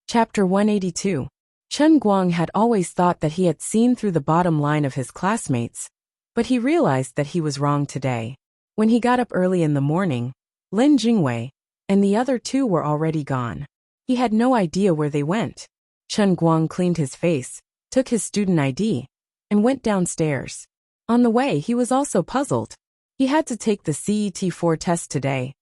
Chapter 182. Chen Guang had always thought that he had seen through the bottom line of his classmates, but he realized that he was wrong today. When he got up early in the morning, Lin Jingwei and the other two were already gone. He had no idea where they went. Chen Guang cleaned his face, took his student ID, and went downstairs. On the way, he was also puzzled. He had to take the CET-4 test today,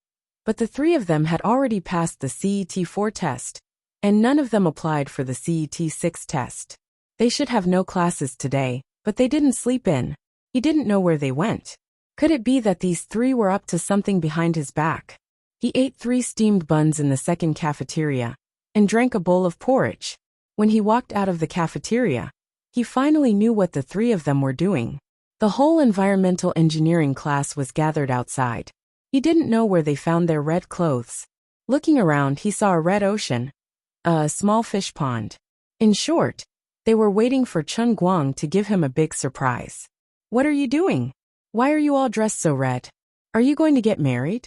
but the three of them had already passed the CET-4 test, and none of them applied for the CET-6 test. They should have no classes today, but they didn't sleep in. He didn't know where they went. Could it be that these three were up to something behind his back? He ate 3 steamed buns in the second cafeteria and drank a bowl of porridge. When he walked out of the cafeteria, he finally knew what the three of them were doing. The whole environmental engineering class was gathered outside. He didn't know where they found their red clothes. Looking around, he saw a red ocean, a small fish pond. In short, they were waiting for Chen Guang to give him a big surprise. What are you doing? Why are you all dressed so red? Are you going to get married?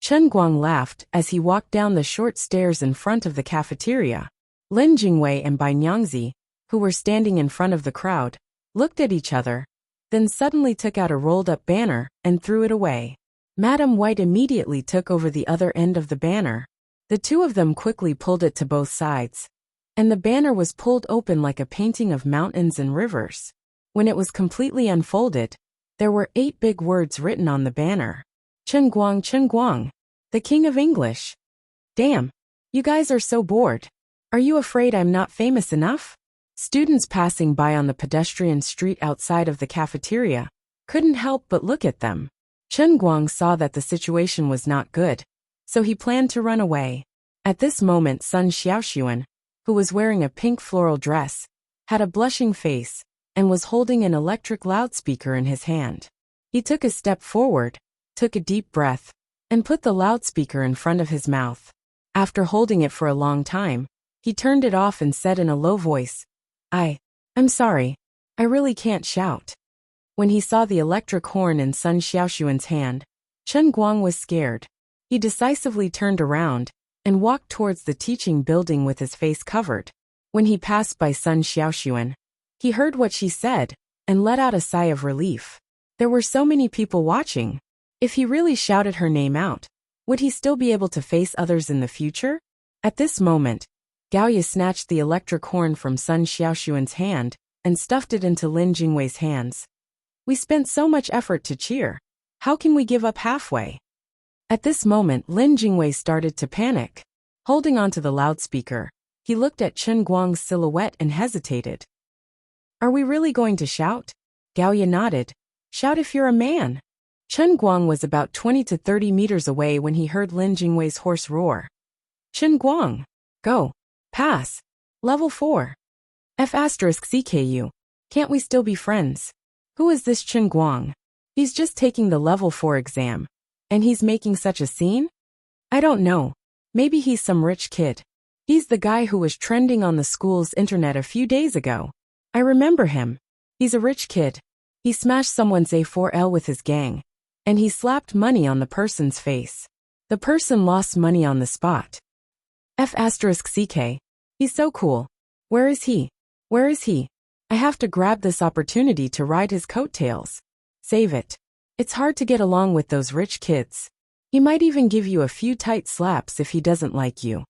Chen Guang laughed as he walked down the short stairs in front of the cafeteria. Lin Jingwei and Bai Nyangzi, who were standing in front of the crowd, looked at each other, then suddenly took out a rolled-up banner and threw it away. Madam White immediately took over the other end of the banner. The two of them quickly pulled it to both sides, and the banner was pulled open like a painting of mountains and rivers. When it was completely unfolded, there were 8 big words written on the banner. Chen Guang, the King of English. Damn, you guys are so bored. Are you afraid I'm not famous enough? Students passing by on the pedestrian street outside of the cafeteria couldn't help but look at them. Chen Guang saw that the situation was not good, so he planned to run away. At this moment, Sun Xiaoxuan, who was wearing a pink floral dress, had a blushing face, and was holding an electric loudspeaker in his hand. He took a step forward, took a deep breath, and put the loudspeaker in front of his mouth. After holding it for a long time, he turned it off and said in a low voice, I'm sorry, I really can't shout. When he saw the electric horn in Sun Xiaoxuan's hand, Chen Guang was scared. He decisively turned around and walked towards the teaching building with his face covered. When he passed by Sun Xiaoxuan, he heard what she said and let out a sigh of relief. There were so many people watching. If he really shouted her name out, would he still be able to face others in the future? At this moment, Gaoye snatched the electric horn from Sun Xiaoxuan's hand and stuffed it into Lin Jingwei's hands. We spent so much effort to cheer. How can we give up halfway? At this moment, Lin Jingwei started to panic. Holding onto the loudspeaker, he looked at Chen Guang's silhouette and hesitated. Are we really going to shout? Gaoye nodded. Shout if you're a man. Chen Guang was about 20 to 30 meters away when he heard Lin Jingwei's hoarse roar. Chen Guang, go. Pass. Level 4. F*CKU. Can't we still be friends? Who is this Chen Guang? He's just taking the level 4 exam. And he's making such a scene? I don't know. Maybe he's some rich kid. He's the guy who was trending on the school's internet a few days ago. I remember him. He's a rich kid. He smashed someone's A4L with his gang, and he slapped money on the person's face. The person lost money on the spot. F*CK. He's so cool. Where is he? Where is he? I have to grab this opportunity to ride his coattails. Save it. It's hard to get along with those rich kids. He might even give you a few tight slaps if he doesn't like you.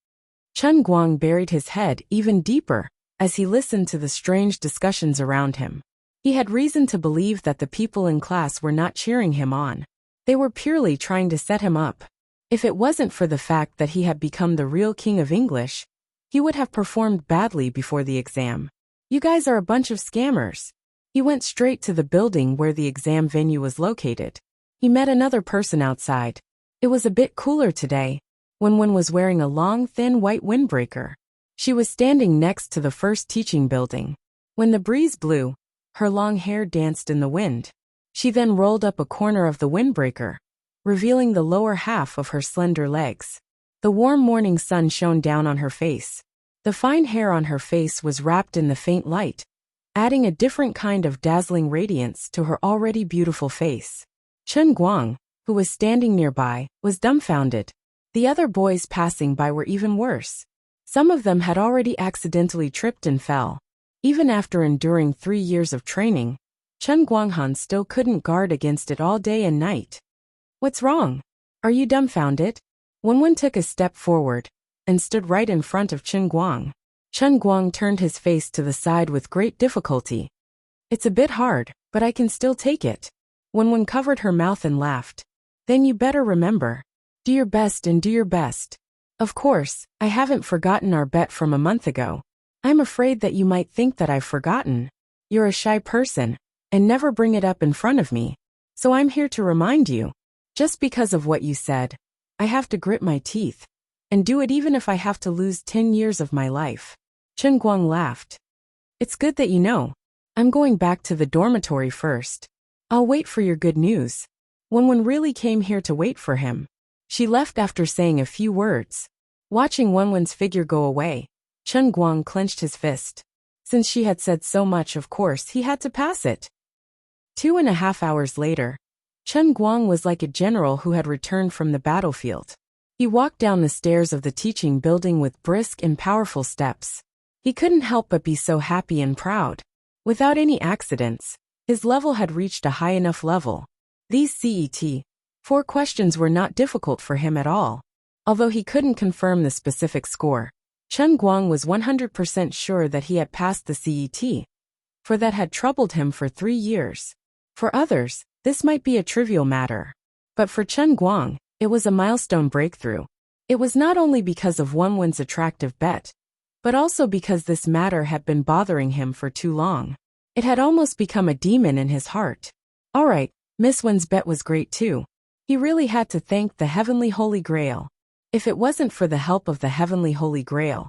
Chen Guang buried his head even deeper as he listened to the strange discussions around him. He had reason to believe that the people in class were not cheering him on. They were purely trying to set him up. If it wasn't for the fact that he had become the real King of English, he would have performed badly before the exam. You guys are a bunch of scammers. He went straight to the building where the exam venue was located. He met another person outside. It was a bit cooler today. Wenwen was wearing a long, thin white windbreaker. She was standing next to the first teaching building. When the breeze blew, her long hair danced in the wind. She then rolled up a corner of the windbreaker, revealing the lower half of her slender legs. The warm morning sun shone down on her face. The fine hair on her face was wrapped in the faint light, adding a different kind of dazzling radiance to her already beautiful face. Chen Guang, who was standing nearby, was dumbfounded. The other boys passing by were even worse. Some of them had already accidentally tripped and fell. Even after enduring 3 years of training, Chen Guanghan still couldn't guard against it all day and night. What's wrong? Are you dumbfounded? Wenwen took a step forward and stood right in front of Chen Guang. Chen Guang turned his face to the side with great difficulty. It's a bit hard, but I can still take it. Wenwen covered her mouth and laughed. Then you better remember. Do your best and do your best. Of course, I haven't forgotten our bet from a month ago. I'm afraid that you might think that I've forgotten. You're a shy person, and never bring it up in front of me. So I'm here to remind you. Just because of what you said, I have to grit my teeth. And do it even if I have to lose 10 years of my life. Chen Guang laughed. It's good that you know. I'm going back to the dormitory first. I'll wait for your good news. Wenwen really came here to wait for him. She left after saying a few words. Watching Wenwen's figure go away, Chen Guang clenched his fist. Since she had said so much, of course he had to pass it. 2.5 hours later, Chen Guang was like a general who had returned from the battlefield. He walked down the stairs of the teaching building with brisk and powerful steps. He couldn't help but be so happy and proud. Without any accidents, his level had reached a high enough level. These CET-4 questions were not difficult for him at all. Although he couldn't confirm the specific score, Chen Guang was 100% sure that he had passed the CET, for that had troubled him for 3 years. For others, this might be a trivial matter. But for Chen Guang, it was a milestone breakthrough. It was not only because of Wenwen's attractive bet, but also because this matter had been bothering him for too long. It had almost become a demon in his heart. Alright, Miss Wen's bet was great too. He really had to thank the Heavenly Holy Grail. If it wasn't for the help of the Heavenly Holy Grail,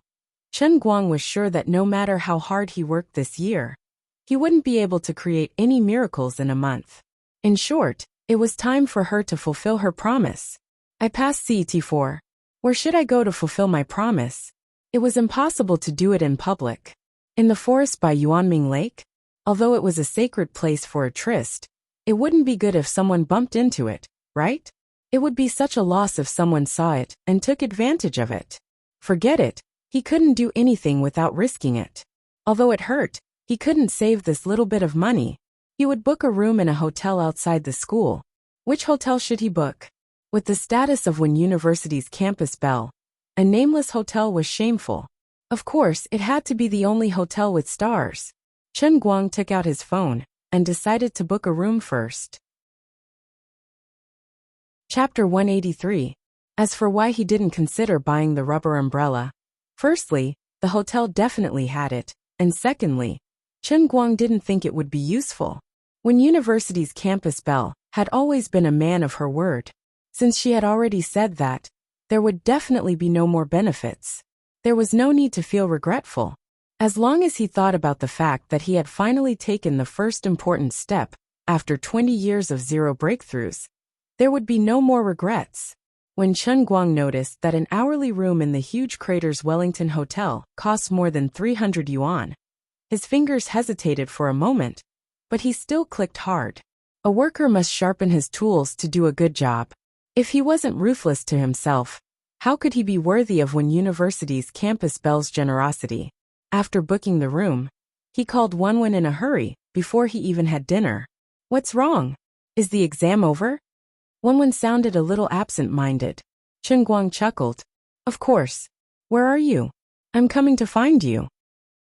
Chen Guang was sure that no matter how hard he worked this year, he wouldn't be able to create any miracles in a month. In short, it was time for her to fulfill her promise. I passed CET-4. Where should I go to fulfill my promise? It was impossible to do it in public. In the forest by Yuanming Lake? Although it was a sacred place for a tryst, it wouldn't be good if someone bumped into it, right? It would be such a loss if someone saw it and took advantage of it. Forget it, he couldn't do anything without risking it. Although it hurt, he couldn't save this little bit of money. He would book a room in a hotel outside the school. Which hotel should he book? With the status of Wen University's campus belle, a nameless hotel was shameful. Of course, it had to be the only hotel with stars. Chen Guang took out his phone and decided to book a room first. Chapter 183. As for why he didn't consider buying the rubber umbrella. Firstly, the hotel definitely had it, and secondly, Chen Guang didn't think it would be useful. Wen University's campus belle had always been a man of her word. Since she had already said that, there would definitely be no more benefits. There was no need to feel regretful. As long as he thought about the fact that he had finally taken the first important step, after 20 years of zero breakthroughs, there would be no more regrets. When Chen Guang noticed that an hourly room in the huge Craters Wellington Hotel cost more than 300 yuan, his fingers hesitated for a moment, but he still clicked hard. A worker must sharpen his tools to do a good job. If he wasn't ruthless to himself, how could he be worthy of Wen University's campus belle's generosity? After booking the room, he called Wenwen in a hurry, before he even had dinner. What's wrong? Is the exam over? Wenwen sounded a little absent-minded. Chen Guang chuckled. Of course. Where are you? I'm coming to find you.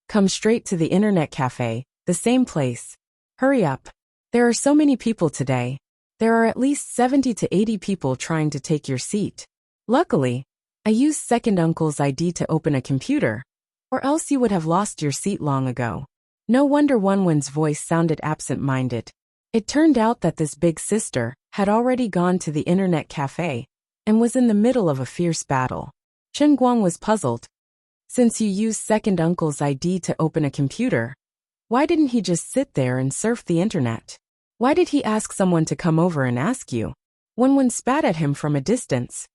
Come straight to the internet cafe, the same place. Hurry up. There are so many people today. There are at least 70 to 80 people trying to take your seat. Luckily, I used second uncle's ID to open a computer, or else you would have lost your seat long ago. No wonder Wenwen's voice sounded absent-minded. It turned out that this big sister had already gone to the internet cafe and was in the middle of a fierce battle. Chen Guang was puzzled. Since you used second uncle's ID to open a computer, why didn't he just sit there and surf the internet? Why did he ask someone to come over and ask you? Wenwen spat at him from a distance.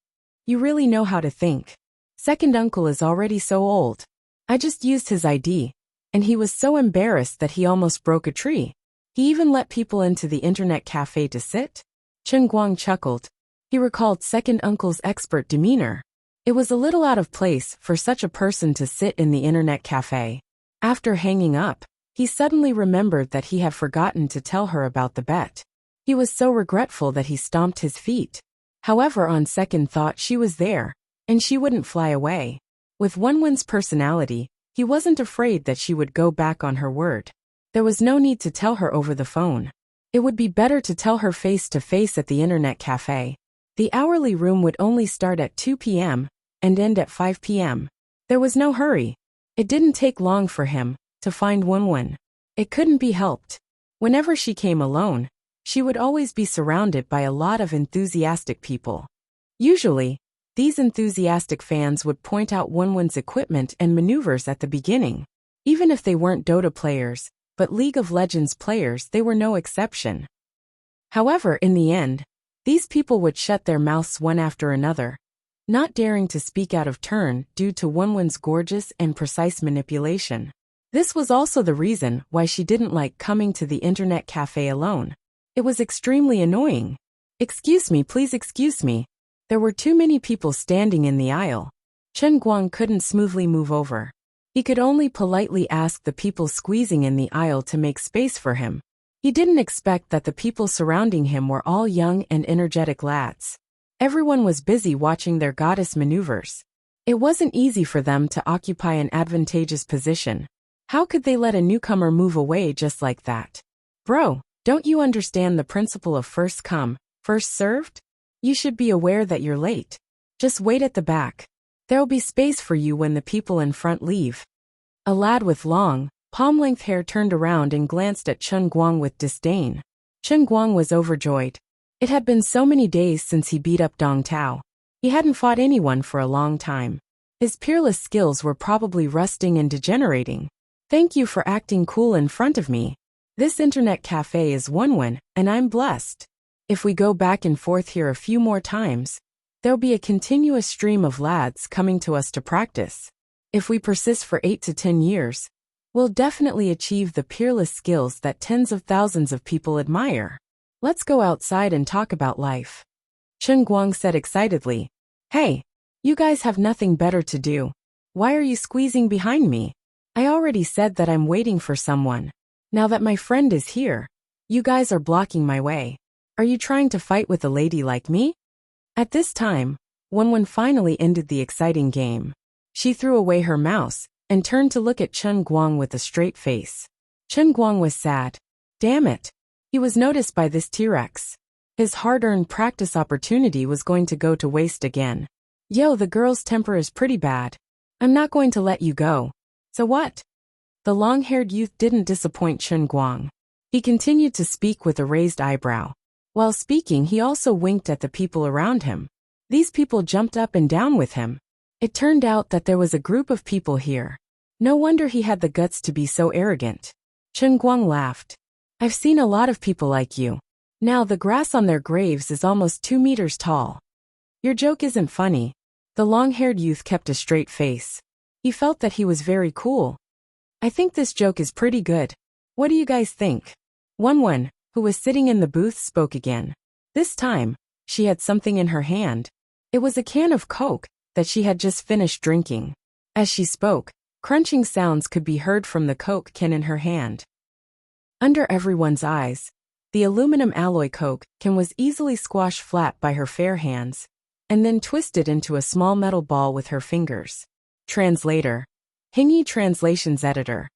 You really know how to think. Second uncle is already so old. I just used his ID, and he was so embarrassed that he almost broke a tree. He even let people into the internet cafe to sit? Chen Guang chuckled. He recalled second uncle's expert demeanor. It was a little out of place for such a person to sit in the internet cafe. After hanging up, he suddenly remembered that he had forgotten to tell her about the bet. He was so regretful that he stomped his feet. However, on second thought, she was there, and she wouldn't fly away. With Wenwen's personality, he wasn't afraid that she would go back on her word. There was no need to tell her over the phone. It would be better to tell her face to face at the internet cafe. The hourly room would only start at 2 p.m. and end at 5 p.m. There was no hurry. It didn't take long for him to find Wenwen. It couldn't be helped. Whenever she came alone, she would always be surrounded by a lot of enthusiastic people. Usually, these enthusiastic fans would point out Wenwen's equipment and maneuvers at the beginning. Even if they weren't Dota players, but League of Legends players, they were no exception. However, in the end, these people would shut their mouths one after another, not daring to speak out of turn due to Wenwen's gorgeous and precise manipulation. This was also the reason why she didn't like coming to the internet cafe alone. It was extremely annoying. "Excuse me, please excuse me." There were too many people standing in the aisle. Chen Guang couldn't smoothly move over. He could only politely ask the people squeezing in the aisle to make space for him. He didn't expect that the people surrounding him were all young and energetic lads. Everyone was busy watching their goddess maneuvers. It wasn't easy for them to occupy an advantageous position. How could they let a newcomer move away just like that? "Bro, don't you understand the principle of first come, first served? You should be aware that you're late. Just wait at the back. There'll be space for you when the people in front leave." A lad with long, palm-length hair turned around and glanced at Chen Guang with disdain. Chen Guang was overjoyed. It had been so many days since he beat up Dong Tao. He hadn't fought anyone for a long time. His peerless skills were probably rusting and degenerating. "Thank you for acting cool in front of me. This internet cafe is Wenwen, and I'm blessed. If we go back and forth here a few more times, there'll be a continuous stream of lads coming to us to practice. If we persist for 8 to 10 years, we'll definitely achieve the peerless skills that tens of thousands of people admire. Let's go outside and talk about life." Chen Guang said excitedly. "Hey, you guys have nothing better to do. Why are you squeezing behind me? I already said that I'm waiting for someone. Now that my friend is here, you guys are blocking my way. Are you trying to fight with a lady like me?" At this time, Wenwen finally ended the exciting game. She threw away her mouse and turned to look at Chen Guang with a straight face. Chen Guang was sad. Damn it. He was noticed by this T-Rex. His hard-earned practice opportunity was going to go to waste again. "Yo, the girl's temper is pretty bad. I'm not going to let you go. So what?" The long-haired youth didn't disappoint Chen Guang. He continued to speak with a raised eyebrow. While speaking, he also winked at the people around him. These people jumped up and down with him. It turned out that there was a group of people here. No wonder he had the guts to be so arrogant. Chen Guang laughed. "I've seen a lot of people like you. Now the grass on their graves is almost 2 meters tall." "Your joke isn't funny." The long-haired youth kept a straight face. He felt that he was very cool. "I think this joke is pretty good. What do you guys think?" Wenwen, who was sitting in the booth, spoke again. This time, she had something in her hand. It was a can of Coke that she had just finished drinking. As she spoke, crunching sounds could be heard from the Coke can in her hand. Under everyone's eyes, the aluminum alloy Coke can was easily squashed flat by her fair hands, and then twisted into a small metal ball with her fingers. Translator. Hingi Translations Editor.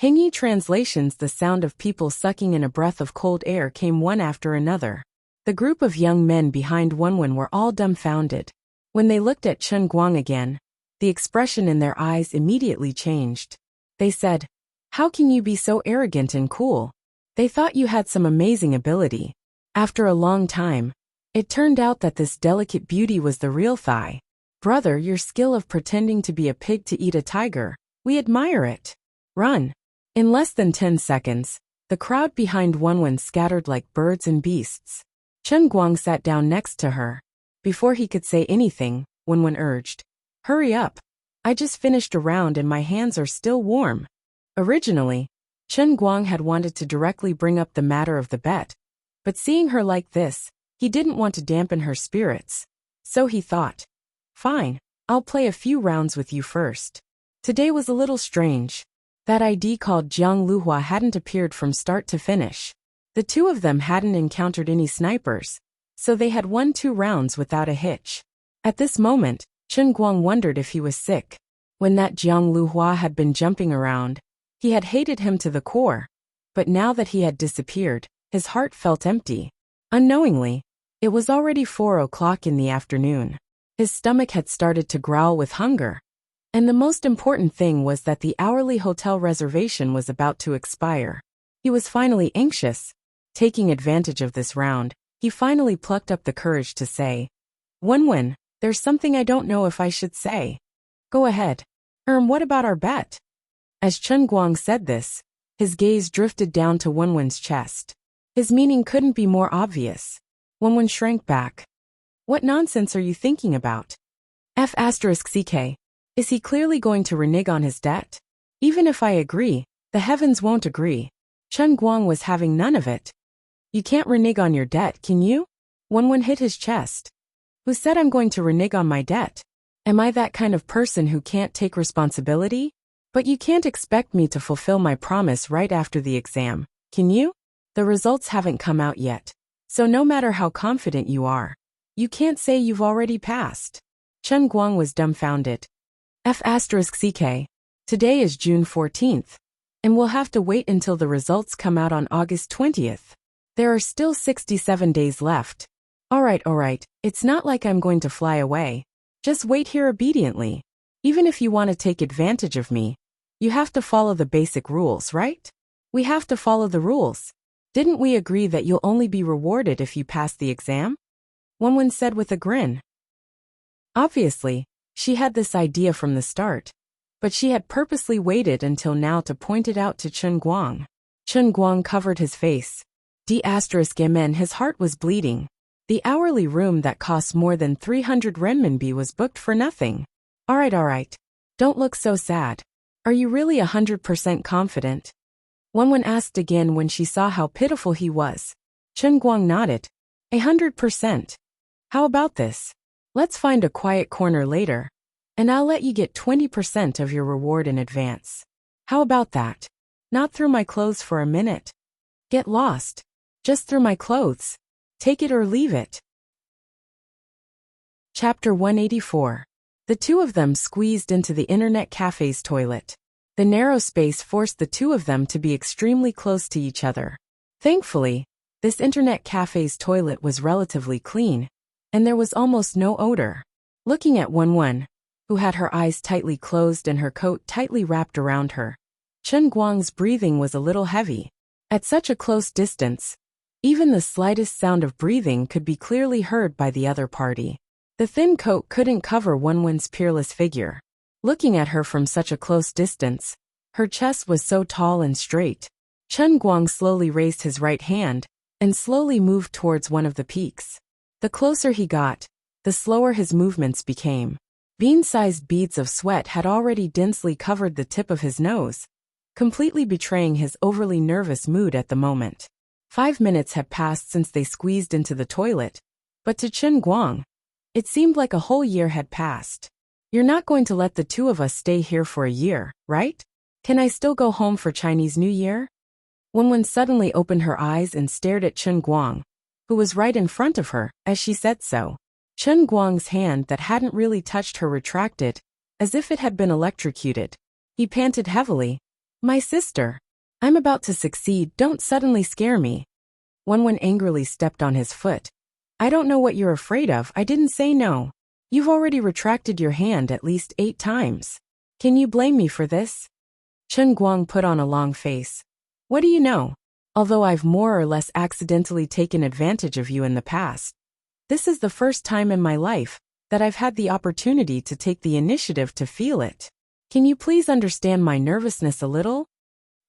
Hingi Translations. The sound of people sucking in a breath of cold air came one after another. The group of young men behind Wenwen were all dumbfounded. When they looked at Chen Guang again, the expression in their eyes immediately changed. They said, "How can you be so arrogant and cool?" They thought you had some amazing ability. After a long time, it turned out that this delicate beauty was the real thigh. "Brother, your skill of pretending to be a pig to eat a tiger, we admire it. Run." In less than 10 seconds, the crowd behind Wenwen scattered like birds and beasts. Chen Guang sat down next to her. Before he could say anything, Wenwen urged, "Hurry up. I just finished a round and my hands are still warm." Originally, Chen Guang had wanted to directly bring up the matter of the bet, but seeing her like this, he didn't want to dampen her spirits. So he thought, "Fine, I'll play a few rounds with you first. Today was a little strange. That ID called Jiang Luhua hadn't appeared from start to finish. The two of them hadn't encountered any snipers, so they had won 2 rounds without a hitch. At this moment, Chen Guang wondered if he was sick. When that Jiang Luhua had been jumping around, he had hated him to the core, but now that he had disappeared, his heart felt empty. Unknowingly, it was already 4 o'clock in the afternoon. His stomach had started to growl with hunger. And the most important thing was that the hourly hotel reservation was about to expire. He was finally anxious. Taking advantage of this round, he finally plucked up the courage to say, Wenwen, there's something I don't know if I should say. Go ahead. What about our bet? As Chen Guang said this, his gaze drifted down to Wenwen's chest. His meaning couldn't be more obvious. Wenwen shrank back. What nonsense are you thinking about? F***ck. Is he clearly going to renege on his debt? Even if I agree, the heavens won't agree. Chen Guang was having none of it. You can't renege on your debt, can you? Wenwen hit his chest. Who said I'm going to renege on my debt? Am I that kind of person who can't take responsibility? But you can't expect me to fulfill my promise right after the exam, can you? The results haven't come out yet. So no matter how confident you are, you can't say you've already passed. Chen Guang was dumbfounded. F***ck. Today is June 14th, and we'll have to wait until the results come out on August 20th. There are still 67 days left. Alright, it's not like I'm going to fly away. Just wait here obediently. Even if you want to take advantage of me, you have to follow the basic rules, right? We have to follow the rules. Didn't we agree that you'll only be rewarded if you pass the exam? Wenwen said with a grin. Obviously, she had this idea from the start, but she had purposely waited until now to point it out to Chen Guang. Chen Guang covered his face. D***mn, his heart was bleeding. The hourly room that cost more than 300 renminbi was booked for nothing. Alright. Don't look so sad. Are you really 100% confident? Wenwen asked again when she saw how pitiful he was. Chen Guang nodded. 100%. How about this? Let's find a quiet corner later, and I'll let you get 20% of your reward in advance. How about that? Not through my clothes for a minute. Get lost. Just through my clothes. Take it or leave it. Chapter 184. The two of them squeezed into the internet cafe's toilet. The narrow space forced the two of them to be extremely close to each other. Thankfully, this internet cafe's toilet was relatively clean, and there was almost no odor. Looking at Wenwen, who had her eyes tightly closed and her coat tightly wrapped around her, Chen Guang's breathing was a little heavy. At such a close distance, even the slightest sound of breathing could be clearly heard by the other party. The thin coat couldn't cover Wenwen's peerless figure. Looking at her from such a close distance, her chest was so tall and straight. Chen Guang slowly raised his right hand and slowly moved towards one of the peaks. The closer he got, the slower his movements became. Bean-sized beads of sweat had already densely covered the tip of his nose, completely betraying his overly nervous mood at the moment. 5 minutes had passed since they squeezed into the toilet, but to Chen Guang, it seemed like a whole year had passed. You're not going to let the two of us stay here for a year, right? Can I still go home for Chinese New Year? Wenwen suddenly opened her eyes and stared at Chen Guang, who was right in front of her, as she said so. Chen Guang's hand that hadn't really touched her retracted, as if it had been electrocuted. He panted heavily. My sister. I'm about to succeed, don't suddenly scare me. Wenwen angrily stepped on his foot. I don't know what you're afraid of, I didn't say no. You've already retracted your hand at least 8 times. Can you blame me for this? Chen Guang put on a long face. What do you know? Although I've more or less accidentally taken advantage of you in the past, this is the first time in my life that I've had the opportunity to take the initiative to feel it. Can you please understand my nervousness a little?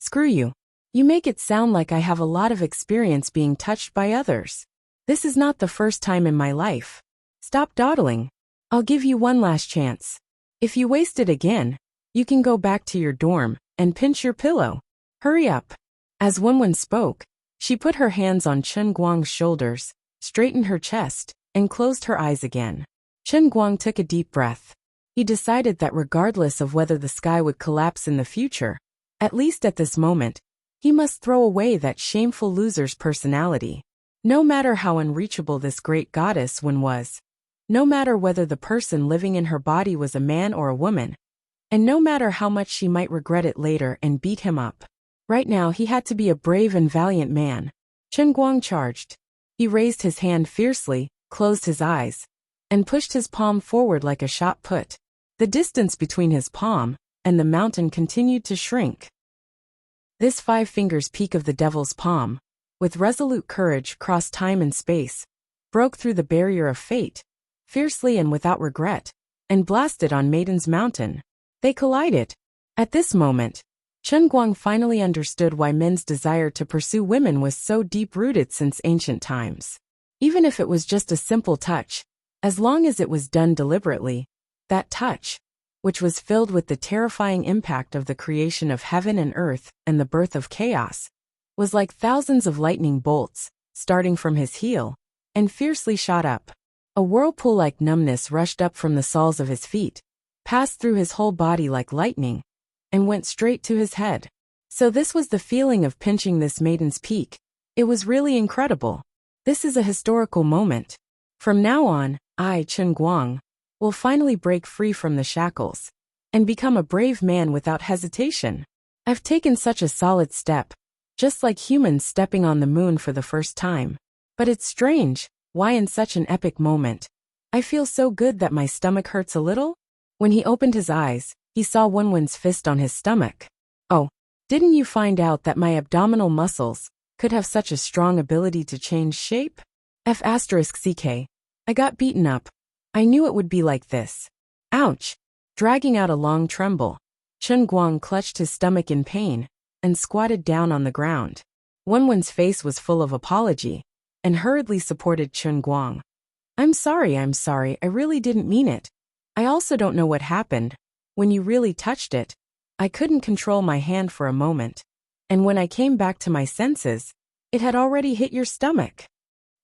Screw you. You make it sound like I have a lot of experience being touched by others. This is not the first time in my life. Stop dawdling. I'll give you one last chance. If you waste it again, you can go back to your dorm and pinch your pillow. Hurry up. As Wenwen spoke, she put her hands on Chen Guang's shoulders, straightened her chest, and closed her eyes again. Chen Guang took a deep breath. He decided that regardless of whether the sky would collapse in the future, at least at this moment, he must throw away that shameful loser's personality. No matter how unreachable this great goddess Wen was, no matter whether the person living in her body was a man or a woman, and no matter how much she might regret it later and beat him up. Right now he had to be a brave and valiant man. Chen Guang charged. He raised his hand fiercely, closed his eyes, and pushed his palm forward like a shot put. The distance between his palm and the mountain continued to shrink. This 5 fingers peak of the devil's palm, with resolute courage crossed time and space, broke through the barrier of fate, fiercely and without regret, and blasted on Maiden's mountain. They collided. At this moment, Chen Guang finally understood why men's desire to pursue women was so deep-rooted since ancient times. Even if it was just a simple touch, as long as it was done deliberately, that touch, which was filled with the terrifying impact of the creation of heaven and earth and the birth of chaos, was like thousands of lightning bolts, starting from his heel, and fiercely shot up. A whirlpool-like numbness rushed up from the soles of his feet, passed through his whole body like lightning, and went straight to his head. So this was the feeling of pinching this maiden's peak. It was really incredible. This is a historical moment. From now on, I, Chen Guang, will finally break free from the shackles and become a brave man without hesitation. I've taken such a solid step, just like humans stepping on the moon for the first time. But it's strange, why in such an epic moment, I feel so good that my stomach hurts a little? When he opened his eyes, he saw Wenwen's fist on his stomach. Oh, didn't you find out that my abdominal muscles could have such a strong ability to change shape? F***ck. I got beaten up. I knew it would be like this. Ouch! Dragging out a long tremble, Chen Guang clutched his stomach in pain and squatted down on the ground. Wenwen's face was full of apology and hurriedly supported Chen Guang. I'm sorry, I really didn't mean it. I also don't know what happened. When you really touched it, I couldn't control my hand for a moment. And when I came back to my senses, it had already hit your stomach.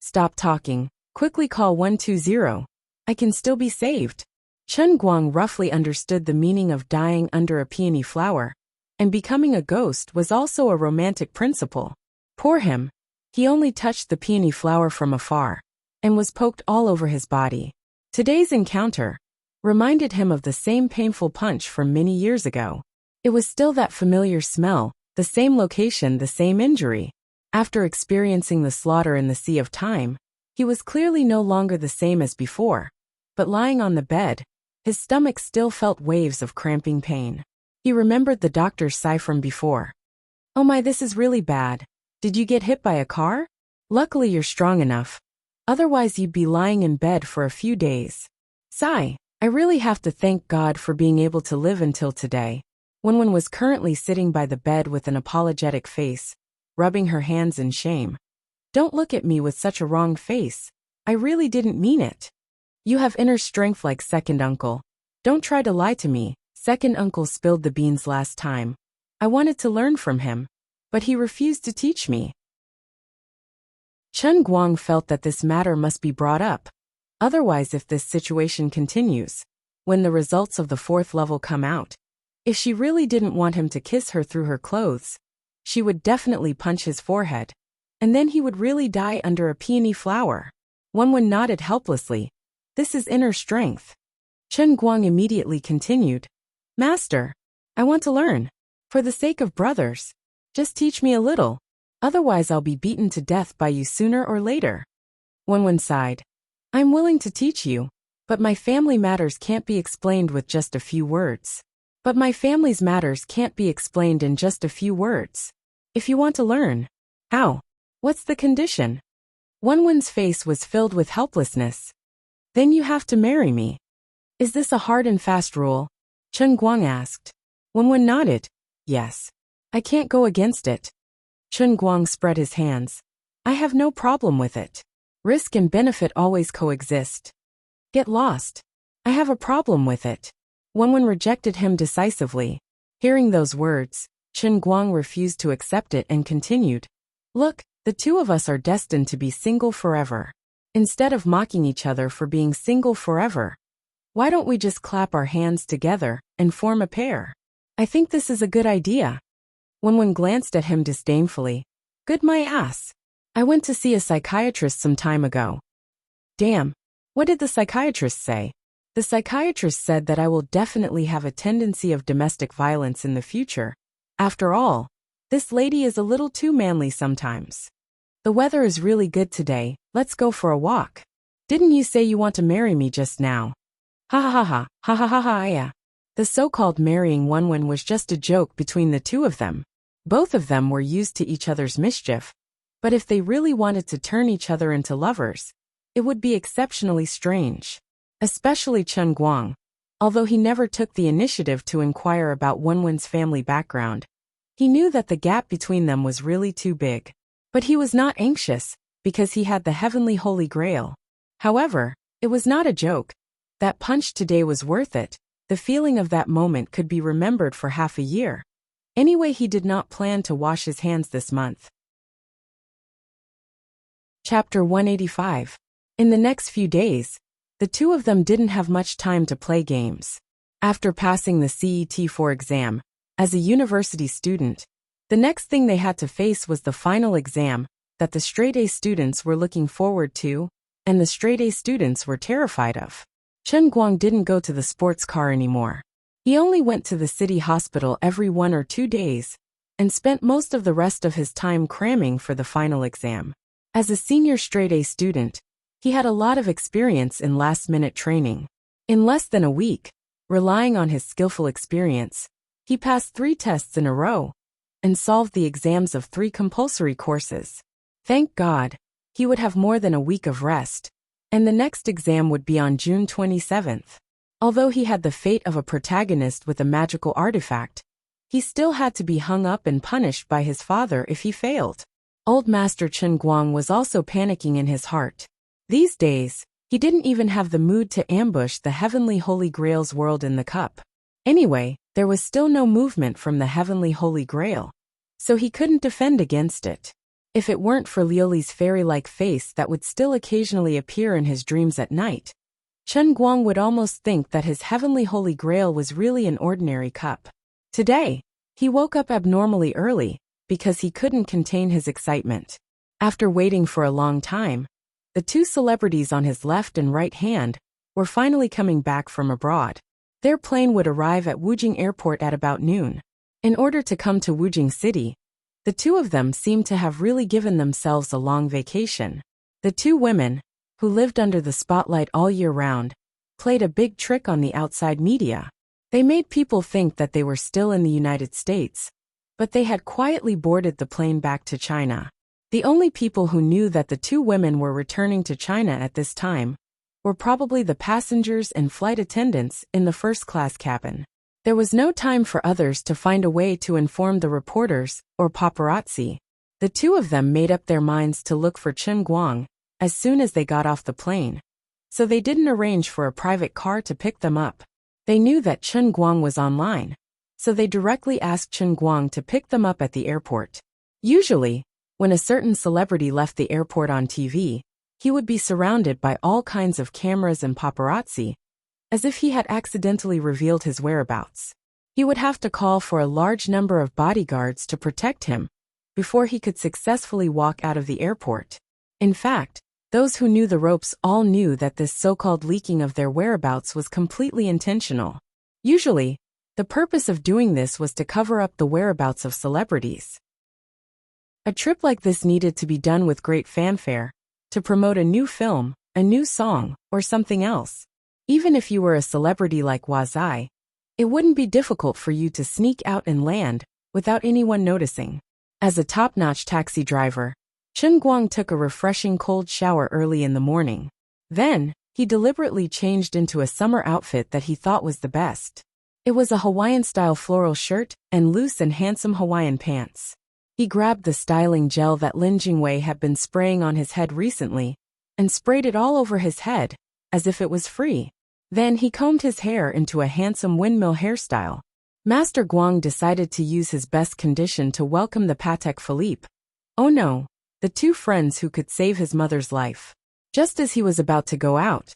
Stop talking. Quickly call 120. I can still be saved. Chen Guang roughly understood the meaning of dying under a peony flower, and becoming a ghost was also a romantic principle. Poor him. He only touched the peony flower from afar, and was poked all over his body. Today's encounter reminded him of the same painful punch from many years ago. It was still that familiar smell, the same location, the same injury. After experiencing the slaughter in the sea of time, he was clearly no longer the same as before. But lying on the bed, his stomach still felt waves of cramping pain. He remembered the doctor's sigh from before. Oh my, this is really bad. Did you get hit by a car? Luckily you're strong enough. Otherwise you'd be lying in bed for a few days. Sigh. I really have to thank God for being able to live until today. Wenwen was currently sitting by the bed with an apologetic face, rubbing her hands in shame. Don't look at me with such a wrong face. I really didn't mean it. You have inner strength like second uncle. Don't try to lie to me. Second uncle spilled the beans last time. I wanted to learn from him, but he refused to teach me. Chen Guang felt that this matter must be brought up. Otherwise, if this situation continues, when the results of the 4th level come out, if she really didn't want him to kiss her through her clothes, she would definitely punch his forehead, and then he would really die under a peony flower. Wenwen nodded helplessly. This is inner strength. Chen Guang immediately continued. Master, I want to learn. For the sake of brothers, just teach me a little. Otherwise I'll be beaten to death by you sooner or later. Wenwen sighed. I'm willing to teach you, but my family matters can't be explained with just a few words. But my family's matters can't be explained in just a few words. If you want to learn. How? What's the condition? Wenwen's face was filled with helplessness. Then you have to marry me. Is this a hard and fast rule? Chen Guang asked. Wenwen nodded. Yes. I can't go against it. Chen Guang spread his hands. I have no problem with it. Risk and benefit always coexist. Get lost. I have a problem with it. Wenwen rejected him decisively. Hearing those words, Chen Guang refused to accept it and continued. Look, the two of us are destined to be single forever. Instead of mocking each other for being single forever, Why don't we just clap our hands together and form a pair? I think this is a good idea. Wenwen glanced at him disdainfully. Good my ass. I went to see a psychiatrist some time ago. Damn. What did the psychiatrist say? The psychiatrist said that I will definitely have a tendency of domestic violence in the future. After all, this lady is a little too manly sometimes. The weather is really good today, let's go for a walk. Didn't you say you want to marry me just now? Ha ha ha ha ha ha ha yeah. The so-called marrying Wenwen was just a joke between the two of them. Both of them were used to each other's mischief, but if they really wanted to turn each other into lovers, it would be exceptionally strange. Especially Chen Guang, although he never took the initiative to inquire about Wenwen's family background. He knew that the gap between them was really too big. But he was not anxious, because he had the heavenly Holy Grail. However, it was not a joke. That punch today was worth it. The feeling of that moment could be remembered for half a year. Anyway, he did not plan to wash his hands this month. Chapter 185. In the next few days, the two of them didn't have much time to play games. After passing the CET4 exam, as a university student, the next thing they had to face was the final exam that the straight-A students were looking forward to, and the straight-A students were terrified of. Chen Guang didn't go to the sports car anymore. He only went to the city hospital every 1 or 2 days, and spent most of the rest of his time cramming for the final exam. As a senior straight-A student, he had a lot of experience in last-minute training. In less than a week, relying on his skillful experience, he passed 3 tests in a row, and solved the exams of 3 compulsory courses. Thank God, he would have more than a week of rest, and the next exam would be on June 27th. Although he had the fate of a protagonist with a magical artifact, he still had to be hung up and punished by his father if he failed. Old Master Chen Guang was also panicking in his heart. These days, he didn't even have the mood to ambush the heavenly Holy Grail's world in the cup. Anyway, there was still no movement from the heavenly Holy Grail, so he couldn't defend against it. If it weren't for Liuli's fairy-like face that would still occasionally appear in his dreams at night, Chen Guang would almost think that his heavenly Holy Grail was really an ordinary cup. Today, he woke up abnormally early, because he couldn't contain his excitement. After waiting for a long time, the 2 celebrities on his left and right hand were finally coming back from abroad. Their plane would arrive at Wujing Airport at about noon. In order to come to Wujing City, the 2 of them seemed to have really given themselves a long vacation. The 2 women, who lived under the spotlight all year round, played a big trick on the outside media. They made people think that they were still in the United States, but they had quietly boarded the plane back to China. The only people who knew that the 2 women were returning to China at this time were probably the passengers and flight attendants in the first-class cabin. There was no time for others to find a way to inform the reporters or paparazzi. The 2 of them made up their minds to look for Chen Guang as soon as they got off the plane, so they didn't arrange for a private car to pick them up. They knew that Chen Guang was online, so they directly asked Chen Guang to pick them up at the airport. Usually, when a certain celebrity left the airport on TV, he would be surrounded by all kinds of cameras and paparazzi, as if he had accidentally revealed his whereabouts. He would have to call for a large number of bodyguards to protect him before he could successfully walk out of the airport. In fact, those who knew the ropes all knew that this so-called leaking of their whereabouts was completely intentional. Usually, the purpose of doing this was to cover up the whereabouts of celebrities. A trip like this needed to be done with great fanfare, to promote a new film, a new song, or something else. Even if you were a celebrity like Wazai, it wouldn't be difficult for you to sneak out and land without anyone noticing. As a top-notch taxi driver, Chen Guang took a refreshing cold shower early in the morning. Then, he deliberately changed into a summer outfit that he thought was the best. It was a Hawaiian-style floral shirt and loose and handsome Hawaiian pants. He grabbed the styling gel that Lin Jingwei had been spraying on his head recently, and sprayed it all over his head, as if it was free. Then he combed his hair into a handsome windmill hairstyle. Master Guang decided to use his best condition to welcome the Patek Philippe. Oh no, the 2 friends who could save his mother's life. Just as he was about to go out,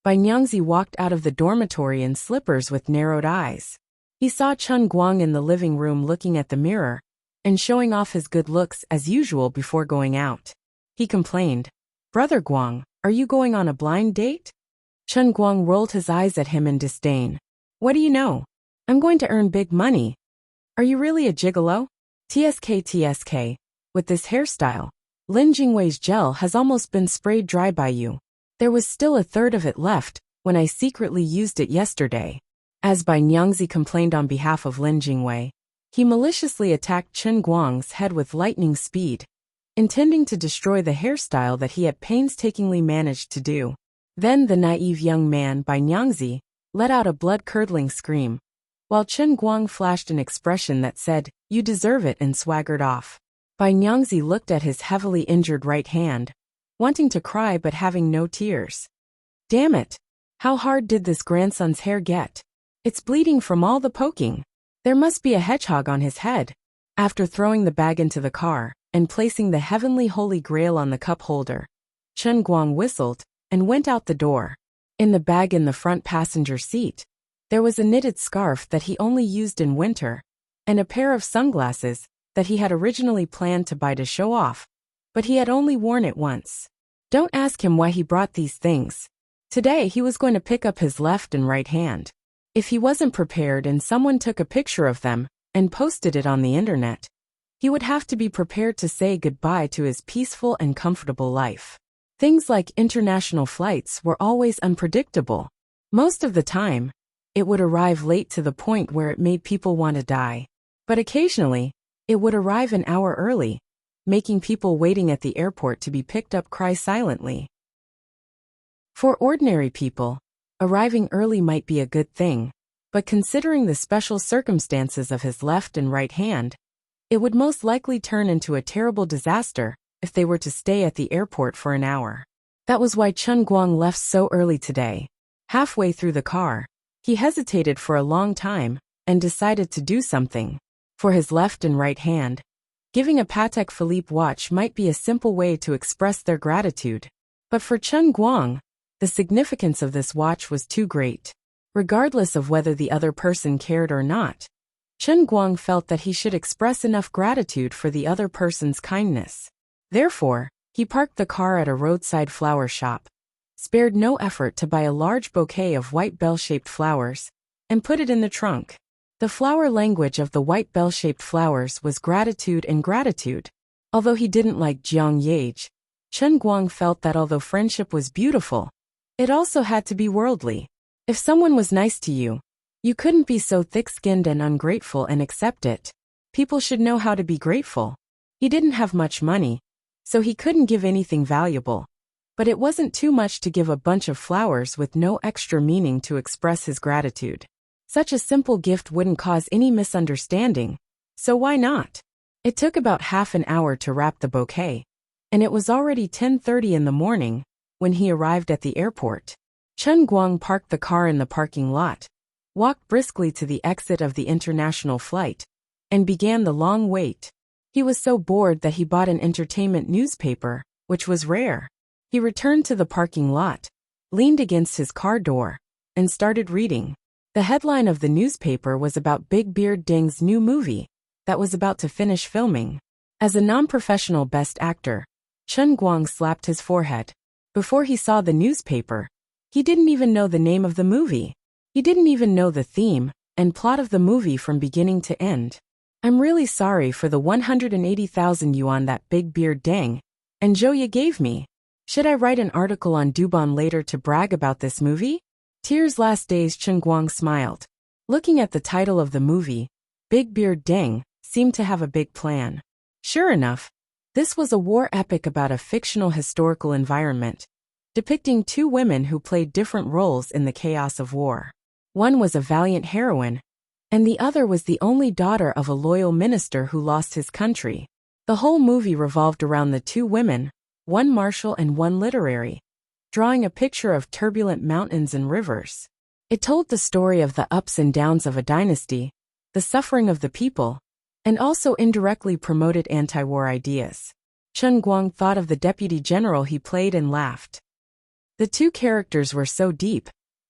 Bai Nyangzi walked out of the dormitory in slippers with narrowed eyes. He saw Chen Guang in the living room looking at the mirror and showing off his good looks as usual before going out. He complained, "Brother Guang, are you going on a blind date?" Chen Guang rolled his eyes at him in disdain. "What do you know? I'm going to earn big money. Are you really a gigolo? TSK. With this hairstyle, Lin Jingwei's gel has almost been sprayed dry by you. There was still a third of it left when I secretly used it yesterday." As Bai Nyangzi complained on behalf of Lin Jingwei, he maliciously attacked Chen Guang's head with lightning speed, intending to destroy the hairstyle that he had painstakingly managed to do. Then the naive young man Bai Nyangzi let out a blood-curdling scream, while Chen Guang flashed an expression that said, "You deserve it," and swaggered off. Bai Nyangzi looked at his heavily injured right hand, wanting to cry but having no tears. Damn it! How hard did this grandson's hair get? It's bleeding from all the poking. There must be a hedgehog on his head. After throwing the bag into the car and placing the heavenly holy grail on the cup holder, Chen Guang whistled and went out the door. In the bag in the front passenger seat, there was a knitted scarf that he only used in winter, and a pair of sunglasses that he had originally planned to buy to show off, but he had only worn it once. Don't ask him why he brought these things. Today he was going to pick up his left and right hand. If he wasn't prepared and someone took a picture of them and posted it on the internet, he would have to be prepared to say goodbye to his peaceful and comfortable life. Things like international flights were always unpredictable. Most of the time, it would arrive late to the point where it made people want to die. But occasionally, it would arrive an hour early, making people waiting at the airport to be picked up cry silently. For ordinary people, arriving early might be a good thing, but considering the special circumstances of his left and right hand, it would most likely turn into a terrible disaster if they were to stay at the airport for an hour. That was why Chen Guang left so early today. Halfway through the car, he hesitated for a long time and decided to do something. For his left and right hand, giving a Patek Philippe watch might be a simple way to express their gratitude. But for Chen Guang, the significance of this watch was too great. Regardless of whether the other person cared or not, Chen Guang felt that he should express enough gratitude for the other person's kindness. Therefore, he parked the car at a roadside flower shop, spared no effort to buy a large bouquet of white bell-shaped flowers, and put it in the trunk. The flower language of the white bell-shaped flowers was gratitude and gratitude. Although he didn't like Jiang Yage, Chen Guang felt that although friendship was beautiful, it also had to be worldly. If someone was nice to you, you couldn't be so thick-skinned and ungrateful and accept it. People should know how to be grateful. He didn't have much money, so he couldn't give anything valuable. But it wasn't too much to give a bunch of flowers with no extra meaning to express his gratitude. Such a simple gift wouldn't cause any misunderstanding, so why not? It took about half an hour to wrap the bouquet, and it was already 10:30 in the morning when he arrived at the airport. Chen Guang parked the car in the parking lot, walked briskly to the exit of the international flight, and began the long wait. He was so bored that he bought an entertainment newspaper, which was rare. He returned to the parking lot, leaned against his car door, and started reading. The headline of the newspaper was about Big Beard Deng's new movie that was about to finish filming. As a non-professional best actor, Chen Guang slapped his forehead. Before he saw the newspaper, he didn't even know the name of the movie. He didn't even know the theme and plot of the movie from beginning to end. I'm really sorry for the 180,000 yuan that Big Beard Deng and Zhouya gave me. Should I write an article on Dubon later to brag about this movie? Tears Last Days. Chen Guang smiled. Looking at the title of the movie, Big Beard Deng seemed to have a big plan. Sure enough, this was a war epic about a fictional historical environment, depicting two women who played different roles in the chaos of war. One was a valiant heroine, and the other was the only daughter of a loyal minister who lost his country. The whole movie revolved around the two women, one martial and one literary, drawing a picture of turbulent mountains and rivers. It told the story of the ups and downs of a dynasty, the suffering of the people, and also indirectly promoted anti-war ideas. Chen Guang thought of the deputy general he played and laughed. The two characters were so deep,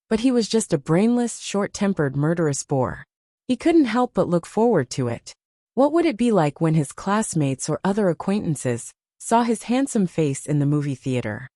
but he was just a brainless, short-tempered, murderous bore. He couldn't help but look forward to it. What would it be like when his classmates or other acquaintances saw his handsome face in the movie theater?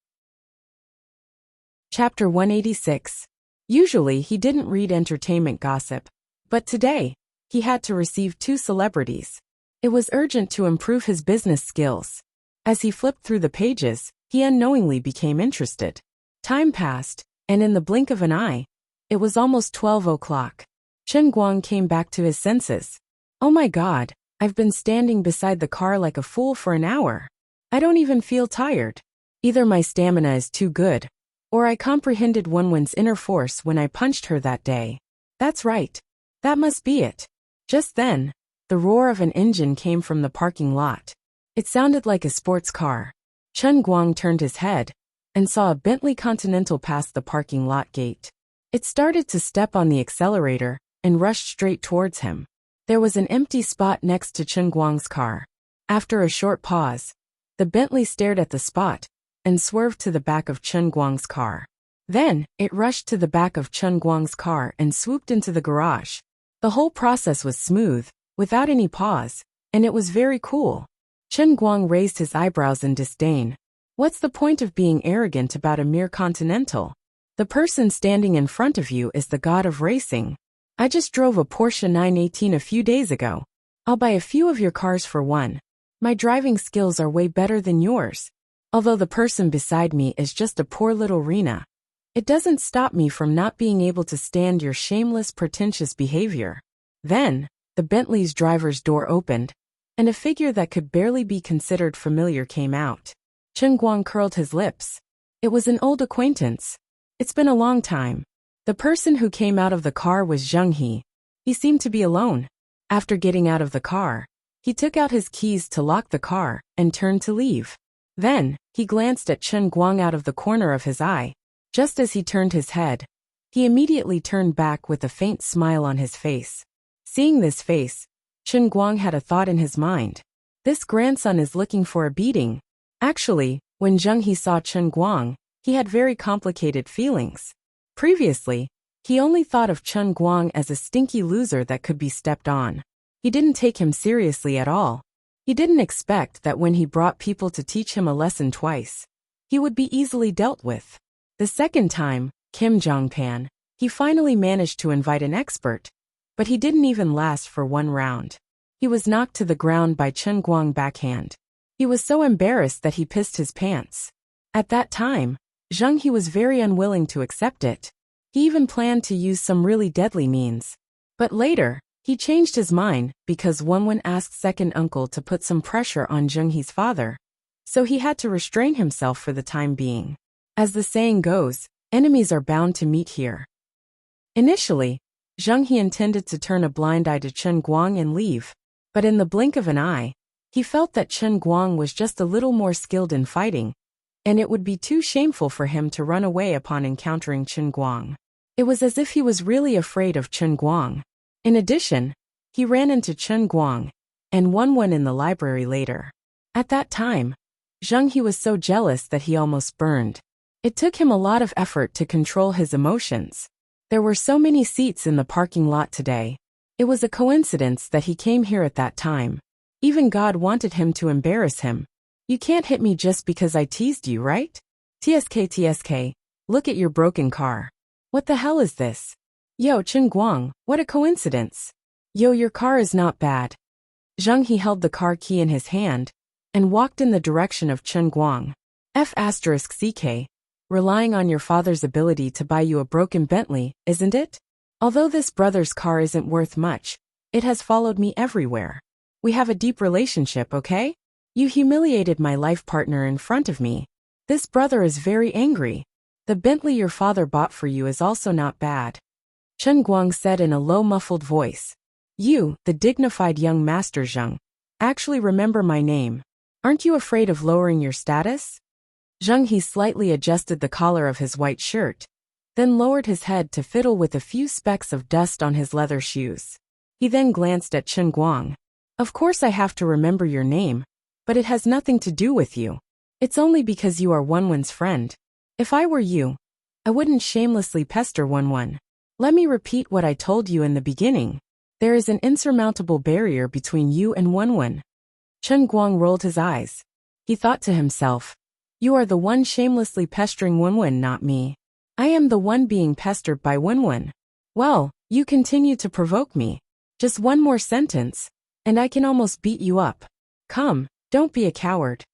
Chapter 186. Usually he didn't read entertainment gossip, but today, he had to receive two celebrities. It was urgent to improve his business skills. As he flipped through the pages, he unknowingly became interested. Time passed, and in the blink of an eye, it was almost 12 o'clock. Chen Guang came back to his senses. Oh my God, I've been standing beside the car like a fool for an hour. I don't even feel tired. Either my stamina is too good, or I comprehended Wenwen's inner force when I punched her that day. That's right. That must be it. Just then, the roar of an engine came from the parking lot. It sounded like a sports car. Chen Guang turned his head and saw a Bentley Continental pass the parking lot gate. It started to step on the accelerator and rushed straight towards him. There was an empty spot next to Chen Guang's car. After a short pause, the Bentley stared at the spot and swerved to the back of Chen Guang's car. Then, it rushed to the back of Chen Guang's car and swooped into the garage. The whole process was smooth, without any pause, and it was very cool. Chen Guang raised his eyebrows in disdain. What's the point of being arrogant about a mere Continental? The person standing in front of you is the god of racing. I just drove a Porsche 918 a few days ago. I'll buy a few of your cars for one. My driving skills are way better than yours. Although the person beside me is just a poor little Rena. It doesn't stop me from not being able to stand your shameless, pretentious behavior. Then, the Bentley's driver's door opened, and a figure that could barely be considered familiar came out. Chen Guang curled his lips. It was an old acquaintance. It's been a long time. The person who came out of the car was Zheng He. He seemed to be alone. After getting out of the car, he took out his keys to lock the car and turned to leave. Then, he glanced at Chen Guang out of the corner of his eye. Just as he turned his head, he immediately turned back with a faint smile on his face. Seeing this face, Chen Guang had a thought in his mind. This grandson is looking for a beating. Actually, when Zheng He saw Chen Guang, he had very complicated feelings. Previously, he only thought of Chen Guang as a stinky loser that could be stepped on. He didn't take him seriously at all. He didn't expect that when he brought people to teach him a lesson twice, he would be easily dealt with. The second time, Kim Jongpan, he finally managed to invite an expert, but he didn't even last for one round. He was knocked to the ground by Chen Guang backhand. He was so embarrassed that he pissed his pants. At that time, Zheng He was very unwilling to accept it. He even planned to use some really deadly means. But later, he changed his mind because Wenwen asked second uncle to put some pressure on Zheng He's father, so he had to restrain himself for the time being. As the saying goes, enemies are bound to meet here. Initially, Zheng He intended to turn a blind eye to Chen Guang and leave, but in the blink of an eye, he felt that Chen Guang was just a little more skilled in fighting, and it would be too shameful for him to run away upon encountering Chen Guang. It was as if he was really afraid of Chen Guang. In addition, he ran into Chen Guang and Wenwen in the library later. At that time, Zheng He was so jealous that he almost burned. It took him a lot of effort to control his emotions. There were so many seats in the parking lot today. It was a coincidence that he came here at that time. Even God wanted him to embarrass him. You can't hit me just because I teased you, right? TSK, look at your broken car. What the hell is this? Yo, Chen Guang, what a coincidence. Yo, your car is not bad. Zheng He held the car key in his hand and walked in the direction of Chen Guang. F***ck, relying on your father's ability to buy you a broken Bentley, isn't it? Although this brother's car isn't worth much, it has followed me everywhere. We have a deep relationship, okay? You humiliated my life partner in front of me. This brother is very angry. The Bentley your father bought for you is also not bad. Chen Guang said in a low muffled voice. You, the dignified young master Zheng, actually remember my name. Aren't you afraid of lowering your status? Zheng He slightly adjusted the collar of his white shirt, then lowered his head to fiddle with a few specks of dust on his leather shoes. He then glanced at Chen Guang. Of course I have to remember your name, but it has nothing to do with you. It's only because you are Wenwen's friend. If I were you, I wouldn't shamelessly pester Wenwen. Let me repeat what I told you in the beginning. There is an insurmountable barrier between you and Wenwen. Chen Guang rolled his eyes. He thought to himself, you are the one shamelessly pestering Wenwen, not me. I am the one being pestered by Wenwen. Well, you continue to provoke me. Just one more sentence, and I can almost beat you up. Come, don't be a coward.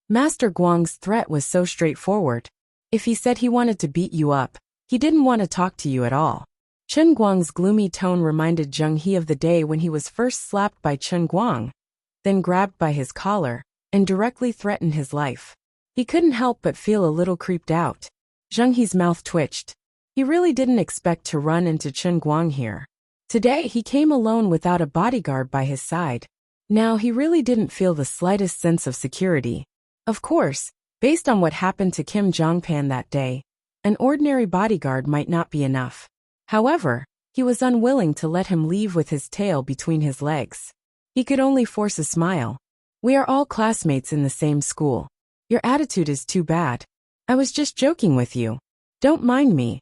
Master Guang's threat was so straightforward. If he said he wanted to beat you up, he didn't want to talk to you at all. Chen Guang's gloomy tone reminded Zheng He of the day when he was first slapped by Chen Guang, then grabbed by his collar, and directly threatened his life. He couldn't help but feel a little creeped out. Zheng He's mouth twitched. He really didn't expect to run into Chen Guang here. Today he came alone without a bodyguard by his side. Now he really didn't feel the slightest sense of security. Of course, based on what happened to Kim Jongpan that day, an ordinary bodyguard might not be enough. However, he was unwilling to let him leave with his tail between his legs. He could only force a smile. We are all classmates in the same school. Your attitude is too bad. I was just joking with you. Don't mind me.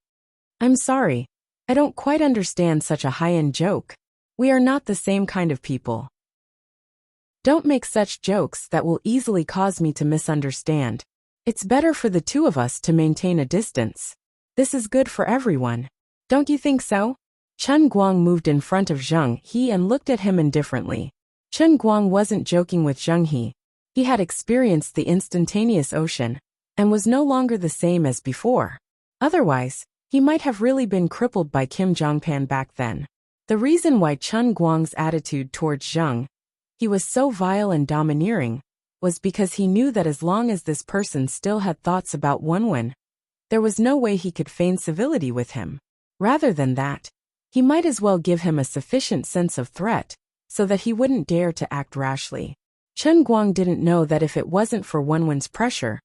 I'm sorry. I don't quite understand such a high-end joke. We are not the same kind of people. Don't make such jokes that will easily cause me to misunderstand. It's better for the two of us to maintain a distance. This is good for everyone. Don't you think so? Chen Guang moved in front of Zheng He and looked at him indifferently. Chen Guang wasn't joking with Zheng He. He had experienced the instantaneous ocean, and was no longer the same as before. Otherwise, he might have really been crippled by Kim Jongpan back then. The reason why Chen Guang's attitude towards Zheng He was so vile and domineering was because he knew that as long as this person still had thoughts about Wenwen, there was no way he could feign civility with him. Rather than that, he might as well give him a sufficient sense of threat, so that he wouldn't dare to act rashly. Chen Guang didn't know that if it wasn't for Wenwen's pressure,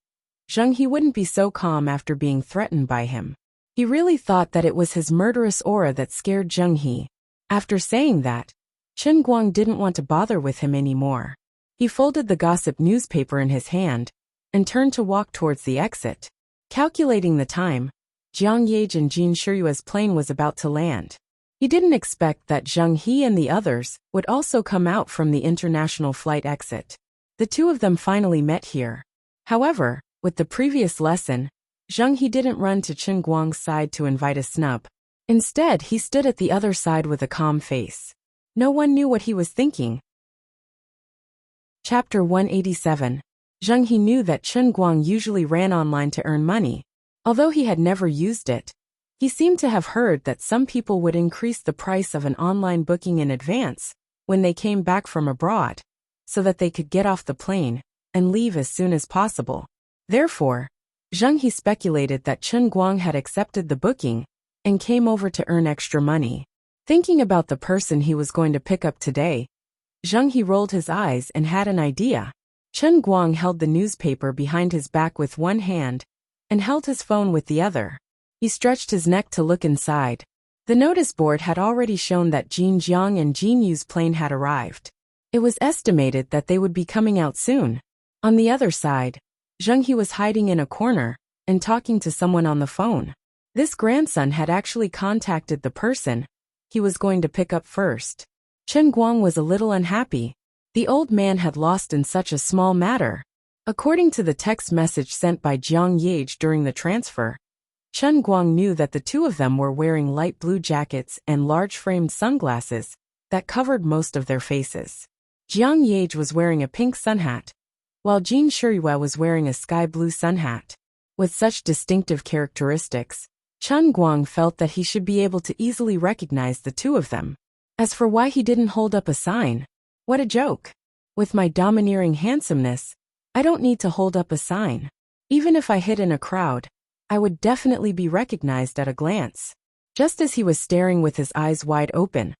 Zheng He wouldn't be so calm after being threatened by him. He really thought that it was his murderous aura that scared Zheng He. After saying that, Chen Guang didn't want to bother with him anymore. He folded the gossip newspaper in his hand and turned to walk towards the exit. Calculating the time, Jiang Yage and Jin Shiyue's plane was about to land. He didn't expect that Zheng He and the others would also come out from the international flight exit. The two of them finally met here. However, with the previous lesson, Zheng He didn't run to Chen Guang's side to invite a snub. Instead, he stood at the other side with a calm face. No one knew what he was thinking. Chapter 187. Zheng He knew that Chen Guang usually ran online to earn money. Although he had never used it, he seemed to have heard that some people would increase the price of an online booking in advance when they came back from abroad, so that they could get off the plane and leave as soon as possible. Therefore, Zheng He speculated that Chen Guang had accepted the booking and came over to earn extra money. Thinking about the person he was going to pick up today, Zheng He rolled his eyes and had an idea. Chen Guang held the newspaper behind his back with one hand and held his phone with the other. He stretched his neck to look inside. The notice board had already shown that Jin Jiang and Jin Yu's plane had arrived. It was estimated that they would be coming out soon. On the other side, Zheng He was hiding in a corner and talking to someone on the phone. This grandson had actually contacted the person he was going to pick up first. Chen Guang was a little unhappy. The old man had lost in such a small matter. According to the text message sent by Jiang Yage during the transfer, Chen Guang knew that the two of them were wearing light blue jackets and large-framed sunglasses that covered most of their faces. Jiang Yage was wearing a pink sun hat, while Jin Shiyue was wearing a sky blue sun hat. With such distinctive characteristics, Chen Guang felt that he should be able to easily recognize the two of them. As for why he didn't hold up a sign, what a joke. With my domineering handsomeness, I don't need to hold up a sign. Even if I hid in a crowd, I would definitely be recognized at a glance. Just as he was staring with his eyes wide open,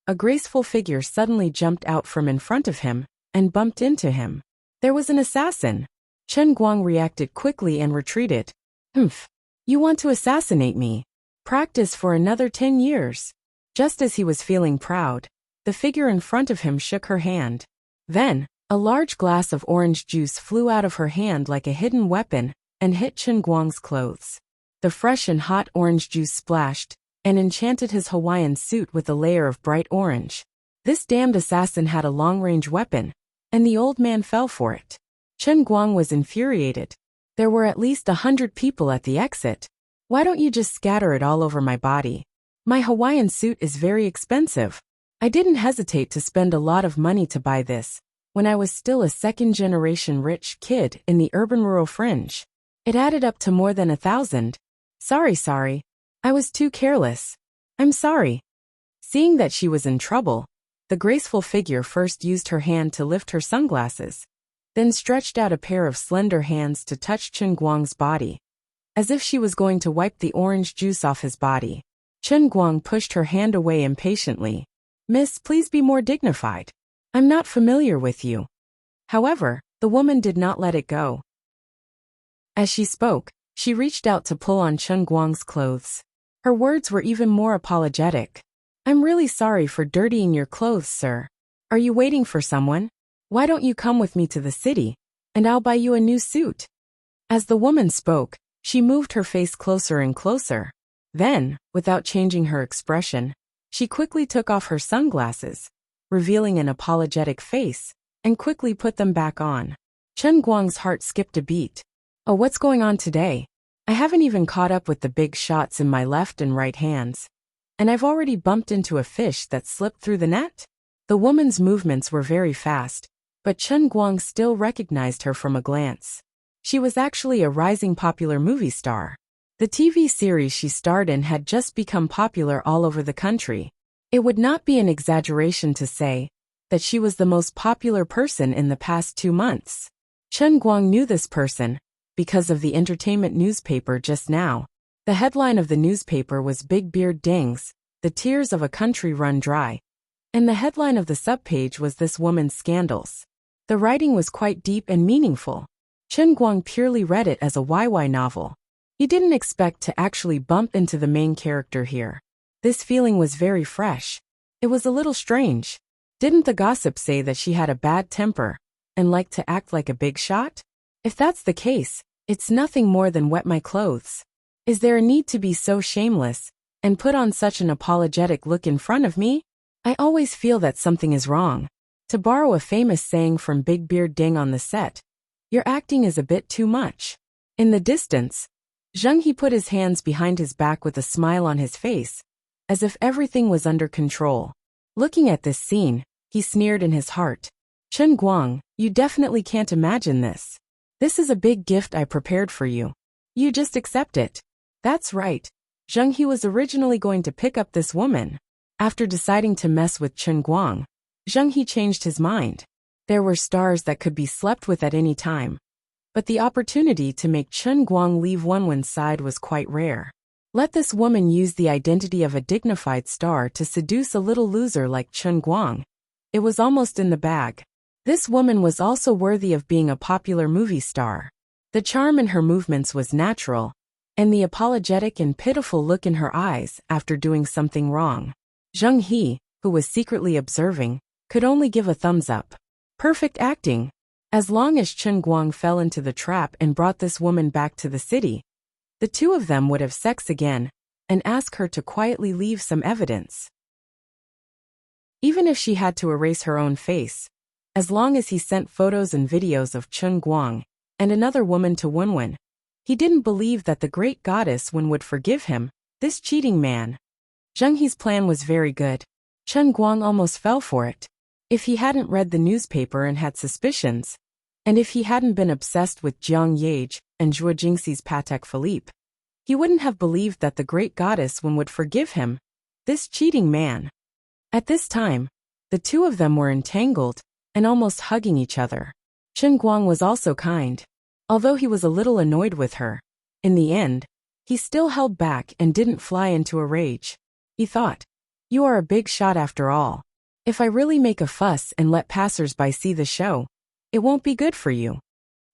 a graceful figure suddenly jumped out from in front of him and bumped into him. There was an assassin. Chen Guang reacted quickly and retreated. Humph. You want to assassinate me? Practice for another 10 years. Just as he was feeling proud, the figure in front of him shook her hand. Then, a large glass of orange juice flew out of her hand like a hidden weapon and hit Chen Guang's clothes. The fresh and hot orange juice splashed and enchanted his Hawaiian suit with a layer of bright orange. This damned assassin had a long-range weapon, and the old man fell for it. Chen Guang was infuriated. There were at least 100 people at the exit. Why don't you just scatter it all over my body? My Hawaiian suit is very expensive. I didn't hesitate to spend a lot of money to buy this, when I was still a second-generation rich kid in the urban-rural fringe. It added up to more than 1,000. Sorry. I was too careless. I'm sorry. Seeing that she was in trouble, the graceful figure first used her hand to lift her sunglasses, then stretched out a pair of slender hands to touch Chen Guang's body, as if she was going to wipe the orange juice off his body. Chen Guang pushed her hand away impatiently. Miss, please be more dignified. I'm not familiar with you. However, the woman did not let it go. As she spoke, she reached out to pull on Chen Guang's clothes. Her words were even more apologetic. I'm really sorry for dirtying your clothes, sir. Are you waiting for someone? Why don't you come with me to the city, and I'll buy you a new suit? As the woman spoke, she moved her face closer and closer. Then, without changing her expression, she quickly took off her sunglasses, revealing an apologetic face, and quickly put them back on. Chen Guang's heart skipped a beat. Oh, what's going on today? I haven't even caught up with the big shots in my left and right hands. And I've already bumped into a fish that slipped through the net? The woman's movements were very fast, but Chen Guang still recognized her from a glance. She was actually a rising popular movie star. The TV series she starred in had just become popular all over the country. It would not be an exaggeration to say that she was the most popular person in the past 2 months. Chen Guang knew this person because of the entertainment newspaper just now. The headline of the newspaper was Big Beard Dings, the tears of a country run dry. And the headline of the subpage was This Woman's Scandals. The writing was quite deep and meaningful. Chen Guang purely read it as a YY novel. He didn't expect to actually bump into the main character here. This feeling was very fresh. It was a little strange. Didn't the gossip say that she had a bad temper and liked to act like a big shot? If that's the case, it's nothing more than wet my clothes. Is there a need to be so shameless and put on such an apologetic look in front of me? I always feel that something is wrong. To borrow a famous saying from Big Beard Ding on the set, your acting is a bit too much. In the distance, Zheng He put his hands behind his back with a smile on his face, as if everything was under control. Looking at this scene, he sneered in his heart. Chen Guang, you definitely can't imagine this. This is a big gift I prepared for you. You just accept it. That's right. Zheng He was originally going to pick up this woman. After deciding to mess with Chen Guang, Zheng He changed his mind. There were stars that could be slept with at any time. But the opportunity to make Chen Guang leave Wenwen's side was quite rare. Let this woman use the identity of a dignified star to seduce a little loser like Chen Guang. It was almost in the bag. This woman was also worthy of being a popular movie star. The charm in her movements was natural, and the apologetic and pitiful look in her eyes after doing something wrong. Zheng He, who was secretly observing, could only give a thumbs up. Perfect acting. As long as Chen Guang fell into the trap and brought this woman back to the city, the two of them would have sex again and ask her to quietly leave some evidence. Even if she had to erase her own face, as long as he sent photos and videos of Chen Guang and another woman to Wenwen, he didn't believe that the great goddess Wen would forgive him, this cheating man. Zheng He's plan was very good. Chen Guang almost fell for it. If he hadn't read the newspaper and had suspicions, and if he hadn't been obsessed with Jiang Yage and Zhuo Jingxi's Patek Philippe, he wouldn't have believed that the great goddess Wen would forgive him, this cheating man. At this time, the two of them were entangled and almost hugging each other. Chen Guang was also kind. Although he was a little annoyed with her, in the end, he still held back and didn't fly into a rage. He thought, you are a big shot after all. If I really make a fuss and let passers-by see the show, it won't be good for you.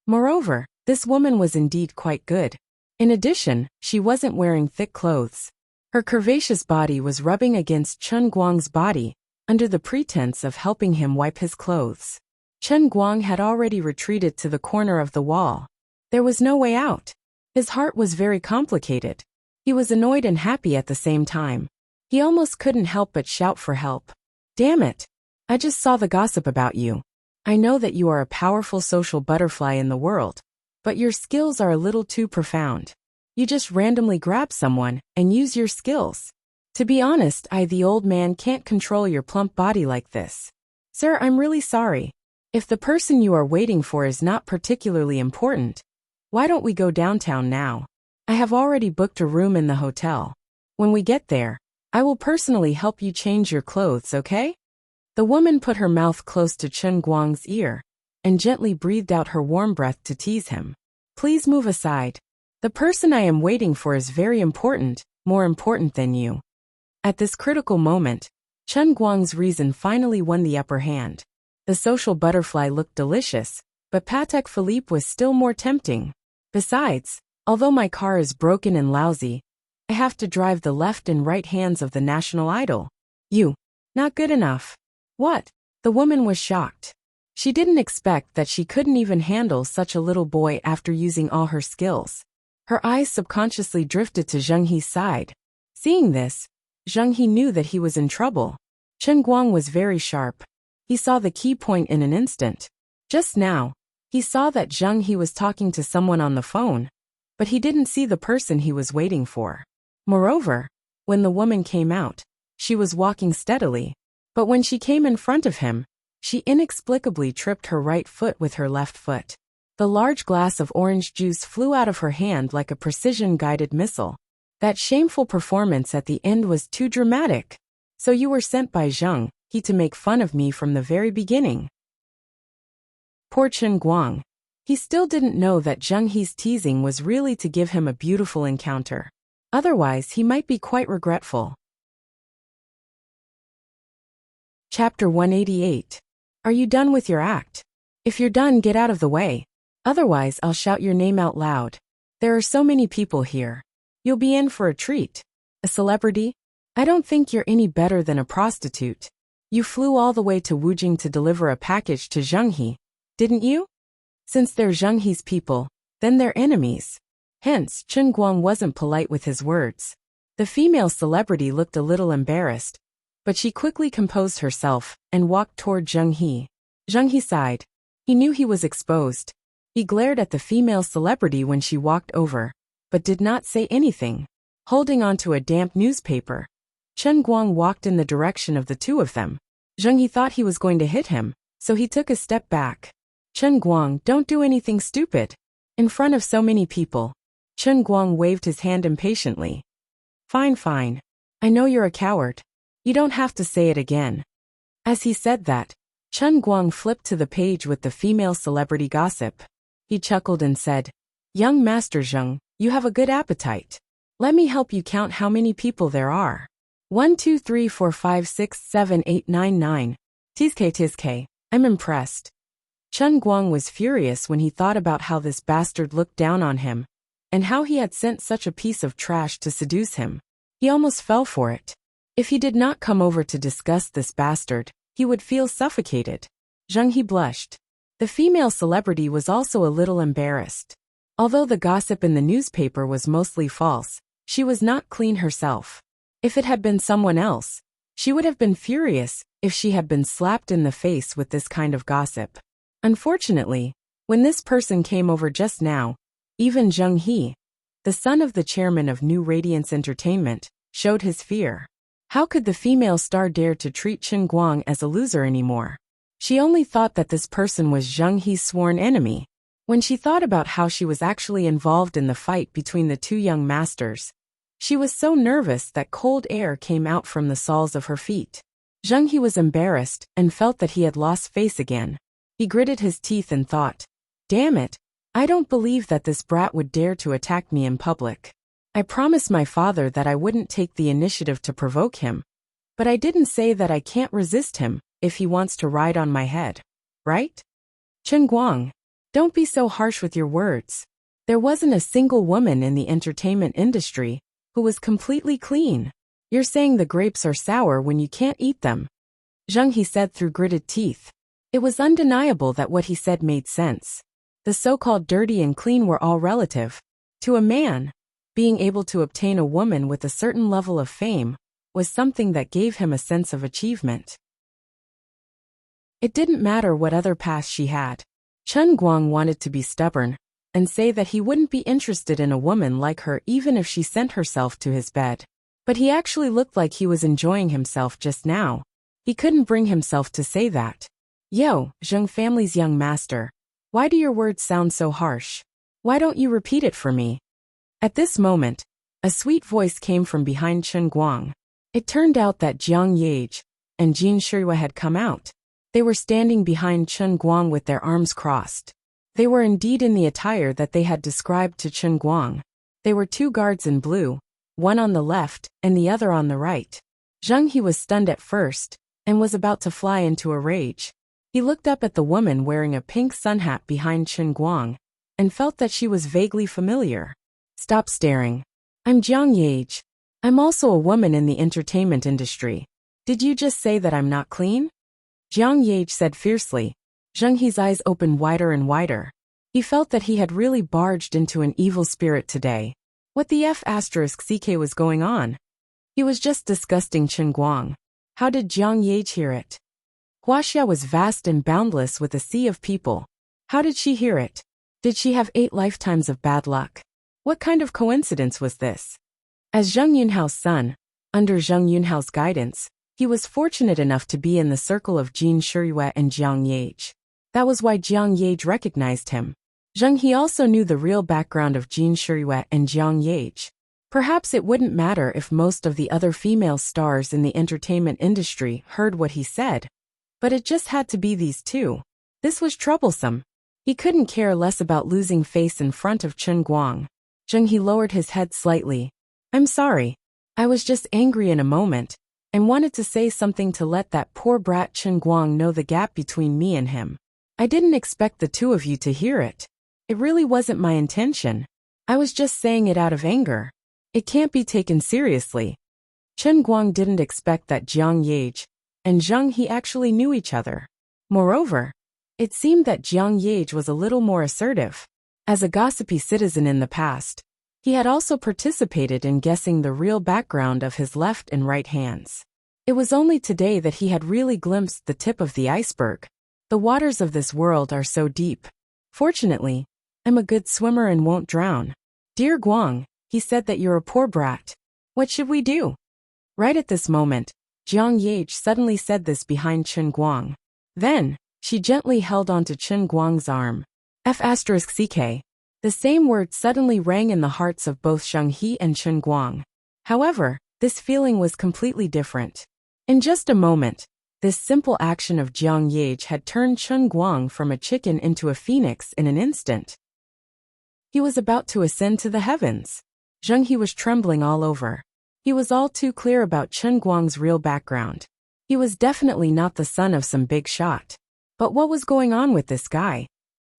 Moreover, this woman was indeed quite good. In addition, she wasn't wearing thick clothes. Her curvaceous body was rubbing against Chen Guang's body, under the pretense of helping him wipe his clothes. Chen Guang had already retreated to the corner of the wall. There was no way out. His heart was very complicated. He was annoyed and happy at the same time. He almost couldn't help but shout for help. Damn it! I just saw the gossip about you. I know that you are a powerful social butterfly in the world, but your skills are a little too profound. You just randomly grab someone and use your skills. To be honest, the old man, can't control your plump body like this. Sir, I'm really sorry. If the person you are waiting for is not particularly important, why don't we go downtown now? I have already booked a room in the hotel. When we get there, I will personally help you change your clothes, okay? The woman put her mouth close to Chen Guang's ear and gently breathed out her warm breath to tease him. Please move aside. The person I am waiting for is very important, more important than you. At this critical moment, Chen Guang's reason finally won the upper hand. The social butterfly looked delicious, but Patek Philippe was still more tempting. Besides, although my car is broken and lousy, I have to drive the left and right hands of the national idol. You. Not good enough. What? The woman was shocked. She didn't expect that she couldn't even handle such a little boy after using all her skills. Her eyes subconsciously drifted to Zheng He's side. Seeing this, Zheng He knew that he was in trouble. Chen Guang was very sharp. He saw the key point in an instant. Just now, he saw that Zheng He was talking to someone on the phone, but he didn't see the person he was waiting for. Moreover, when the woman came out, she was walking steadily, but when she came in front of him, she inexplicably tripped her right foot with her left foot. The large glass of orange juice flew out of her hand like a precision-guided missile. That shameful performance at the end was too dramatic. So you were sent by Zheng He to make fun of me from the very beginning. Poor Chen Guang. He still didn't know that Zheng He's teasing was really to give him a beautiful encounter. Otherwise, he might be quite regretful. Chapter 188. Are you done with your act? If you're done, get out of the way. Otherwise, I'll shout your name out loud. There are so many people here. You'll be in for a treat. A celebrity? I don't think you're any better than a prostitute. You flew all the way to Wujing to deliver a package to Zheng He, didn't you? Since they're Zheng He's people, then they're enemies. Hence, Chen Guang wasn't polite with his words. The female celebrity looked a little embarrassed, but she quickly composed herself and walked toward Zheng He. Zheng He sighed. He knew he was exposed. He glared at the female celebrity when she walked over, but did not say anything. Holding onto a damp newspaper, Chen Guang walked in the direction of the two of them. Zheng He thought he was going to hit him, so he took a step back. Chen Guang, don't do anything stupid. In front of so many people. Chen Guang waved his hand impatiently. Fine, fine. I know you're a coward. You don't have to say it again. As he said that, Chen Guang flipped to the page with the female celebrity gossip. He chuckled and said, Young Master Zheng, you have a good appetite. Let me help you count how many people there are. 1, 2, 3, 4, 5, 6, 7, 8, 9, 9. Tizke. I'm impressed. Chen Guang was furious when he thought about how this bastard looked down on him, and how he had sent such a piece of trash to seduce him. He almost fell for it. If he did not come over to discuss this bastard, he would feel suffocated. Zheng He blushed. The female celebrity was also a little embarrassed. Although the gossip in the newspaper was mostly false, she was not clean herself. If it had been someone else, she would have been furious if she had been slapped in the face with this kind of gossip. Unfortunately, when this person came over just now, even Zheng He, the son of the chairman of New Radiance Entertainment, showed his fear. How could the female star dare to treat Chen Guang as a loser anymore? She only thought that this person was Zheng He's sworn enemy. When she thought about how she was actually involved in the fight between the two young masters, she was so nervous that cold air came out from the soles of her feet. Zheng He was embarrassed and felt that he had lost face again. He gritted his teeth and thought, damn it, I don't believe that this brat would dare to attack me in public. I promised my father that I wouldn't take the initiative to provoke him, but I didn't say that I can't resist him if he wants to ride on my head, right? Chen Guang, don't be so harsh with your words. There wasn't a single woman in the entertainment industry who was completely clean. You're saying the grapes are sour when you can't eat them. Zheng He said through gritted teeth. It was undeniable that what he said made sense. The so-called dirty and clean were all relative. To a man, being able to obtain a woman with a certain level of fame was something that gave him a sense of achievement. It didn't matter what other past she had. Chen Guang wanted to be stubborn and say that he wouldn't be interested in a woman like her even if she sent herself to his bed. But he actually looked like he was enjoying himself just now. He couldn't bring himself to say that. Yo, Zheng family's young master. Why do your words sound so harsh? Why don't you repeat it for me? At this moment, a sweet voice came from behind Chen Guang. It turned out that Jiang Yage and Jin Shirui had come out. They were standing behind Chen Guang with their arms crossed. They were indeed in the attire that they had described to Chen Guang. They were two guards in blue, one on the left and the other on the right. Zheng He was stunned at first and was about to fly into a rage. He looked up at the woman wearing a pink sun hat behind Chen Guang and felt that she was vaguely familiar. Stop staring. I'm Jiang Yage. I'm also a woman in the entertainment industry. Did you just say that I'm not clean? Jiang Yage said fiercely. Zheng He's eyes opened wider and wider. He felt that he had really barged into an evil spirit today. What the F***ck was going on? He was just disgusting Chen Guang. How did Jiang Yage hear it? Wuxia was vast and boundless with a sea of people. How did she hear it? Did she have 8 lifetimes of bad luck? What kind of coincidence was this? As Zheng Yunhao's son, under Zheng Yunhao's guidance, he was fortunate enough to be in the circle of Jin Shirui and Jiang Yage. That was why Jiang Yage recognized him. Zheng He also knew the real background of Jin Shirui and Jiang Yage. Perhaps it wouldn't matter if most of the other female stars in the entertainment industry heard what he said. But it just had to be these two. This was troublesome. He couldn't care less about losing face in front of Chen Guang. Zheng He lowered his head slightly. I'm sorry. I was just angry in a moment and wanted to say something to let that poor brat Chen Guang know the gap between me and him. I didn't expect the two of you to hear it. It really wasn't my intention. I was just saying it out of anger. It can't be taken seriously. Chen Guang didn't expect that Jiang Yage and Zheng He actually knew each other. Moreover, it seemed that Jiang Yage was a little more assertive. As a gossipy citizen in the past, he had also participated in guessing the real background of his left and right hands. It was only today that he had really glimpsed the tip of the iceberg. The waters of this world are so deep. Fortunately, I'm a good swimmer and won't drown. Dear Guang, he said that you're a poor brat. What should we do? Right at this moment, Jiang Yage suddenly said this behind Chen Guang. Then, she gently held onto Chen Guang's arm. F***ck. The same word suddenly rang in the hearts of both Zheng He and Chen Guang. However, this feeling was completely different. In just a moment, this simple action of Jiang Yage had turned Chen Guang from a chicken into a phoenix in an instant. He was about to ascend to the heavens. Zheng He was trembling all over. He was all too clear about Chen Guang's real background. He was definitely not the son of some big shot. But what was going on with this guy?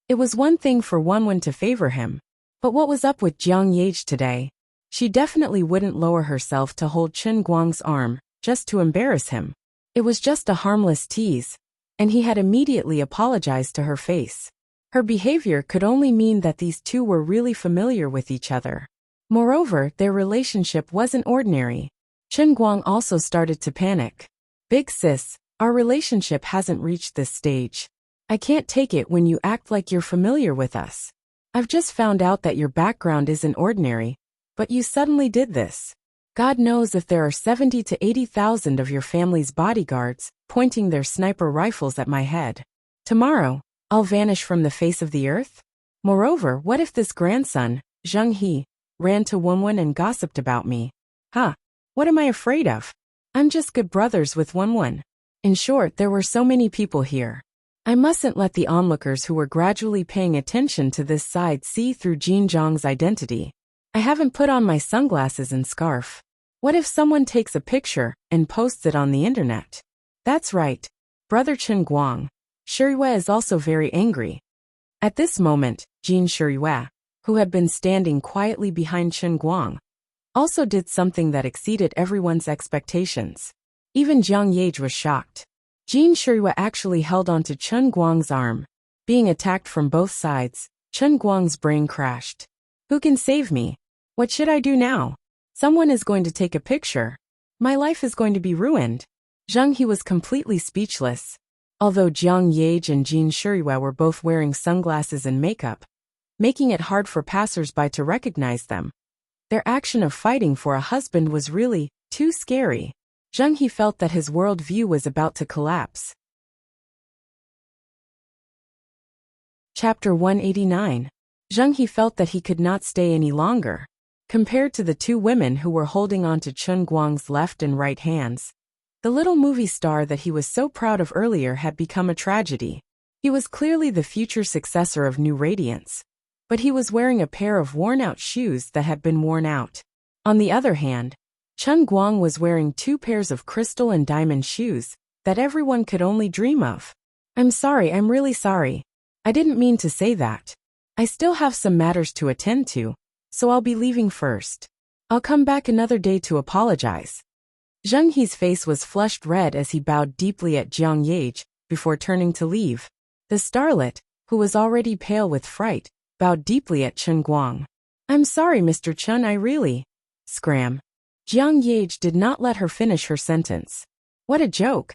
It was one thing for Wenwen to favor him. But what was up with Jiang Yage today? She definitely wouldn't lower herself to hold Chen Guang's arm, just to embarrass him. It was just a harmless tease, and he had immediately apologized to her face. Her behavior could only mean that these two were really familiar with each other. Moreover, their relationship wasn't ordinary. Chen Guang also started to panic. Big sis, our relationship hasn't reached this stage. I can't take it when you act like you're familiar with us. I've just found out that your background isn't ordinary, but you suddenly did this. God knows if there are 70 to 80,000 of your family's bodyguards pointing their sniper rifles at my head. Tomorrow, I'll vanish from the face of the earth? Moreover, what if this grandson, Zheng He, ran to Wenwen and gossiped about me? What am I afraid of? I'm just good brothers with Wenwen. In short, there were so many people here. I mustn't let the onlookers who were gradually paying attention to this side see through Jin Zhang's identity. I haven't put on my sunglasses and scarf. What if someone takes a picture and posts it on the internet? That's right. Brother Chen Guang. Shirui is also very angry. At this moment, Jin Shirui, who had been standing quietly behind Chen Guang, also did something that exceeded everyone's expectations. Even Jiang Yage was shocked. Jin Shirui actually held onto Chen Guang's arm. Being attacked from both sides, Chen Guang's brain crashed. Who can save me? What should I do now? Someone is going to take a picture. My life is going to be ruined. Zheng He was completely speechless. Although Jiang Yage and Jin Shuriwa were both wearing sunglasses and makeup, making it hard for passers-by to recognize them, their action of fighting for a husband was really too scary. Zheng He felt that his world view was about to collapse. Chapter 189. Zheng He felt that he could not stay any longer. Compared to the two women who were holding on to Chen Guang's left and right hands, the little movie star that he was so proud of earlier had become a tragedy. He was clearly the future successor of New Radiance, but he was wearing a pair of worn-out shoes that had been worn out. On the other hand, Chen Guang was wearing 2 pairs of crystal and diamond shoes that everyone could only dream of. I'm sorry, I'm really sorry. I didn't mean to say that. I still have some matters to attend to, so I'll be leaving first. I'll come back another day to apologize. Zheng He's face was flushed red as he bowed deeply at Jiang Yage before turning to leave. The starlet, who was already pale with fright, bowed deeply at Chen Guang. I'm sorry, Mr. Chen, I really... Scram. Jiang Yage did not let her finish her sentence. What a joke.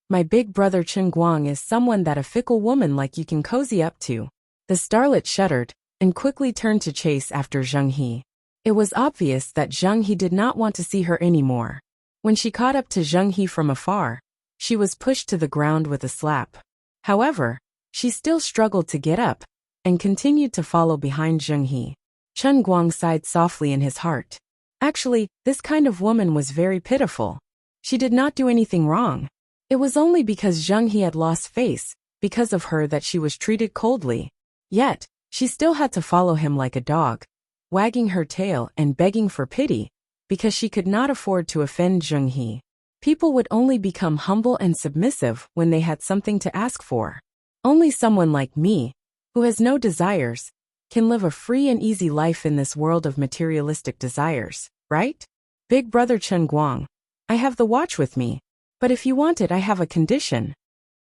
My big brother Chen Guang is someone that a fickle woman like you can cozy up to. The starlet shuddered and quickly turned to chase after Zheng He. It was obvious that Zheng He did not want to see her anymore. When she caught up to Zheng He from afar, she was pushed to the ground with a slap. However, she still struggled to get up and continued to follow behind Zheng He. Chen Guang sighed softly in his heart. Actually, this kind of woman was very pitiful. She did not do anything wrong. It was only because Zheng He had lost face because of her that she was treated coldly. Yet, she still had to follow him like a dog, wagging her tail and begging for pity, because she could not afford to offend Zheng He. People would only become humble and submissive when they had something to ask for. Only someone like me, who has no desires, can live a free and easy life in this world of materialistic desires, right? Big brother Chen Guang, I have the watch with me, but if you want it, I have a condition.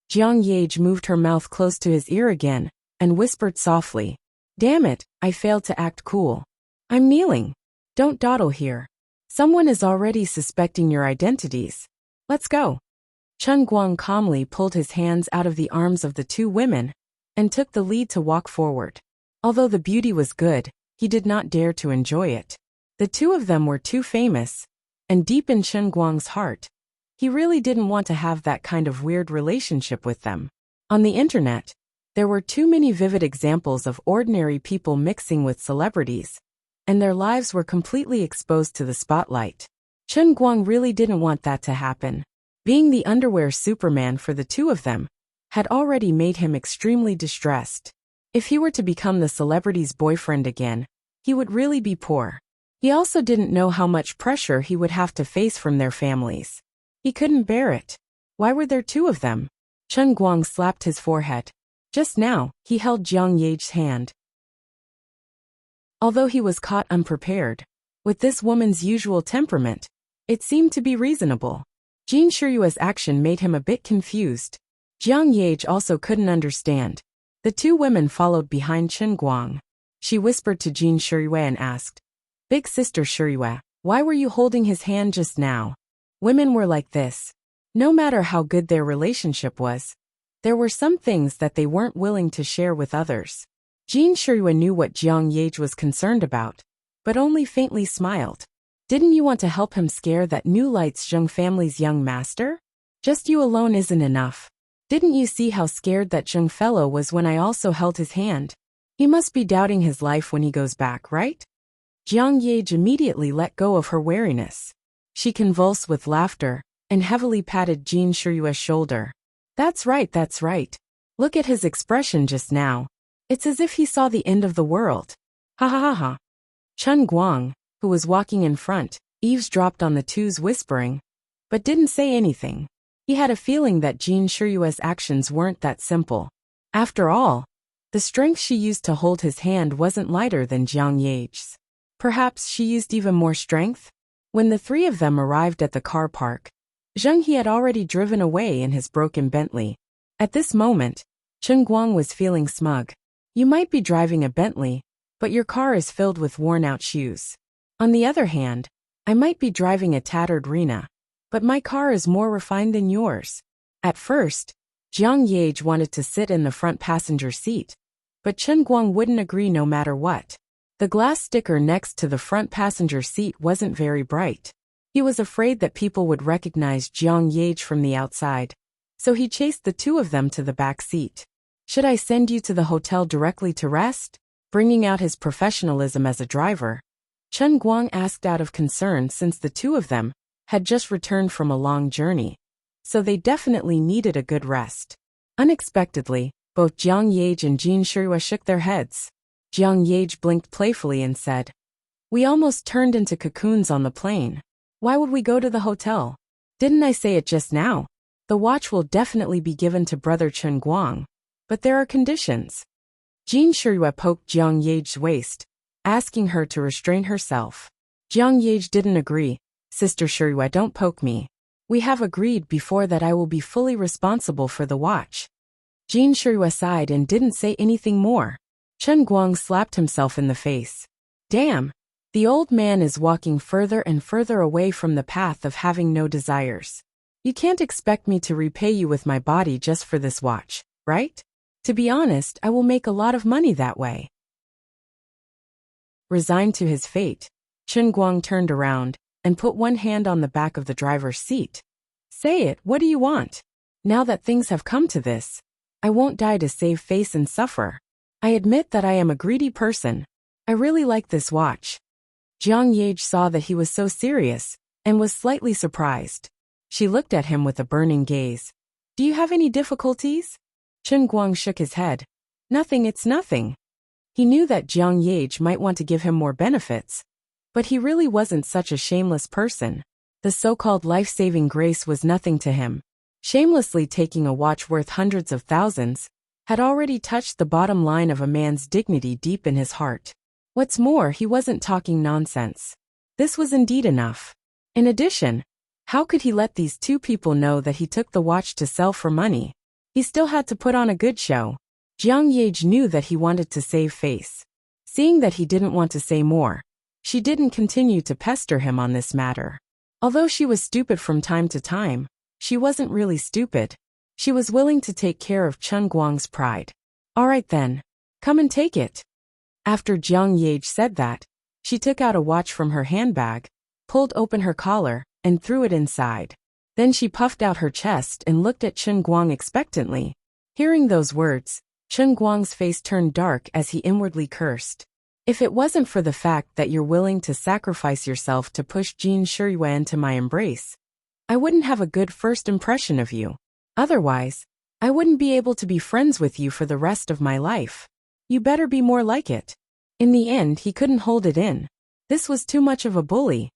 Jiang Yage moved her mouth close to his ear again and whispered softly, Damn it, I failed to act cool. I'm kneeling. Don't dawdle here. Someone is already suspecting your identities. Let's go. Chen Guang calmly pulled his hands out of the arms of the two women and took the lead to walk forward. Although the beauty was good, he did not dare to enjoy it. The two of them were too famous, and deep in Chen Guang's heart, he really didn't want to have that kind of weird relationship with them. On the internet, there were too many vivid examples of ordinary people mixing with celebrities, and their lives were completely exposed to the spotlight. Chen Guang really didn't want that to happen. Being the underwear Superman for the two of them had already made him extremely distressed. If he were to become the celebrity's boyfriend again, he would really be poor. He also didn't know how much pressure he would have to face from their families. He couldn't bear it. Why were there two of them? Chen Guang slapped his forehead. Just now, he held Jiang Yage's hand. Although he was caught unprepared, with this woman's usual temperament, it seemed to be reasonable. Jin Shiyue's action made him a bit confused. Jiang Yage also couldn't understand. The two women followed behind Chen Guang. She whispered to Jin Shiyue and asked, Big sister Shiyue, why were you holding his hand just now? Women were like this. No matter how good their relationship was, there were some things that they weren't willing to share with others. Jin Shiyue knew what Jiang Yage was concerned about, but only faintly smiled. Didn't you want to help him scare that New Light's Zheng family's young master? Just you alone isn't enough. Didn't you see how scared that Zheng fellow was when I also held his hand? He must be doubting his life when he goes back, right? Jiang Yage immediately let go of her wariness. She convulsed with laughter and heavily patted Jin Shiyue's shoulder. That's right, that's right. Look at his expression just now. It's as if he saw the end of the world. Ha ha ha ha. Chen Guang, who was walking in front, eavesdropped on the two's whispering, but didn't say anything. He had a feeling that Jin Shiyue's actions weren't that simple. After all, the strength she used to hold his hand wasn't lighter than Jiang Yage's. Perhaps she used even more strength? When the three of them arrived at the car park, Zheng He had already driven away in his broken Bentley. At this moment, Chen Guang was feeling smug. You might be driving a Bentley, but your car is filled with worn-out shoes. On the other hand, I might be driving a tattered Rena, but my car is more refined than yours. At first, Jiang Yage wanted to sit in the front passenger seat, but Chen Guang wouldn't agree no matter what. The glass sticker next to the front passenger seat wasn't very bright. He was afraid that people would recognize Jiang Yage from the outside, so he chased the two of them to the back seat. Should I send you to the hotel directly to rest? Bringing out his professionalism as a driver, Chen Guang asked out of concern since the two of them had just returned from a long journey, so they definitely needed a good rest. Unexpectedly, both Jiang Yage and Jin Shuiwa shook their heads. Jiang Yage blinked playfully and said, "We almost turned into cocoons on the plane. Why would we go to the hotel? Didn't I say it just now? The watch will definitely be given to brother Chen Guang, but there are conditions." Jin Shuiwa poked Jiang Yage's waist, asking her to restrain herself. Jiang Yage didn't agree. "Sister Shuiwa, don't poke me. We have agreed before that I will be fully responsible for the watch." Jin Shuiwa sighed and didn't say anything more. Chen Guang slapped himself in the face. Damn! The old man is walking further and further away from the path of having no desires. You can't expect me to repay you with my body just for this watch, right? To be honest, I will make a lot of money that way. Resigned to his fate, Chen Guang turned around and put one hand on the back of the driver's seat. Say it, what do you want? Now that things have come to this, I won't die to save face and suffer. I admit that I am a greedy person. I really like this watch. Jiang Yage saw that he was so serious and was slightly surprised. She looked at him with a burning gaze. Do you have any difficulties? Chen Guang shook his head. Nothing, it's nothing. He knew that Jiang Yage might want to give him more benefits, but he really wasn't such a shameless person. The so-called life-saving grace was nothing to him. Shamelessly taking a watch worth hundreds of thousands had already touched the bottom line of a man's dignity deep in his heart. What's more, he wasn't talking nonsense. This was indeed enough. In addition, how could he let these two people know that he took the watch to sell for money? He still had to put on a good show. Jiang Yage knew that he wanted to save face. Seeing that he didn't want to say more, she didn't continue to pester him on this matter. Although she was stupid from time to time, she wasn't really stupid. She was willing to take care of Chen Guang's pride. All right then, come and take it. After Jiang Yage said that, she took out a watch from her handbag, pulled open her collar, and threw it inside. Then she puffed out her chest and looked at Chen Guang expectantly. Hearing those words, Chen Guang's face turned dark as he inwardly cursed. If it wasn't for the fact that you're willing to sacrifice yourself to push Jin Shuiwa into my embrace, I wouldn't have a good first impression of you. Otherwise, I wouldn't be able to be friends with you for the rest of my life. You better be more like it. In the end, he couldn't hold it in. This was too much of a bully.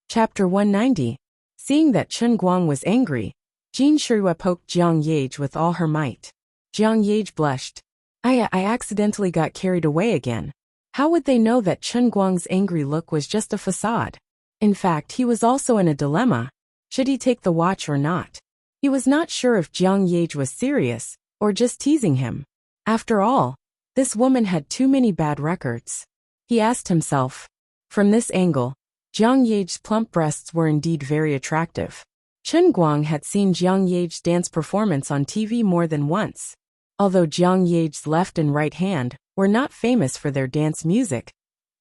Chapter 190. Seeing that Chen Guang was angry, Jin Shuiwa poked Jiang Yage with all her might. Jiang Yage blushed. I accidentally got carried away again. How would they know that Chen Guang's angry look was just a facade? In fact, he was also in a dilemma. Should he take the watch or not? He was not sure if Jiang Yage was serious or just teasing him. After all, this woman had too many bad records. He asked himself. From this angle, Jiang Yage's plump breasts were indeed very attractive. Chen Guang had seen Jiang Yage's dance performance on TV more than once. Although Jiang Yage's left and right hand were not famous for their dance music,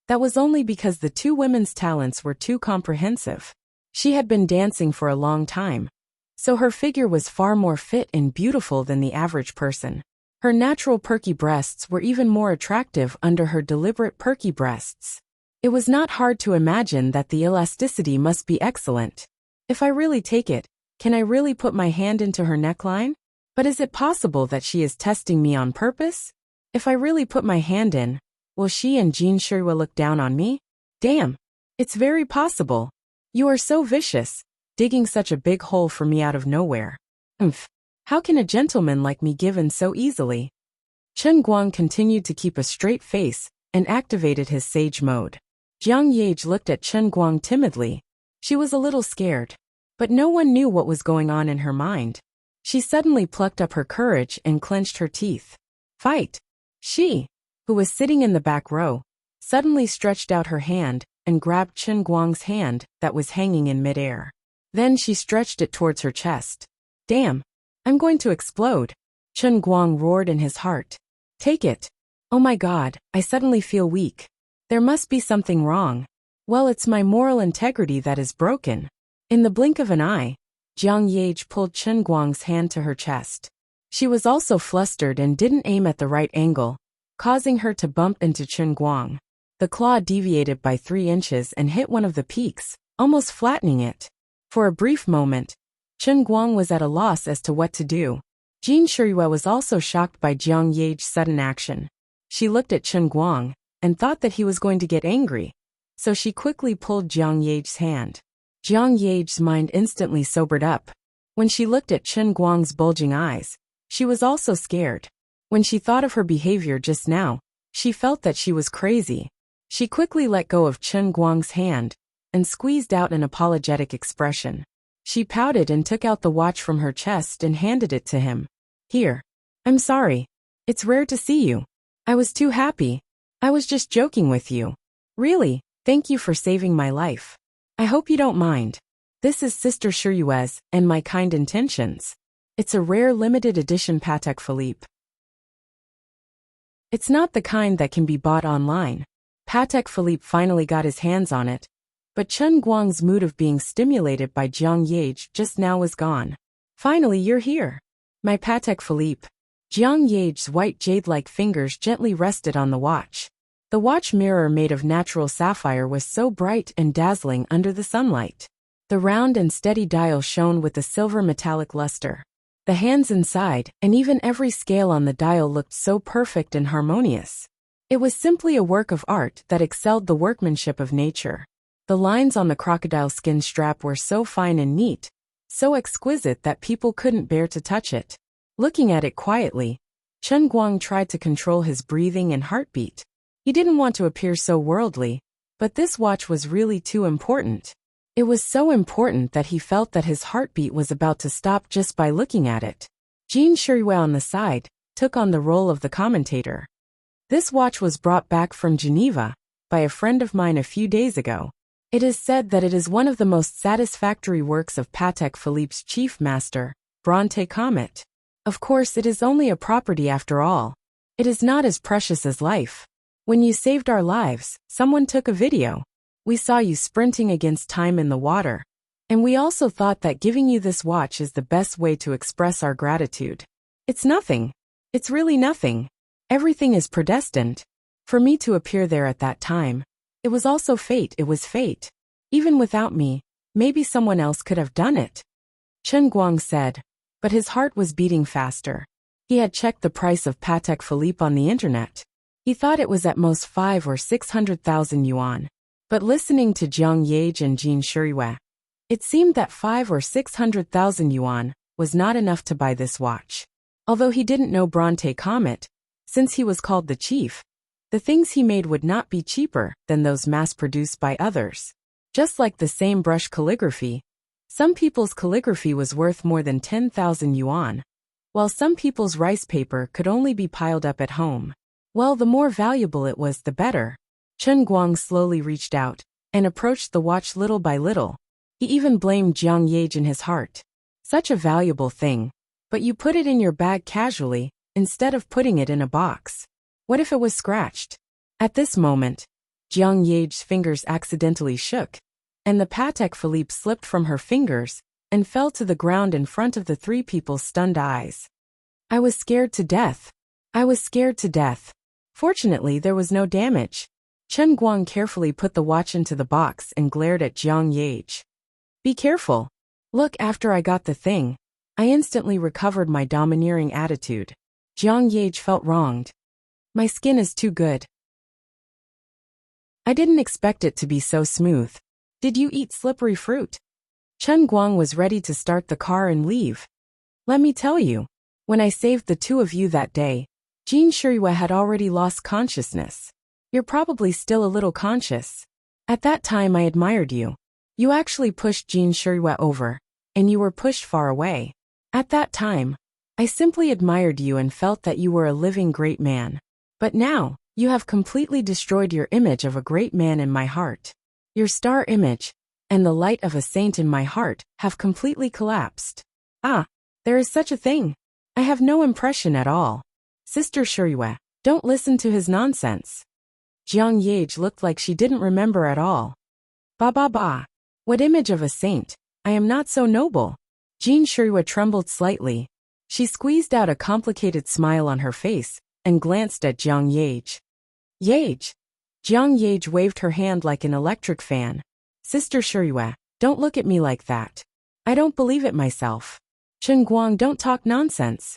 that was only because the two women's talents were too comprehensive. She had been dancing for a long time, so her figure was far more fit and beautiful than the average person. Her natural perky breasts were even more attractive under her deliberate perky breasts. It was not hard to imagine that the elasticity must be excellent. If I really take it, can I really put my hand into her neckline? But is it possible that she is testing me on purpose? If I really put my hand in, will she and Jin Shuiwa look down on me? Damn, it's very possible. You are so vicious, digging such a big hole for me out of nowhere. How can a gentleman like me give in so easily? Chen Guang continued to keep a straight face and activated his sage mode. Jiang Yage looked at Chen Guang timidly. She was a little scared, but no one knew what was going on in her mind. She suddenly plucked up her courage and clenched her teeth. Fight! She, who was sitting in the back row, suddenly stretched out her hand and grabbed Chen Guang's hand that was hanging in midair. Then she stretched it towards her chest. Damn! I'm going to explode! Chen Guang roared in his heart. Take it! Oh my god, I suddenly feel weak. There must be something wrong. Well, it's my moral integrity that is broken. In the blink of an eye, Jiang Yage pulled Chen Guang's hand to her chest. She was also flustered and didn't aim at the right angle, causing her to bump into Chen Guang. The claw deviated by 3 inches and hit one of the peaks, almost flattening it. For a brief moment, Chen Guang was at a loss as to what to do. Jin Shiyue was also shocked by Jiang Yage's sudden action. She looked at Chen Guang and thought that he was going to get angry, so she quickly pulled Jiang Yage's hand. Jiang Yage's mind instantly sobered up. When she looked at Chen Guang's bulging eyes, she was also scared. When she thought of her behavior just now, she felt that she was crazy. She quickly let go of Chen Guang's hand and squeezed out an apologetic expression. She pouted and took out the watch from her chest and handed it to him. Here. I'm sorry. It's rare to see you. I was too happy. I was just joking with you. Really, thank you for saving my life. I hope you don't mind. This is Sister Shiyue's and my kind intentions. It's a rare limited edition Patek Philippe. It's not the kind that can be bought online. Patek Philippe finally got his hands on it, but Chen Guang's mood of being stimulated by Jiang Yage just now was gone. Finally, you're here. My Patek Philippe. Jiang Yage's white jade-like fingers gently rested on the watch. The watch mirror made of natural sapphire was so bright and dazzling under the sunlight. The round and steady dial shone with a silver metallic luster. The hands inside, and even every scale on the dial looked so perfect and harmonious. It was simply a work of art that excelled the workmanship of nature. The lines on the crocodile skin strap were so fine and neat, so exquisite that people couldn't bear to touch it. Looking at it quietly, Chen Guang tried to control his breathing and heartbeat. He didn't want to appear so worldly, but this watch was really too important. It was so important that he felt that his heartbeat was about to stop just by looking at it. Jin Shiyue on the side took on the role of the commentator. This watch was brought back from Geneva by a friend of mine a few days ago. It is said that it is one of the most satisfactory works of Patek Philippe's chief master, Bronte Comet. Of course, it is only a property after all. It is not as precious as life. When you saved our lives, someone took a video. We saw you sprinting against time in the water. And we also thought that giving you this watch is the best way to express our gratitude. It's nothing. It's really nothing. Everything is predestined. For me to appear there at that time, it was also fate. It was fate. Even without me, maybe someone else could have done it. Chen Guang said, but his heart was beating faster. He had checked the price of Patek Philippe on the internet. He thought it was at most 500,000 or 600,000 yuan. But listening to Jiang Yage and Jin Shiyue, it seemed that 500,000 or 600,000 yuan was not enough to buy this watch. Although he didn't know Bronte Comet, since he was called the chief, the things he made would not be cheaper than those mass-produced by others. Just like the same brush calligraphy, some people's calligraphy was worth more than 10,000 yuan, while some people's rice paper could only be piled up at home. Well, the more valuable it was, the better. Chen Guang slowly reached out and approached the watch little by little. He even blamed Jiang Yage in his heart. Such a valuable thing, but you put it in your bag casually, instead of putting it in a box. What if it was scratched? At this moment, Jiang Yage's fingers accidentally shook, and the Patek Philippe slipped from her fingers and fell to the ground in front of the 3 people's stunned eyes. I was scared to death. I was scared to death. Fortunately, there was no damage. Chen Guang carefully put the watch into the box and glared at Jiang Yage. Be careful. Look, after I got the thing, I instantly recovered my domineering attitude. Jiang Yage felt wronged. My skin is too good. I didn't expect it to be so smooth. Did you eat slippery fruit? Chen Guang was ready to start the car and leave. Let me tell you, when I saved the 2 of you that day, Jin Shiyue had already lost consciousness. You're probably still a little conscious. At that time I admired you. You actually pushed Jin Shiyue over, and you were pushed far away. At that time, I simply admired you and felt that you were a living great man. But now, you have completely destroyed your image of a great man in my heart. Your star image, and the light of a saint in my heart, have completely collapsed. Ah, there is such a thing. I have no impression at all. Sister Shirue, don't listen to his nonsense. Jiang Yage looked like she didn't remember at all. Ba. What image of a saint? I am not so noble. Jean Shirue trembled slightly. She squeezed out a complicated smile on her face, and glanced at Jiang Yage. Yage! Jiang Yage waved her hand like an electric fan. Sister Shirue, don't look at me like that. I don't believe it myself. Chen Guang, don't talk nonsense.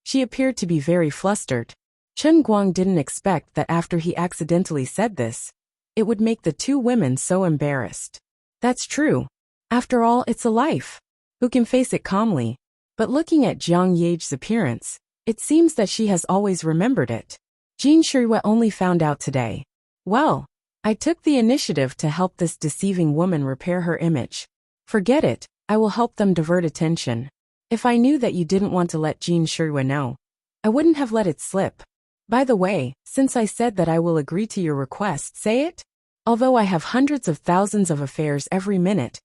She appeared to be very flustered. Chen Guang didn't expect that after he accidentally said this, it would make the two women so embarrassed. That's true. After all, it's a life. Who can face it calmly? But looking at Jiang Yage's appearance, it seems that she has always remembered it. Jean Shirue only found out today. Well, I took the initiative to help this deceiving woman repair her image. Forget it, I will help them divert attention. If I knew that you didn't want to let Jean Shirue know, I wouldn't have let it slip. By the way, since I said that I will agree to your request, say it? Although I have hundreds of thousands of affairs every minute,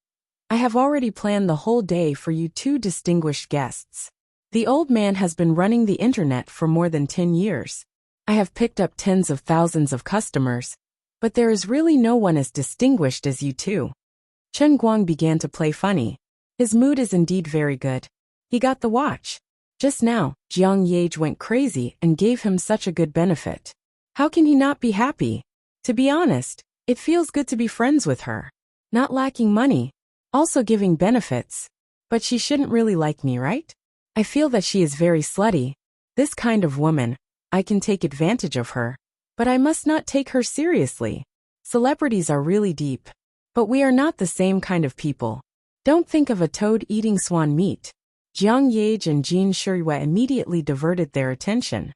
I have already planned the whole day for you two distinguished guests. The old man has been running the internet for more than 10 years. I have picked up tens of thousands of customers, but there is really no one as distinguished as you two. Chen Guang began to play funny. His mood is indeed very good. He got the watch. Just now, Jiang Yage went crazy and gave him such a good benefit. How can he not be happy? To be honest, it feels good to be friends with her. Not lacking money, also giving benefits. But she shouldn't really like me, right? I feel that she is very slutty. This kind of woman, I can take advantage of her. But I must not take her seriously. Celebrities are really deep. But we are not the same kind of people. Don't think of a toad eating swan meat. Jiang Yage and Jean Shirue immediately diverted their attention.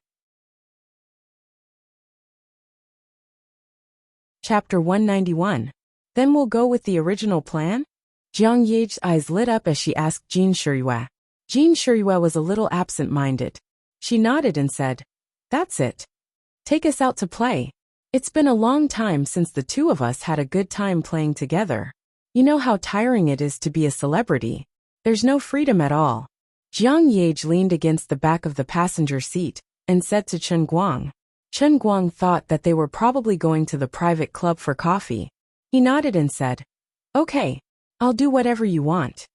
Chapter 191. Then we'll go with the original plan? Jiang Yage's eyes lit up as she asked Jean Shirue. Jean Shirue was a little absent-minded. She nodded and said, That's it. Take us out to play. It's been a long time since the two of us had a good time playing together. You know how tiring it is to be a celebrity. There's no freedom at all. Jiang Yage leaned against the back of the passenger seat and said to Chen Guang. Chen Guang thought that they were probably going to the private club for coffee. He nodded and said, Okay, I'll do whatever you want.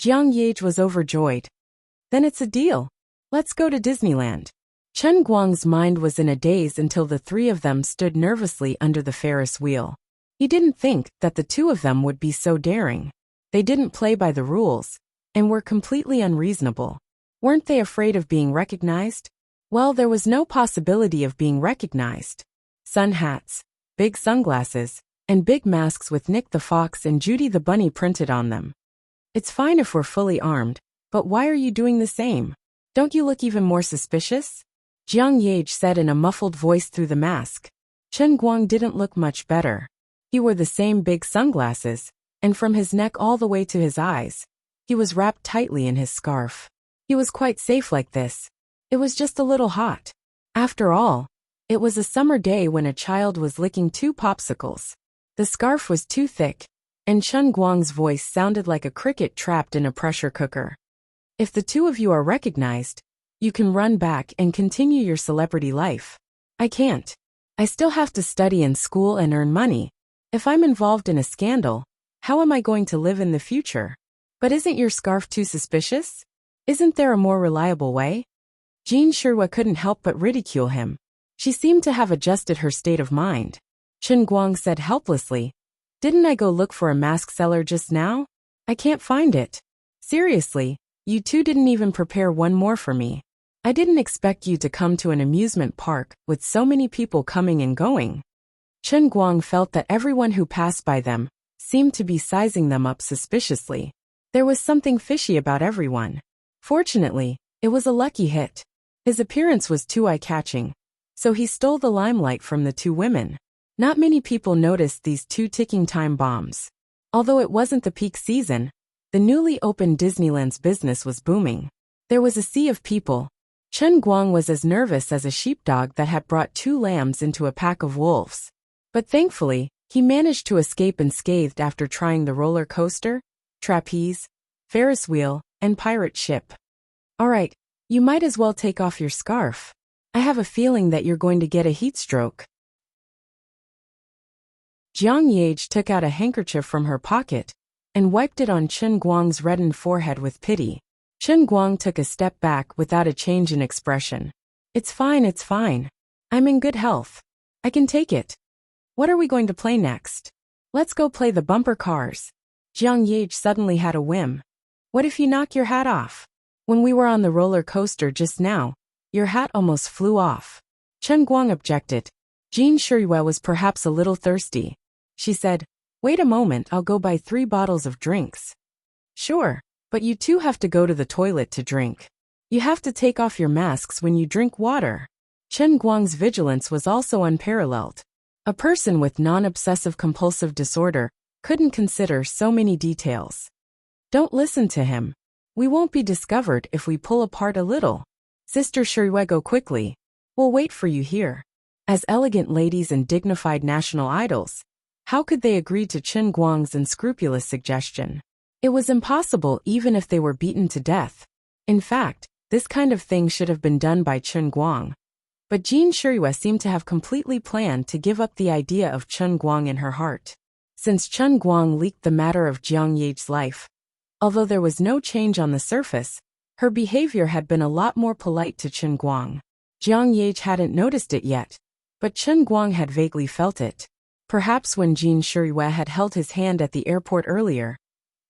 Jiang Yage was overjoyed. Then it's a deal. Let's go to Disneyland. Chen Guang's mind was in a daze until the three of them stood nervously under the Ferris wheel. He didn't think that the two of them would be so daring. They didn't play by the rules, and were completely unreasonable. Weren't they afraid of being recognized? Well, there was no possibility of being recognized. Sun hats, big sunglasses, and big masks with Nick the Fox and Judy the Bunny printed on them. It's fine if we're fully armed, but why are you doing the same? Don't you look even more suspicious? Jiang Yage said in a muffled voice through the mask. Chen Guang didn't look much better. He wore the same big sunglasses, and from his neck all the way to his eyes, he was wrapped tightly in his scarf. He was quite safe like this. It was just a little hot. After all, it was a summer day when a child was licking two popsicles. The scarf was too thick, and Chen Guang's voice sounded like a cricket trapped in a pressure cooker. If the two of you are recognized, you can run back and continue your celebrity life. I can't. I still have to study in school and earn money. If I'm involved in a scandal, how am I going to live in the future? But isn't your scarf too suspicious? Isn't there a more reliable way? Jean Shirue couldn't help but ridicule him. She seemed to have adjusted her state of mind. Chen Guang said helplessly, Didn't I go look for a mask seller just now? I can't find it. Seriously, you two didn't even prepare one more for me. I didn't expect you to come to an amusement park with so many people coming and going. Chen Guang felt that everyone who passed by them seemed to be sizing them up suspiciously. There was something fishy about everyone. Fortunately, it was a lucky hit. His appearance was too eye-catching, so he stole the limelight from the two women. Not many people noticed these two ticking time bombs. Although it wasn't the peak season, the newly opened Disneyland's business was booming. There was a sea of people, Chen Guang was as nervous as a sheepdog that had brought 2 lambs into a pack of wolves. But thankfully, he managed to escape unscathed after trying the roller coaster, trapeze, Ferris wheel, and pirate ship. Alright, you might as well take off your scarf. I have a feeling that you're going to get a heat stroke. Jiang Yage took out a handkerchief from her pocket and wiped it on Chen Guang's reddened forehead with pity. Chen Guang took a step back without a change in expression. It's fine. I'm in good health. I can take it. What are we going to play next? Let's go play the bumper cars. Jiang Yage suddenly had a whim. What if you knock your hat off? When we were on the roller coaster just now, your hat almost flew off. Chen Guang objected. Jean Shirue was perhaps a little thirsty. She said, wait a moment, I'll go buy 3 bottles of drinks. Sure, but you two have to go to the toilet to drink. You have to take off your masks when you drink water. Chen Guang's vigilance was also unparalleled. A person with non-obsessive compulsive disorder couldn't consider so many details. Don't listen to him. We won't be discovered if we pull apart a little. Sister Shirue, go quickly. We'll wait for you here. As elegant ladies and dignified national idols, how could they agree to Chen Guang's unscrupulous suggestion? It was impossible even if they were beaten to death. In fact, this kind of thing should have been done by Chen Guang. But Jean Shirue seemed to have completely planned to give up the idea of Chen Guang in her heart. Since Chen Guang leaked the matter of Jiang Yage's life, although there was no change on the surface, her behavior had been a lot more polite to Chen Guang. Jiang Yage hadn't noticed it yet, but Chen Guang had vaguely felt it. Perhaps when Jean Shirue had held his hand at the airport earlier,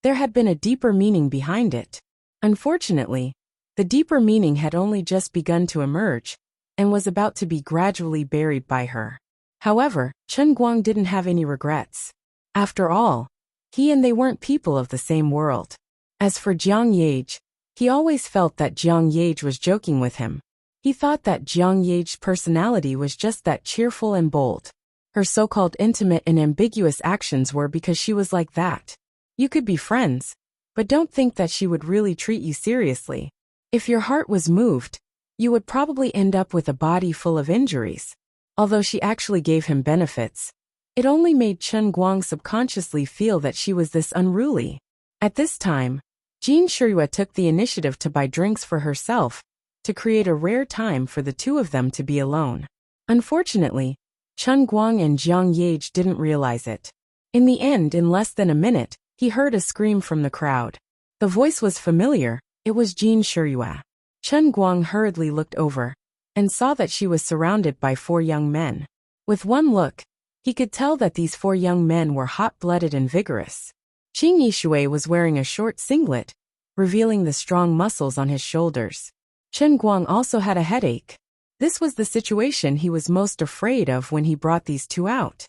there had been a deeper meaning behind it. Unfortunately, the deeper meaning had only just begun to emerge and was about to be gradually buried by her. However, Chen Guang didn't have any regrets. After all, he and they weren't people of the same world. As for Jiang Yage, he always felt that Jiang Yage was joking with him. He thought that Jiang Yage's personality was just that cheerful and bold. Her so-called intimate and ambiguous actions were because she was like that. You could be friends, but don't think that she would really treat you seriously. If your heart was moved, you would probably end up with a body full of injuries. Although she actually gave him benefits, it only made Chen Guang subconsciously feel that she was this unruly. At this time, Jean Shirue took the initiative to buy drinks for herself, to create a rare time for the two of them to be alone. Unfortunately, Chen Guang and Jiang Yage didn't realize it. In the end, in less than a minute, he heard a scream from the crowd. The voice was familiar, it was Jean Shirue. Chen Guang hurriedly looked over and saw that she was surrounded by 4 young men. With one look, he could tell that these 4 young men were hot-blooded and vigorous. Qing Yishui was wearing a short singlet, revealing the strong muscles on his shoulders. Chen Guang also had a headache. This was the situation he was most afraid of when he brought these 2 out.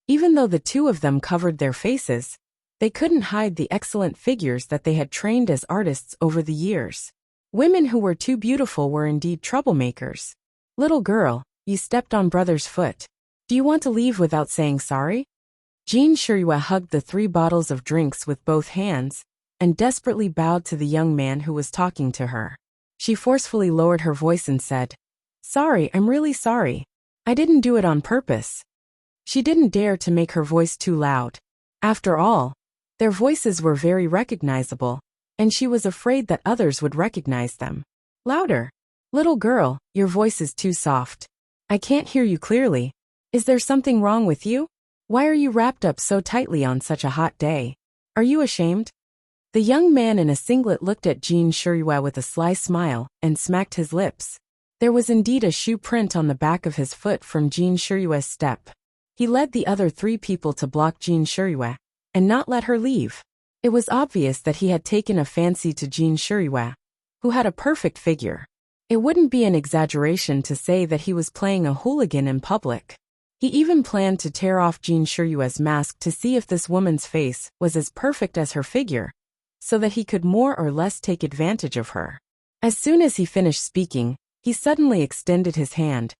Even though the 2 of them covered their faces, they couldn't hide the excellent figures that they had trained as artists over the years. Women who were too beautiful were indeed troublemakers. Little girl, you stepped on brother's foot. Do you want to leave without saying sorry? Jean Shirue hugged the 3 bottles of drinks with both hands and desperately bowed to the young man who was talking to her. She forcefully lowered her voice and said, "Sorry, I'm really sorry. I didn't do it on purpose." She didn't dare to make her voice too loud. After all, their voices were very recognizable, and she was afraid that others would recognize them. Louder. Little girl, your voice is too soft. I can't hear you clearly. Is there something wrong with you? Why are you wrapped up so tightly on such a hot day? Are you ashamed? The young man in a singlet looked at Jean Shirue with a sly smile and smacked his lips. There was indeed a shoe print on the back of his foot from Jean Shirue's step. He led the other 3 people to block Jean Shirue and not let her leave. It was obvious that he had taken a fancy to Jean Shirue, who had a perfect figure. It wouldn't be an exaggeration to say that he was playing a hooligan in public. He even planned to tear off Jean Shirue's mask to see if this woman's face was as perfect as her figure, so that he could more or less take advantage of her. As soon as he finished speaking, he suddenly extended his hand,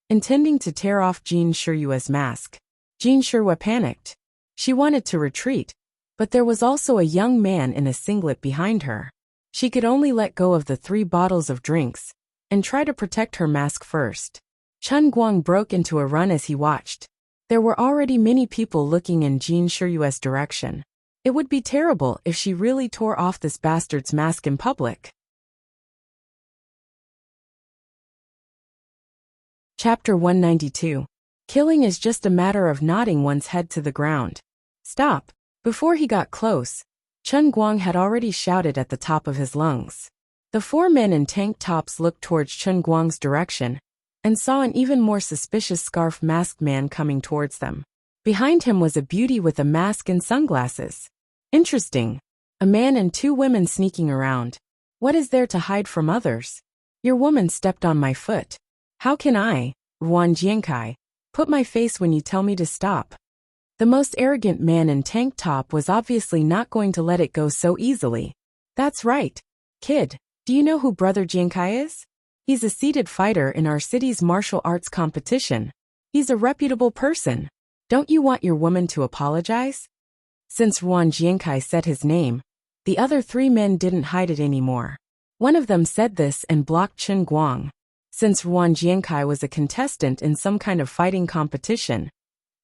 intending to tear off Jean Shirue's mask. Jean Shirue panicked. She wanted to retreat, but there was also a young man in a singlet behind her. She could only let go of the 3 bottles of drinks and try to protect her mask first. Chen Guang broke into a run as he watched. There were already many people looking in Jin Shiyue's direction. It would be terrible if she really tore off this bastard's mask in public. Chapter 192. Killing is just a matter of nodding one's head to the ground. Stop. Before he got close, Chen Guang had already shouted at the top of his lungs. The 4 men in tank tops looked towards Chen Guang's direction and saw an even more suspicious scarf-masked man coming towards them. Behind him was a beauty with a mask and sunglasses. Interesting. A man and 2 women sneaking around. What is there to hide from others? Your woman stepped on my foot. How can I, Ruan Jiankai, put my face when you tell me to stop? The most arrogant man in tank top was obviously not going to let it go so easily. That's right. Kid, do you know who Brother Jiankai is? He's a seated fighter in our city's martial arts competition. He's a reputable person. Don't you want your woman to apologize? Since Ruan Jiankai said his name, the other 3 men didn't hide it anymore. One of them said this and blocked Chen Guang. Since Ruan Jiankai was a contestant in some kind of fighting competition,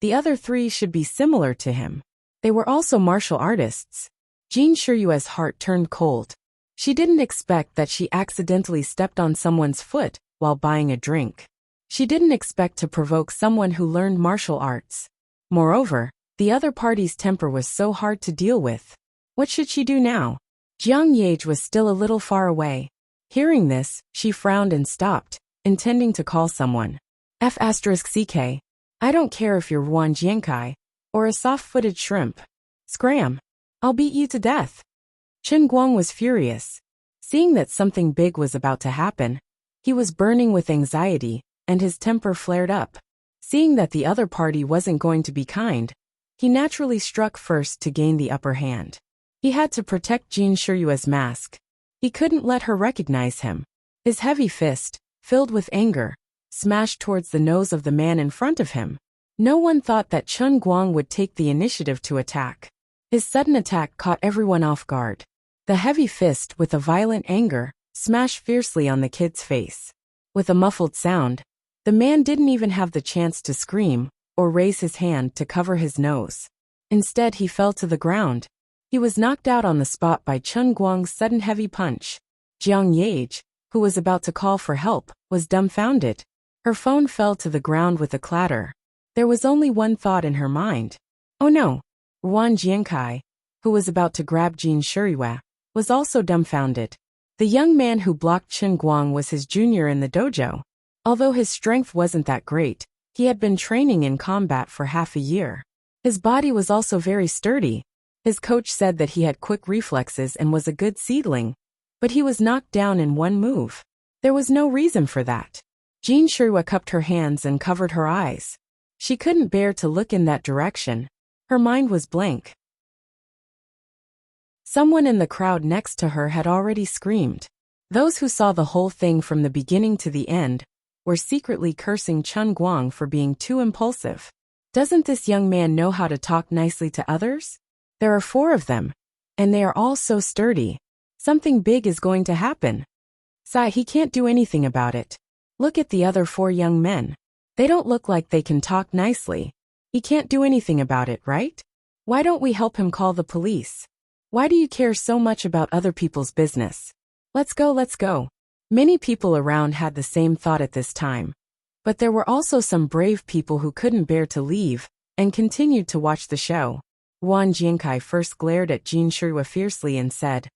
the other 3 should be similar to him. They were also martial artists. Jin Shiyue's heart turned cold. She didn't expect that she accidentally stepped on someone's foot while buying a drink. She didn't expect to provoke someone who learned martial arts. Moreover, the other party's temper was so hard to deal with. What should she do now? Jiang Yage was still a little far away. Hearing this, she frowned and stopped, intending to call someone. F*CK. I don't care if you're Ruan Jiankai or a soft-footed shrimp. Scram. I'll beat you to death. Chen Guang was furious. Seeing that something big was about to happen, he was burning with anxiety, and his temper flared up. Seeing that the other party wasn't going to be kind, he naturally struck first to gain the upper hand. He had to protect Jin Shiyue's mask. He couldn't let her recognize him. His heavy fist, filled with anger, smashed towards the nose of the man in front of him. No one thought that Chen Guang would take the initiative to attack. His sudden attack caught everyone off guard. The heavy fist, with a violent anger, smashed fiercely on the kid's face. With a muffled sound, the man didn't even have the chance to scream or raise his hand to cover his nose. Instead, he fell to the ground. He was knocked out on the spot by Chen Guang's sudden heavy punch. Jiang Yage, who was about to call for help, was dumbfounded. Her phone fell to the ground with a clatter. There was only one thought in her mind. Oh no! Ruan Jiankai, who was about to grab Jin Shiyue, was also dumbfounded. The young man who blocked Chen Guang was his junior in the dojo. Although his strength wasn't that great, he had been training in combat for half a year. His body was also very sturdy. His coach said that he had quick reflexes and was a good seedling, but he was knocked down in one move. There was no reason for that. Jin Shiyue cupped her hands and covered her eyes. She couldn't bear to look in that direction. Her mind was blank. Someone in the crowd next to her had already screamed. Those who saw the whole thing from the beginning to the end were secretly cursing Chen Guang for being too impulsive. Doesn't this young man know how to talk nicely to others? There are 4 of them, and they are all so sturdy. Something big is going to happen. He can't do anything about it. Look at the other 4 young men. They don't look like they can talk nicely. He can't do anything about it, right? Why don't we help him call the police? Why do you care so much about other people's business? Let's go, let's go. Many people around had the same thought at this time. But there were also some brave people who couldn't bear to leave and continued to watch the show. Ruan Jiankai first glared at Jin Shiyue fiercely and said,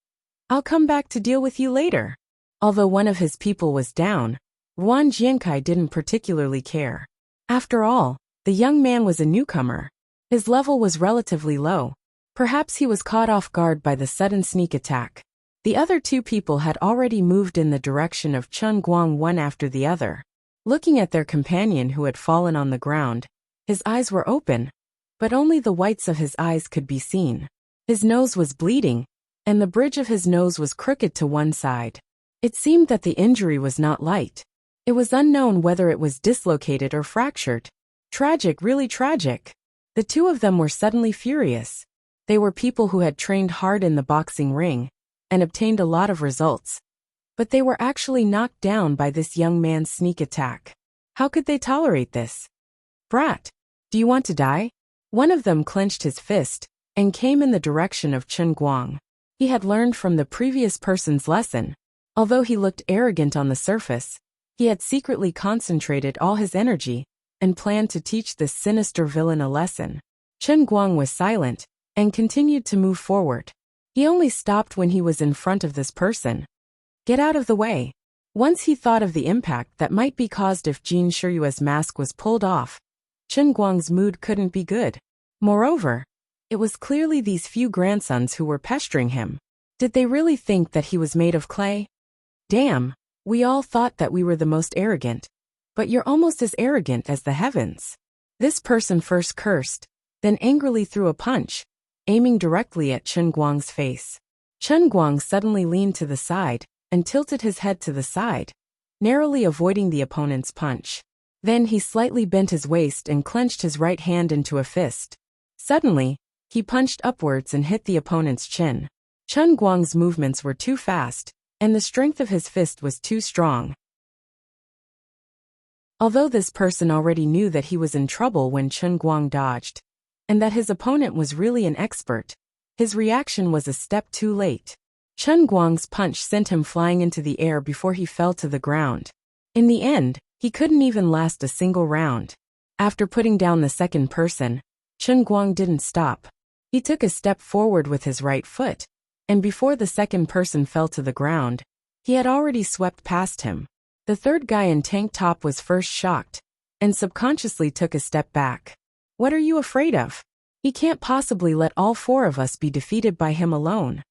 I'll come back to deal with you later. Although one of his people was down, Ruan Jiankai didn't particularly care. After all, the young man was a newcomer. His level was relatively low. Perhaps he was caught off guard by the sudden sneak attack. The other 2 people had already moved in the direction of Chen Guang one after the other. Looking at their companion who had fallen on the ground, his eyes were open, but only the whites of his eyes could be seen. His nose was bleeding, and the bridge of his nose was crooked to one side. It seemed that the injury was not light. It was unknown whether it was dislocated or fractured. Tragic, really tragic. The 2 of them were suddenly furious. They were people who had trained hard in the boxing ring, and obtained a lot of results. But they were actually knocked down by this young man's sneak attack. How could they tolerate this? Brat, do you want to die? One of them clenched his fist and came in the direction of Chen Guang. He had learned from the previous person's lesson. Although he looked arrogant on the surface, he had secretly concentrated all his energy and planned to teach this sinister villain a lesson. Chen Guang was silent and continued to move forward. He only stopped when he was in front of this person. Get out of the way. Once he thought of the impact that might be caused if Jin Shiyue's mask was pulled off, Chen Guang's mood couldn't be good. Moreover, it was clearly these few grandsons who were pestering him. Did they really think that he was made of clay? Damn, we all thought that we were the most arrogant. But you're almost as arrogant as the heavens. This person first cursed, then angrily threw a punch, aiming directly at Chen Guang's face. Chen Guang suddenly leaned to the side and tilted his head to the side, narrowly avoiding the opponent's punch. Then he slightly bent his waist and clenched his right hand into a fist. Suddenly, he punched upwards and hit the opponent's chin. Chen Guang's movements were too fast, and the strength of his fist was too strong. Although this person already knew that he was in trouble when Chen Guang dodged, and that his opponent was really an expert, his reaction was a step too late. Chen Guang's punch sent him flying into the air before he fell to the ground. In the end, he couldn't even last a single round. After putting down the second person, Chen Guang didn't stop. He took a step forward with his right foot, and before the second person fell to the ground, he had already swept past him. The third guy in tank top was first shocked, and subconsciously took a step back. What are you afraid of? He can't possibly let all four of us be defeated by him alone.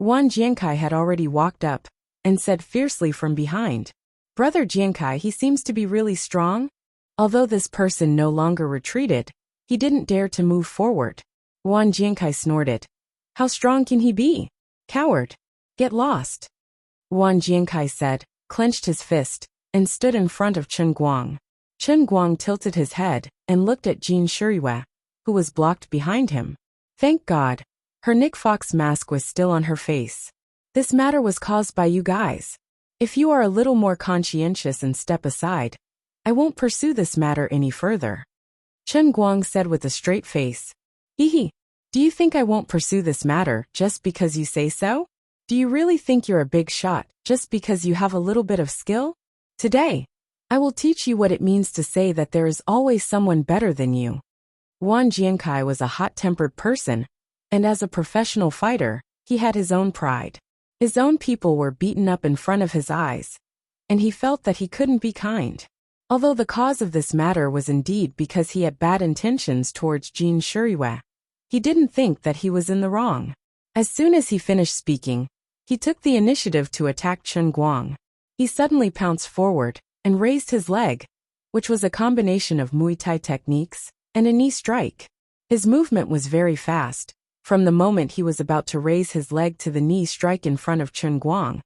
Wan Jiankai had already walked up, and said fiercely from behind, Brother Jiankai, he seems to be really strong. Although this person no longer retreated, he didn't dare to move forward. Wan Jiankai snorted. How strong can he be? Coward. Get lost. Wan Jiankai said, clenched his fist, and stood in front of Chen Guang. Chen Guang tilted his head and looked at Jin Shiyue, who was blocked behind him. Thank God. Her Nick Fox mask was still on her face. This matter was caused by you guys. If you are a little more conscientious and step aside, I won't pursue this matter any further. Chen Guang said with a straight face. Hehe. Do you think I won't pursue this matter just because you say so? Do you really think you're a big shot just because you have a little bit of skill? Today, I will teach you what it means to say that there is always someone better than you. Wan Jiankai was a hot-tempered person, and as a professional fighter, he had his own pride. His own people were beaten up in front of his eyes, and he felt that he couldn't be kind. Although the cause of this matter was indeed because he had bad intentions towards Jin Shiyue, he didn't think that he was in the wrong. As soon as he finished speaking, he took the initiative to attack Chen Guang. He suddenly pounced forward and raised his leg, which was a combination of Muay Thai techniques and a knee strike. His movement was very fast. From the moment he was about to raise his leg to the knee strike in front of Chen Guang,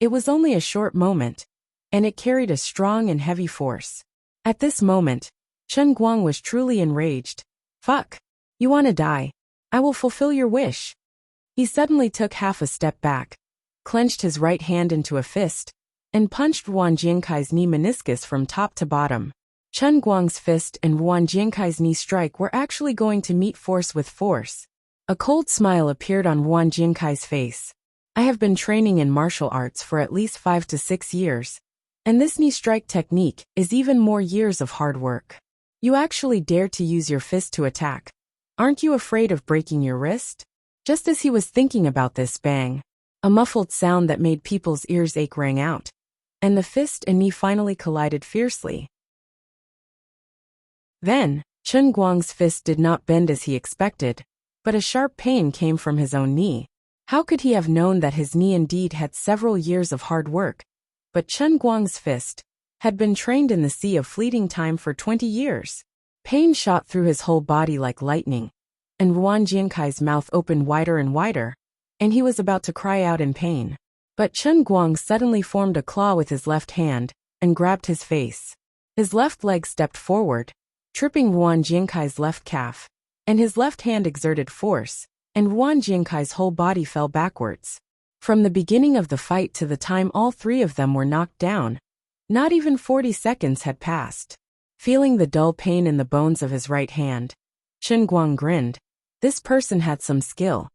it was only a short moment, and it carried a strong and heavy force. At this moment, Chen Guang was truly enraged. Fuck. You wanna die? I will fulfill your wish. He suddenly took half a step back, clenched his right hand into a fist, and punched Wan Jiankai's knee meniscus from top to bottom. Chen Guang's fist and Wan Jiankai's knee strike were actually going to meet force with force. A cold smile appeared on Wan Jiankai's face. I have been training in martial arts for at least 5 to 6 years, and this knee strike technique is even more years of hard work. You actually dare to use your fist to attack. Aren't you afraid of breaking your wrist? Just as he was thinking about this, bang, a muffled sound that made people's ears ache rang out, and the fist and knee finally collided fiercely. Then, Chen Guang's fist did not bend as he expected, but a sharp pain came from his own knee. How could he have known that his knee indeed had several years of hard work? But Chen Guang's fist had been trained in the sea of fleeting time for 20 years. Pain shot through his whole body like lightning, and Wan Jiankai's mouth opened wider and wider, and he was about to cry out in pain. But Chen Guang suddenly formed a claw with his left hand and grabbed his face. His left leg stepped forward, tripping Wan Jiankai's left calf, and his left hand exerted force, and Wan Jiankai's whole body fell backwards. From the beginning of the fight to the time all three of them were knocked down, not even 40 seconds had passed. Feeling the dull pain in the bones of his right hand, Chen Guang grinned. This person had some skill.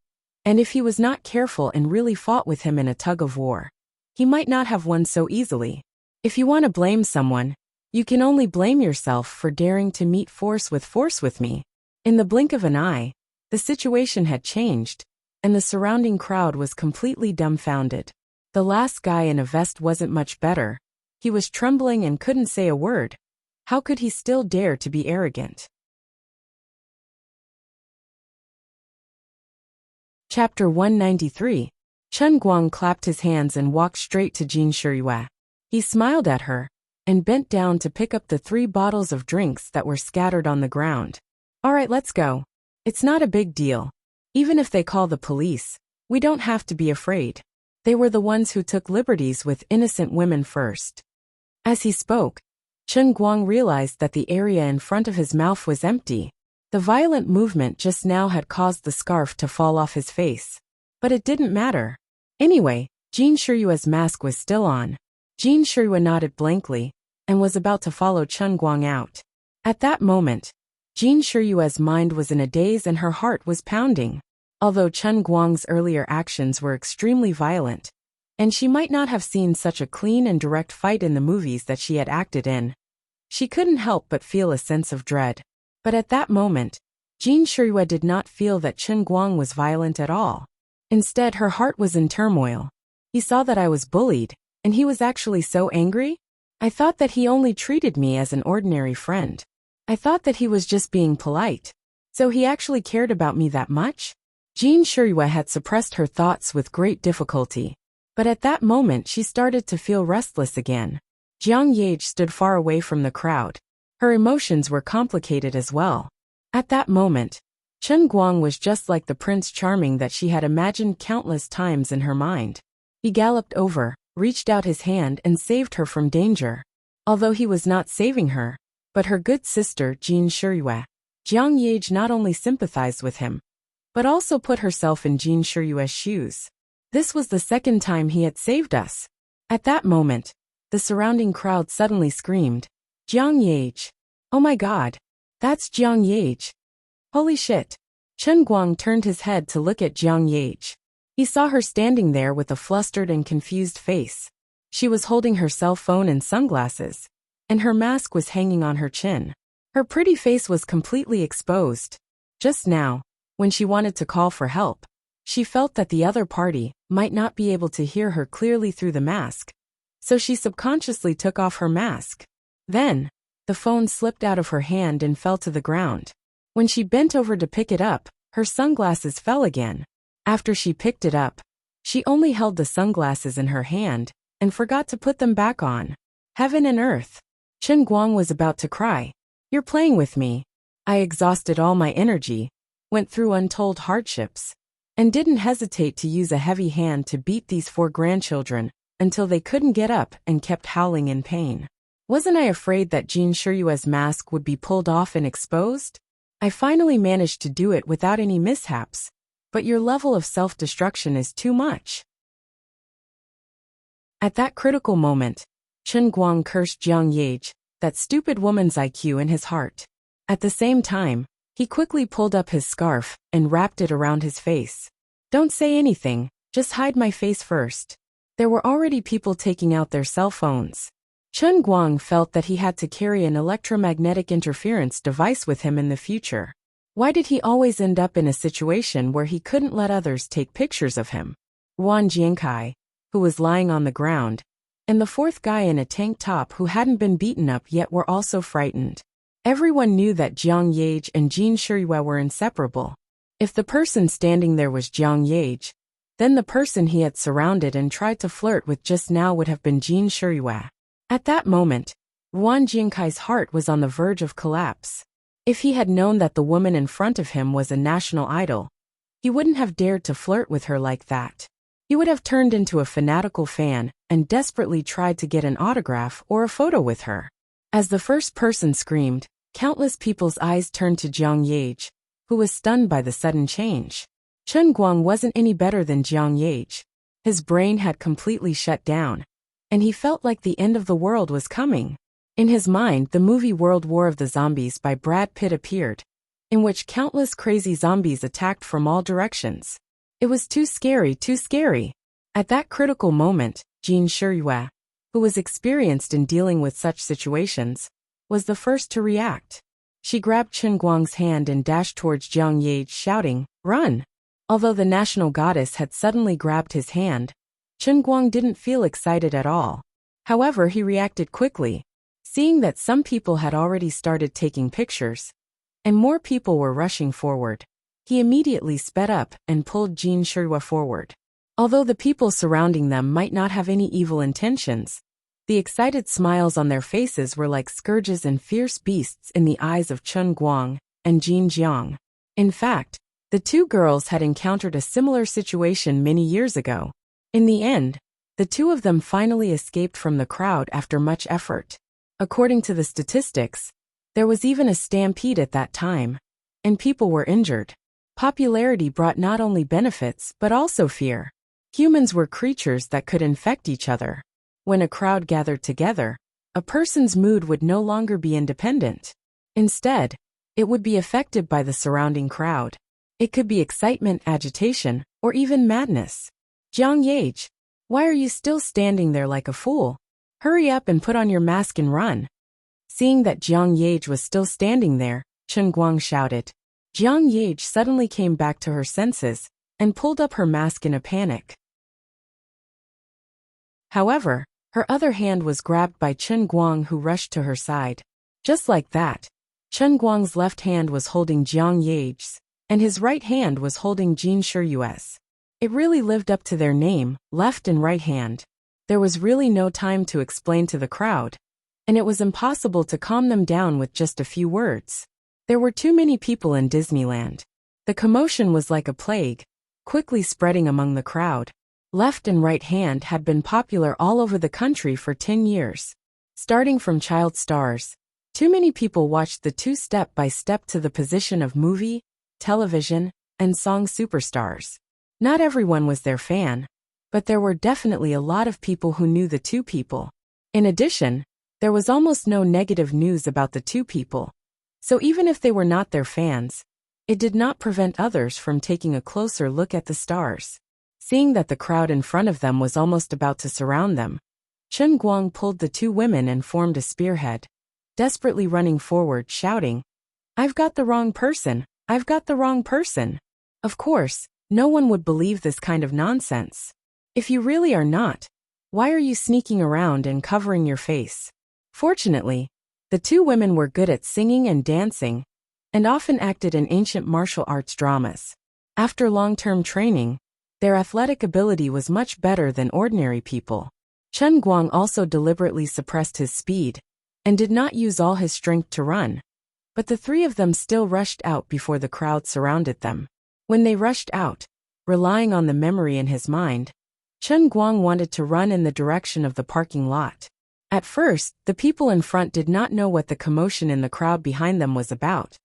And if he was not careful and really fought with him in a tug-of-war, he might not have won so easily. If you want to blame someone, you can only blame yourself for daring to meet force with me. In the blink of an eye, the situation had changed, and the surrounding crowd was completely dumbfounded. The last guy in a vest wasn't much better. He was trembling and couldn't say a word. How could he still dare to be arrogant? Chapter 193. Chen Guang clapped his hands and walked straight to Jin Shiyue. He smiled at her and bent down to pick up the 3 bottles of drinks that were scattered on the ground. All right, let's go. It's not a big deal. Even if they call the police, we don't have to be afraid. They were the ones who took liberties with innocent women first. As he spoke, Chen Guang realized that the area in front of his mouth was empty. The violent movement just now had caused the scarf to fall off his face. But it didn't matter. Anyway, Jin Shiyue's mask was still on. Jin Shiyue nodded blankly and was about to follow Chen Guang out. At that moment, Jin Shiyue's mind was in a daze and her heart was pounding. Although Chen Guang's earlier actions were extremely violent, and she might not have seen such a clean and direct fight in the movies that she had acted in, she couldn't help but feel a sense of dread. But at that moment, Jin Shiyue did not feel that Chen Guang was violent at all. Instead, her heart was in turmoil. He saw that I was bullied, and he was actually so angry? I thought that he only treated me as an ordinary friend. I thought that he was just being polite. So he actually cared about me that much? Jin Shiyue had suppressed her thoughts with great difficulty. But at that moment she started to feel restless again. Jiang Yage stood far away from the crowd. Her emotions were complicated as well. At that moment, Chen Guang was just like the Prince Charming that she had imagined countless times in her mind. He galloped over, reached out his hand and saved her from danger. Although he was not saving her, but her good sister Jin Shiyue, Jiang Yage not only sympathized with him, but also put herself in Jin Shiyue's shoes. This was the second time he had saved us. At that moment, the surrounding crowd suddenly screamed, Jiang Yage! Oh my god! That's Jiang Yage! Holy shit! Chen Guang turned his head to look at Jiang Yage. He saw her standing there with a flustered and confused face. She was holding her cell phone and sunglasses, and her mask was hanging on her chin. Her pretty face was completely exposed. Just now, when she wanted to call for help, she felt that the other party might not be able to hear her clearly through the mask, so she subconsciously took off her mask. Then, the phone slipped out of her hand and fell to the ground. When she bent over to pick it up, her sunglasses fell again. After she picked it up, she only held the sunglasses in her hand and forgot to put them back on. Heaven and earth! Chen Guang was about to cry. You're playing with me. I exhausted all my energy, went through untold hardships, and didn't hesitate to use a heavy hand to beat these 4 grandchildren until they couldn't get up and kept howling in pain. Wasn't I afraid that Jin Shiyue's mask would be pulled off and exposed? I finally managed to do it without any mishaps, but your level of self-destruction is too much. At that critical moment, Chen Guang cursed Jiang Yage, that stupid woman's IQ, in his heart. At the same time, he quickly pulled up his scarf and wrapped it around his face. Don't say anything, just hide my face first. There were already people taking out their cell phones. Chen Guang felt that he had to carry an electromagnetic interference device with him in the future. Why did he always end up in a situation where he couldn't let others take pictures of him? Wan Jiankai, who was lying on the ground, and the 4th guy in a tank top who hadn't been beaten up yet were also frightened. Everyone knew that Jiang Yage and Jin Shiyue were inseparable. If the person standing there was Jiang Yage, then the person he had surrounded and tried to flirt with just now would have been Jin Shiyue. At that moment, Wan Jiankai's heart was on the verge of collapse. If he had known that the woman in front of him was a national idol, he wouldn't have dared to flirt with her like that. He would have turned into a fanatical fan and desperately tried to get an autograph or a photo with her. As the first person screamed, countless people's eyes turned to Jiang Yage, who was stunned by the sudden change. Chen Guang wasn't any better than Jiang Yage. His brain had completely shut down, and he felt like the end of the world was coming. In his mind, the movie World War of the Zombies by Brad Pitt appeared, in which countless crazy zombies attacked from all directions. It was too scary, too scary. At that critical moment, Jin Shiyue, who was experienced in dealing with such situations, was the first to react. She grabbed Chen Guang's hand and dashed towards Jiang Ye, shouting, "Run!" Although the national goddess had suddenly grabbed his hand, Chen Guang didn't feel excited at all. However, he reacted quickly, seeing that some people had already started taking pictures, and more people were rushing forward. He immediately sped up and pulled Jin Shiyue forward. Although the people surrounding them might not have any evil intentions, the excited smiles on their faces were like scourges and fierce beasts in the eyes of Chen Guang and Jin Jiang. In fact, the two girls had encountered a similar situation many years ago. In the end, the two of them finally escaped from the crowd after much effort. According to the statistics, there was even a stampede at that time, and people were injured. Popularity brought not only benefits but also fear. Humans were creatures that could infect each other. When a crowd gathered together, a person's mood would no longer be independent. Instead, it would be affected by the surrounding crowd. It could be excitement, agitation, or even madness. Jiang Ye, why are you still standing there like a fool? Hurry up and put on your mask and run. Seeing that Jiang Ye was still standing there, Chen Guang shouted. Jiang Ye suddenly came back to her senses and pulled up her mask in a panic. However, her other hand was grabbed by Chen Guang, who rushed to her side. Just like that, Chen Guang's left hand was holding Jiang Ye's, and his right hand was holding Jin Shiyue's. It really lived up to their name, left and right hand. There was really no time to explain to the crowd, and it was impossible to calm them down with just a few words. There were too many people in Disneyland. The commotion was like a plague, quickly spreading among the crowd. Left and right hand had been popular all over the country for 10 years. Starting from child stars, too many people watched the two step by step to the position of movie, television, and song superstars. Not everyone was their fan, but there were definitely a lot of people who knew the two people. In addition, there was almost no negative news about the two people. So even if they were not their fans, it did not prevent others from taking a closer look at the stars. Seeing that the crowd in front of them was almost about to surround them, Chen Guang pulled the two women and formed a spearhead, desperately running forward, shouting, "I've got the wrong person! I've got the wrong person!" Of course, no one would believe this kind of nonsense. If you really are not, why are you sneaking around and covering your face? Fortunately, the two women were good at singing and dancing, and often acted in ancient martial arts dramas. After long-term training, their athletic ability was much better than ordinary people. Chen Guang also deliberately suppressed his speed, and did not use all his strength to run. But the three of them still rushed out before the crowd surrounded them. When they rushed out, relying on the memory in his mind, Chen Guang wanted to run in the direction of the parking lot. At first, the people in front did not know what the commotion in the crowd behind them was about.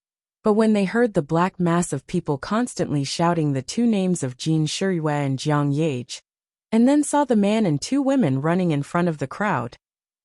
But when they heard the black mass of people constantly shouting the two names of Jin Shiyue and Jiang Ye, and then saw the man and two women running in front of the crowd,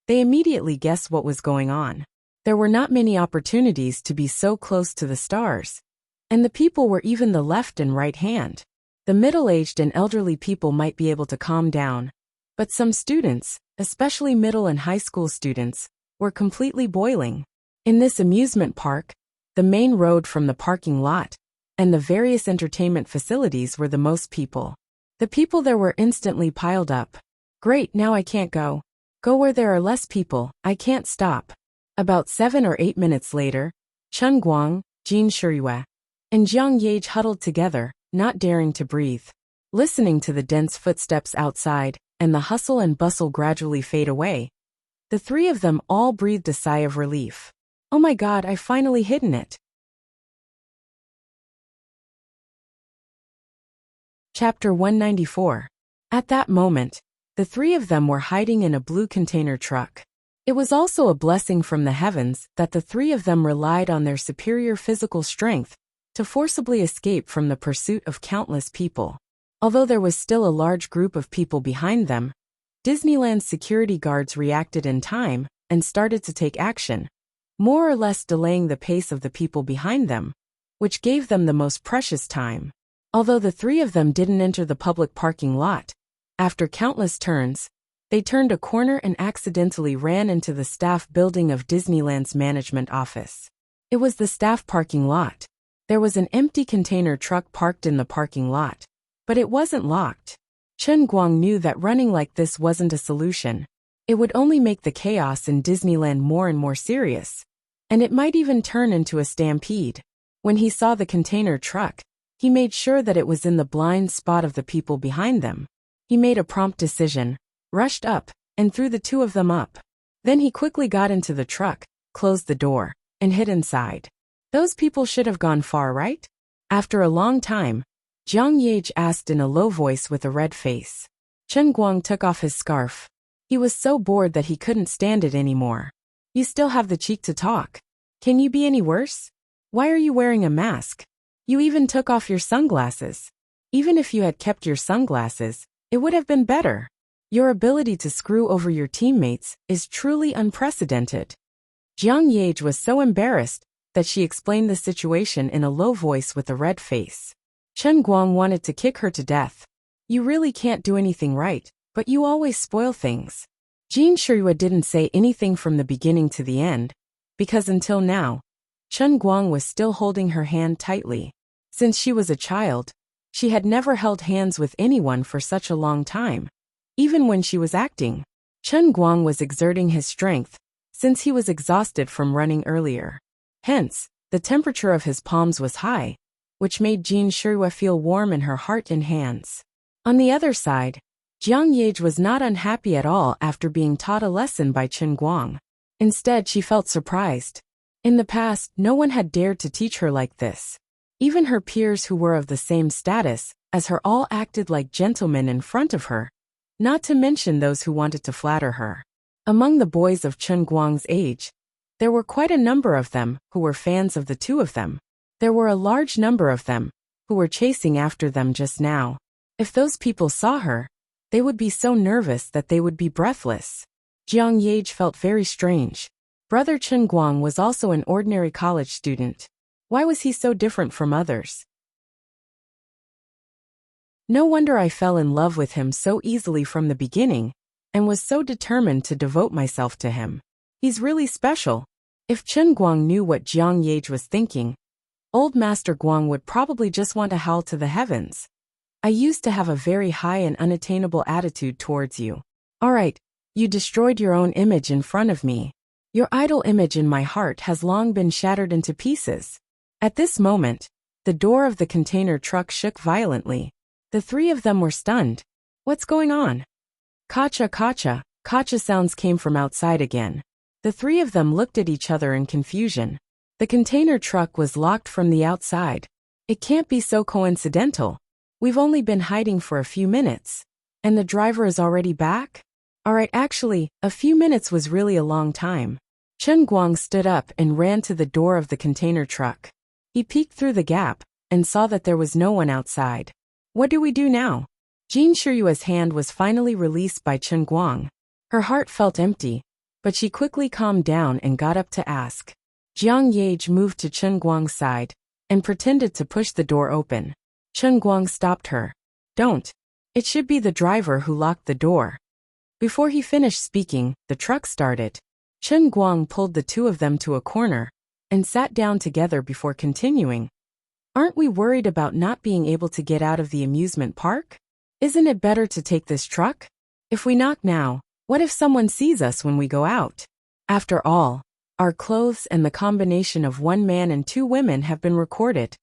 they immediately guessed what was going on. There were not many opportunities to be so close to the stars, and the people were even the left and right hand. The middle-aged and elderly people might be able to calm down, but some students, especially middle and high school students, were completely boiling. In this amusement park, the main road from the parking lot and the various entertainment facilities were the most people. The people there were instantly piled up. Great, now I can't go. Go where there are less people, I can't stop. About 7 or 8 minutes later, Chen Guang, Jin Shiyue, and Jiang Ye huddled together, not daring to breathe. Listening to the dense footsteps outside and the hustle and bustle gradually fade away, the three of them all breathed a sigh of relief. Oh my God, I finally hidden it. Chapter 194. At that moment, the three of them were hiding in a blue container truck. It was also a blessing from the heavens that the three of them relied on their superior physical strength to forcibly escape from the pursuit of countless people. Although there was still a large group of people behind them, Disneyland's security guards reacted in time and started to take action, more or less delaying the pace of the people behind them, which gave them the most precious time. Although the three of them didn't enter the public parking lot, after countless turns, they turned a corner and accidentally ran into the staff building of Disneyland's management office. It was the staff parking lot. There was an empty container truck parked in the parking lot, but it wasn't locked. Chen Guang knew that running like this wasn't a solution. It would only make the chaos in Disneyland more and more serious, and it might even turn into a stampede. When he saw the container truck, he made sure that it was in the blind spot of the people behind them. He made a prompt decision, rushed up, and threw the two of them up. Then he quickly got into the truck, closed the door, and hid inside. Those people should have gone far, right? After a long time, Jiang Yage asked in a low voice with a red face. Chen Guang took off his scarf. He was so bored that he couldn't stand it anymore. You still have the cheek to talk. Can you be any worse? Why are you wearing a mask? You even took off your sunglasses. Even if you had kept your sunglasses, it would have been better. Your ability to screw over your teammates is truly unprecedented. Jiang Yage was so embarrassed that she explained the situation in a low voice with a red face. Chen Guang wanted to kick her to death. You really can't do anything right, but you always spoil things. Jin Shuya didn't say anything from the beginning to the end, because until now, Chen Guang was still holding her hand tightly. Since she was a child, she had never held hands with anyone for such a long time. Even when she was acting, Chen Guang was exerting his strength, since he was exhausted from running earlier. Hence, the temperature of his palms was high, which made Jin Shuya feel warm in her heart and hands. On the other side, Jiang Yage was not unhappy at all after being taught a lesson by Chen Guang. Instead, she felt surprised. In the past, no one had dared to teach her like this. Even her peers who were of the same status as her all acted like gentlemen in front of her, not to mention those who wanted to flatter her. Among the boys of Chen Guang's age, there were quite a number of them who were fans of the two of them. There were a large number of them who were chasing after them just now. If those people saw her, they would be so nervous that they would be breathless. Jiang Yage felt very strange. Brother Chen Guang was also an ordinary college student. Why was he so different from others? No wonder I fell in love with him so easily from the beginning, and was so determined to devote myself to him. He's really special. If Chen Guang knew what Jiang Yage was thinking, old Master Guang would probably just want to howl to the heavens. I used to have a very high and unattainable attitude towards you. Alright, you destroyed your own image in front of me. Your idol image in my heart has long been shattered into pieces. At this moment, the door of the container truck shook violently. The three of them were stunned. What's going on? Kacha kacha, kacha sounds came from outside again. The three of them looked at each other in confusion. The container truck was locked from the outside. It can't be so coincidental. We've only been hiding for a few minutes. And the driver is already back? Alright, actually, a few minutes was really a long time. Chen Guang stood up and ran to the door of the container truck. He peeked through the gap and saw that there was no one outside. What do we do now? Jin Shuyua's hand was finally released by Chen Guang. Her heart felt empty, but she quickly calmed down and got up to ask. Jiang Yage moved to Chen Guang's side and pretended to push the door open. Chen Guang stopped her. Don't. It should be the driver who locked the door. Before he finished speaking, the truck started. Chen Guang pulled the two of them to a corner and sat down together before continuing. Aren't we worried about not being able to get out of the amusement park? Isn't it better to take this truck? If we knock now, what if someone sees us when we go out? After all, our clothes and the combination of one man and two women have been recorded.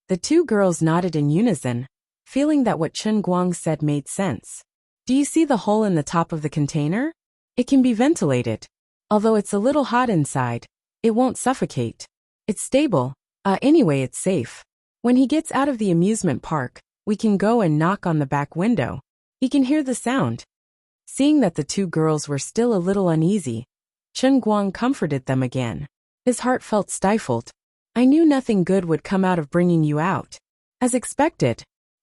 The two girls nodded in unison, feeling that what Chen Guang said made sense. Do you see the hole in the top of the container? It can be ventilated. Although it's a little hot inside, it won't suffocate. It's stable. Anyway, it's safe. When he gets out of the amusement park, we can go and knock on the back window. He can hear the sound. Seeing that the two girls were still a little uneasy, Chen Guang comforted them again. His heart felt stifled. I knew nothing good would come out of bringing you out. As expected,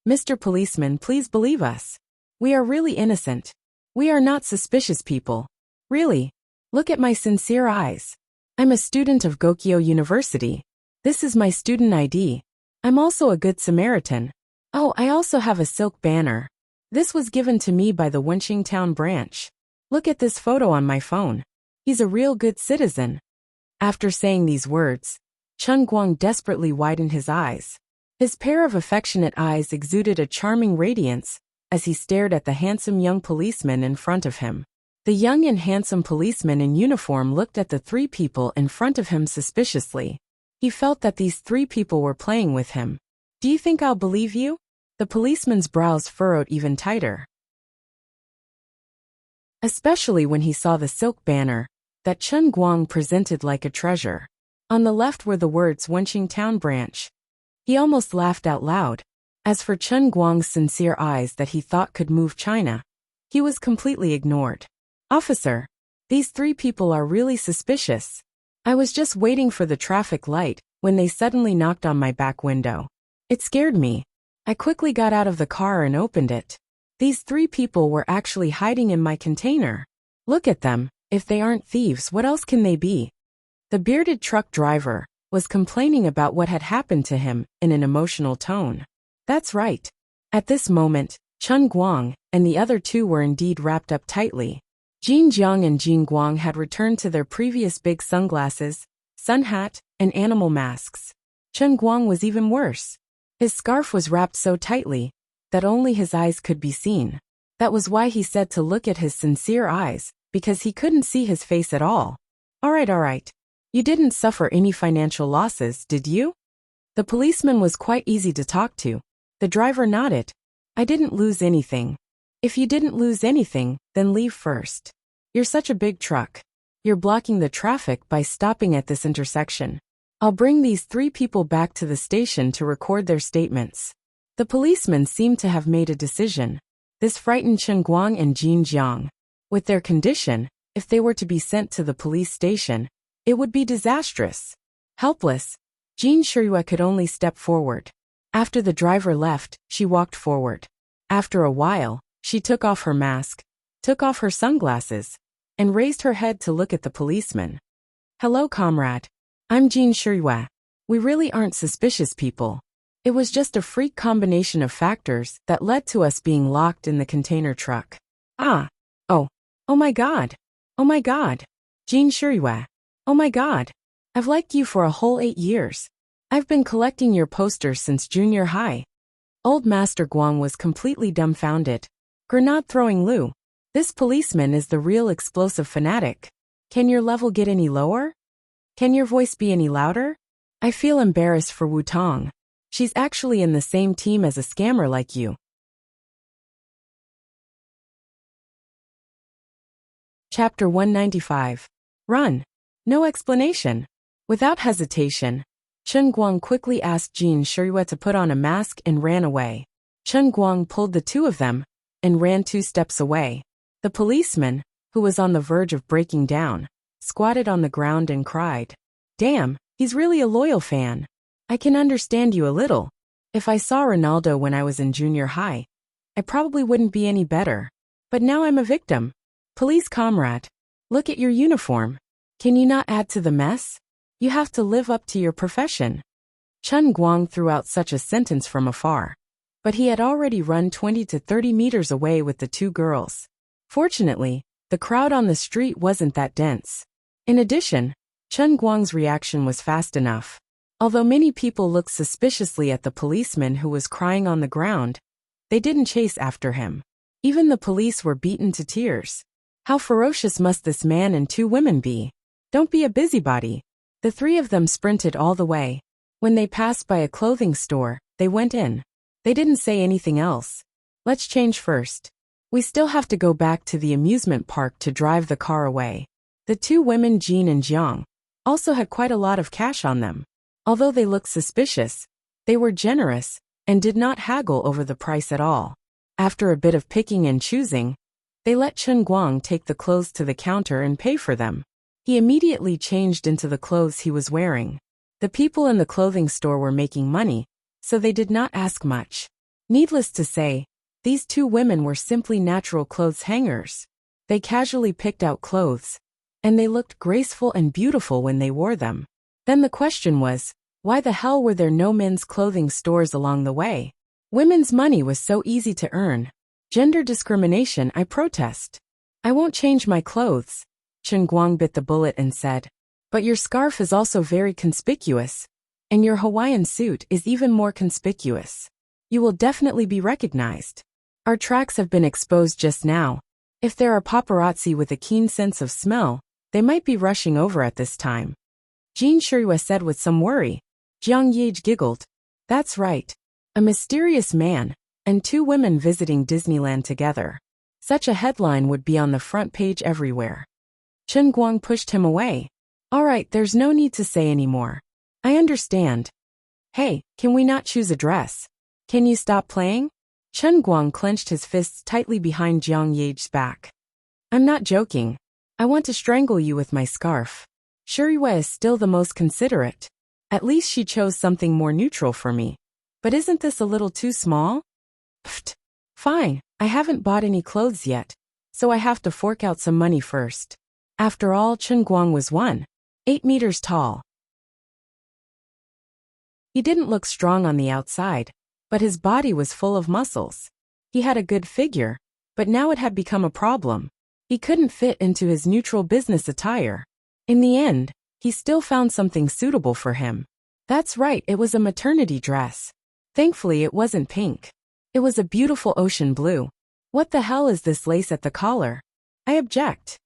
Mr. Policeman, please believe us. We are really innocent. We are not suspicious people. Really. Look at my sincere eyes. I'm a student of Gokyo University. This is my student ID. I'm also a good Samaritan. Oh, I also have a silk banner. This was given to me by the Wuxia town branch. Look at this photo on my phone. He's a real good citizen. After saying these words, Chen Guang desperately widened his eyes. His pair of affectionate eyes exuded a charming radiance as he stared at the handsome young policeman in front of him. The young and handsome policeman in uniform looked at the three people in front of him suspiciously. He felt that these three people were playing with him. Do you think I'll believe you? The policeman's brows furrowed even tighter. Especially when he saw the silk banner that Chen Guang presented like a treasure. On the left were the words Wuxia Town Branch. He almost laughed out loud. As for Chen Guang's sincere eyes that he thought could move China, he was completely ignored. Officer, these three people are really suspicious. I was just waiting for the traffic light when they suddenly knocked on my back window. It scared me. I quickly got out of the car and opened it. These three people were actually hiding in my container. Look at them. If they aren't thieves, what else can they be? The bearded truck driver was complaining about what had happened to him in an emotional tone. That's right. At this moment, Chen Guang and the other two were indeed wrapped up tightly. Jin Jiang and Jin Guang had returned to their previous big sunglasses, sun hat, and animal masks. Chen Guang was even worse. His scarf was wrapped so tightly that only his eyes could be seen. That was why he said to look at his sincere eyes, because he couldn't see his face at all. All right. You didn't suffer any financial losses, did you? The policeman was quite easy to talk to. The driver nodded. I didn't lose anything. If you didn't lose anything, then leave first. You're such a big truck. You're blocking the traffic by stopping at this intersection. I'll bring these three people back to the station to record their statements. The policeman seemed to have made a decision. This frightened Chen Guang and Jin Jiang. With their condition, if they were to be sent to the police station, it would be disastrous. Helpless, Jin Shirua could only step forward. After the driver left, she walked forward. After a while, she took off her mask, took off her sunglasses, and raised her head to look at the policeman. Hello, comrade. I'm Jin Shirua. We really aren't suspicious people. It was just a freak combination of factors that led to us being locked in the container truck. Oh my God. Jin Shirua. Oh my God. I've liked you for a whole 8 years. I've been collecting your posters since junior high. Old Master Guang was completely dumbfounded. Grenade-throwing Lu. This policeman is the real explosive fanatic. Can your level get any lower? Can your voice be any louder? I feel embarrassed for Wu Tong. She's actually in the same team as a scammer like you. Chapter 195. Run. No explanation. Without hesitation, Chen Guang quickly asked Jin Shirua to put on a mask and ran away. Chen Guang pulled the two of them and ran 2 steps away. The policeman, who was on the verge of breaking down, squatted on the ground and cried. Damn, he's really a loyal fan. I can understand you a little. If I saw Ronaldo when I was in junior high, I probably wouldn't be any better. But now I'm a victim. Police comrade, look at your uniform. Can you not add to the mess? You have to live up to your profession. Chen Guang threw out such a sentence from afar. But he had already run 20 to 30 meters away with the 2 girls. Fortunately, the crowd on the street wasn't that dense. In addition, Chen Guang's reaction was fast enough. Although many people looked suspiciously at the policeman who was crying on the ground, they didn't chase after him. Even the police were beaten to tears. How ferocious must this man and 2 women be? Don't be a busybody. The 3 of them sprinted all the way. When they passed by a clothing store, they went in. They didn't say anything else. Let's change first. We still have to go back to the amusement park to drive the car away. The 2 women, Jin and Jiang, also had quite a lot of cash on them. Although they looked suspicious, they were generous and did not haggle over the price at all. After a bit of picking and choosing, they let Chen Guang take the clothes to the counter and pay for them. He immediately changed into the clothes he was wearing. The people in the clothing store were making money, so they did not ask much. Needless to say, these two women were simply natural clothes hangers. They casually picked out clothes, and they looked graceful and beautiful when they wore them. Then the question was, why the hell were there no men's clothing stores along the way? Women's money was so easy to earn. Gender discrimination, I protest. I won't change my clothes. Chen Guang bit the bullet and said. But your scarf is also very conspicuous, and your Hawaiian suit is even more conspicuous. You will definitely be recognized. Our tracks have been exposed just now. If there are paparazzi with a keen sense of smell, they might be rushing over at this time. Jean Shirua said with some worry. Jiang Yage giggled. That's right. A mysterious man, and two women visiting Disneyland together. Such a headline would be on the front page everywhere. Chen Guang pushed him away. All right, there's no need to say anymore. I understand. Hey, can we not choose a dress? Can you stop playing? Chen Guang clenched his fists tightly behind Jiang Yage's back. I'm not joking. I want to strangle you with my scarf. Shirua is still the most considerate. At least she chose something more neutral for me. But isn't this a little too small? Pfft. Fine, I haven't bought any clothes yet, so I have to fork out some money first. After all, Chen Guang was 8 meters tall. He didn't look strong on the outside, but his body was full of muscles. He had a good figure, but now it had become a problem. He couldn't fit into his neutral business attire. In the end, he still found something suitable for him. That's right, it was a maternity dress. Thankfully it wasn't pink. It was a beautiful ocean blue. What the hell is this lace at the collar? I object.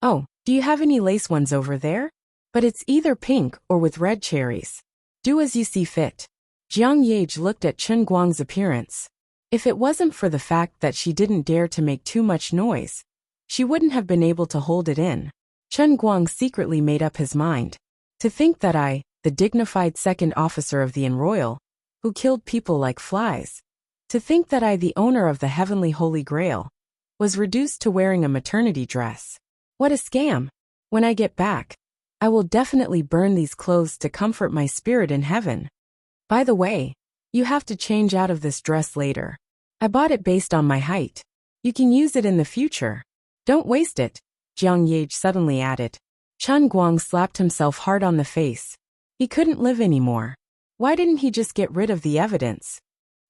Oh, do you have any lace ones over there? But it's either pink or with red cherries. Do as you see fit. Jiang Yage looked at Chen Guang's appearance. If it wasn't for the fact that she didn't dare to make too much noise, she wouldn't have been able to hold it in. Chen Guang secretly made up his mind. To think that I, the dignified second officer of the Royal, who killed people like flies, to think that I, the owner of the heavenly Holy Grail, was reduced to wearing a maternity dress. What a scam. When I get back, I will definitely burn these clothes to comfort my spirit in heaven. By the way, you have to change out of this dress later. I bought it based on my height. You can use it in the future. Don't waste it, Jiang Yage suddenly added. Chen Guang slapped himself hard on the face. He couldn't live anymore. Why didn't he just get rid of the evidence?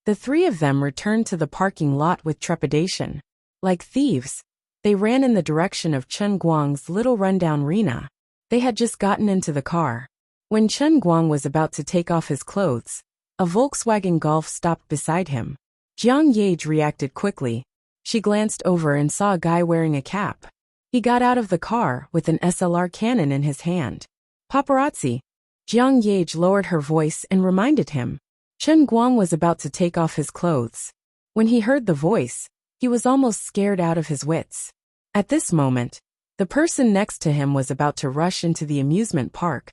The three of them returned to the parking lot with trepidation. Like thieves, they ran in the direction of Chen Guang's little rundown Rena. They had just gotten into the car. When Chen Guang was about to take off his clothes, a Volkswagen Golf stopped beside him. Jiang Yage reacted quickly. She glanced over and saw a guy wearing a cap. He got out of the car with an SLR cannon in his hand. Paparazzi. Jiang Yage lowered her voice and reminded him. Chen Guang was about to take off his clothes. When he heard the voice, he was almost scared out of his wits. At this moment, the person next to him was about to rush into the amusement park,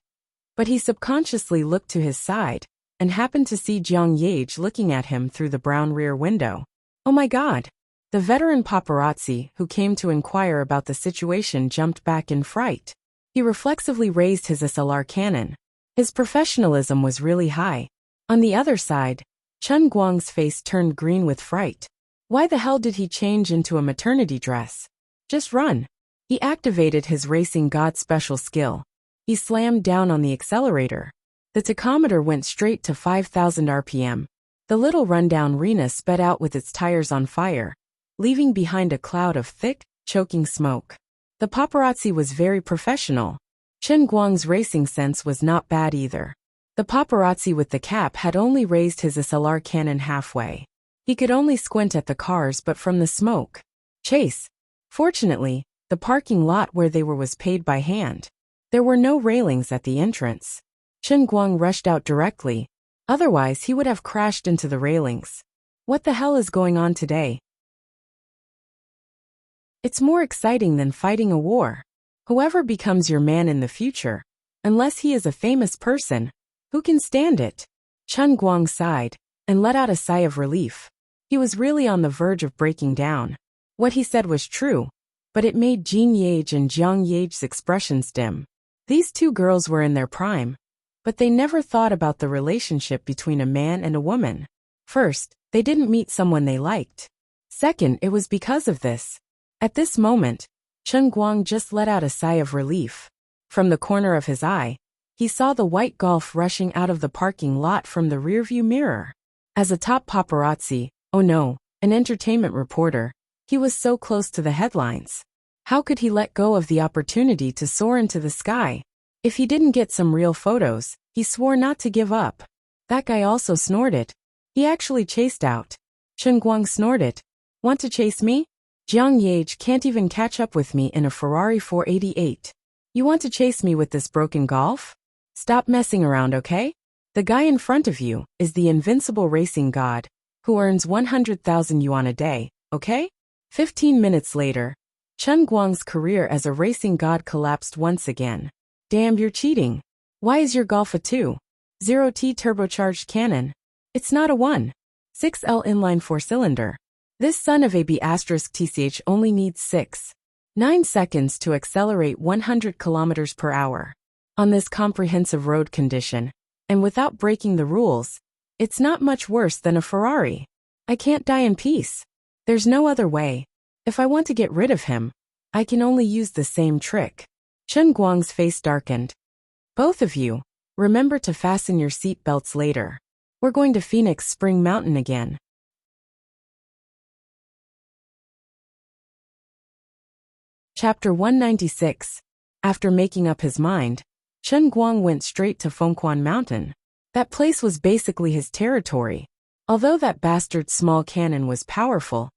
but he subconsciously looked to his side and happened to see Jiang Yage looking at him through the brown rear window. Oh my God! The veteran paparazzi who came to inquire about the situation jumped back in fright. He reflexively raised his SLR cannon. His professionalism was really high. On the other side, Chen Guang's face turned green with fright. Why the hell did he change into a maternity dress? Just run. He activated his racing god special skill. He slammed down on the accelerator. The tachometer went straight to 5,000 RPM. The little rundown Rena sped out with its tires on fire, leaving behind a cloud of thick, choking smoke. The paparazzi was very professional. Chen Guang's racing sense was not bad either. The paparazzi with the cap had only raised his SLR cannon halfway. He could only squint at the cars but from the smoke. Chase. Fortunately, the parking lot where they were was paid by hand. There were no railings at the entrance. Chen Guang rushed out directly. Otherwise he would have crashed into the railings. What the hell is going on today? It's more exciting than fighting a war. Whoever becomes your man in the future, unless he is a famous person, who can stand it? Chen Guang sighed and let out a sigh of relief. He was really on the verge of breaking down. What he said was true, but it made Jean Yage and Jiang Yage's expressions dim. These two girls were in their prime, but they never thought about the relationship between a man and a woman. First, they didn't meet someone they liked. Second, it was because of this. At this moment, Chen Guang just let out a sigh of relief. From the corner of his eye, he saw the white Golf rushing out of the parking lot from the rearview mirror. As a top paparazzi, oh no, an entertainment reporter, he was so close to the headlines. How could he let go of the opportunity to soar into the sky? If he didn't get some real photos, he swore not to give up. That guy also snorted. He actually chased out. Chen Guang snorted. Want to chase me? Jiang Yage can't even catch up with me in a Ferrari 488. You want to chase me with this broken Golf? Stop messing around, okay? The guy in front of you is the invincible racing god, who earns 100,000 yuan a day, okay? 15 minutes later, Chen Guang's career as a racing god collapsed once again. Damn, you're cheating. Why is your Golf a 2.0T turbocharged cannon? It's not a 1.6L inline 4-cylinder. This son of a B*TCH only needs 6.9 seconds to accelerate 100 kilometers per hour. On this comprehensive road condition, and without breaking the rules, it's not much worse than a Ferrari. I can't die in peace. There's no other way. If I want to get rid of him, I can only use the same trick. Chen Guang's face darkened. Both of you, remember to fasten your seat belts later. We're going to Phoenix Spring Mountain again. Chapter 196. After making up his mind, Chen Guang went straight to Fengquan Mountain. That place was basically his territory. Although that bastard small cannon was powerful,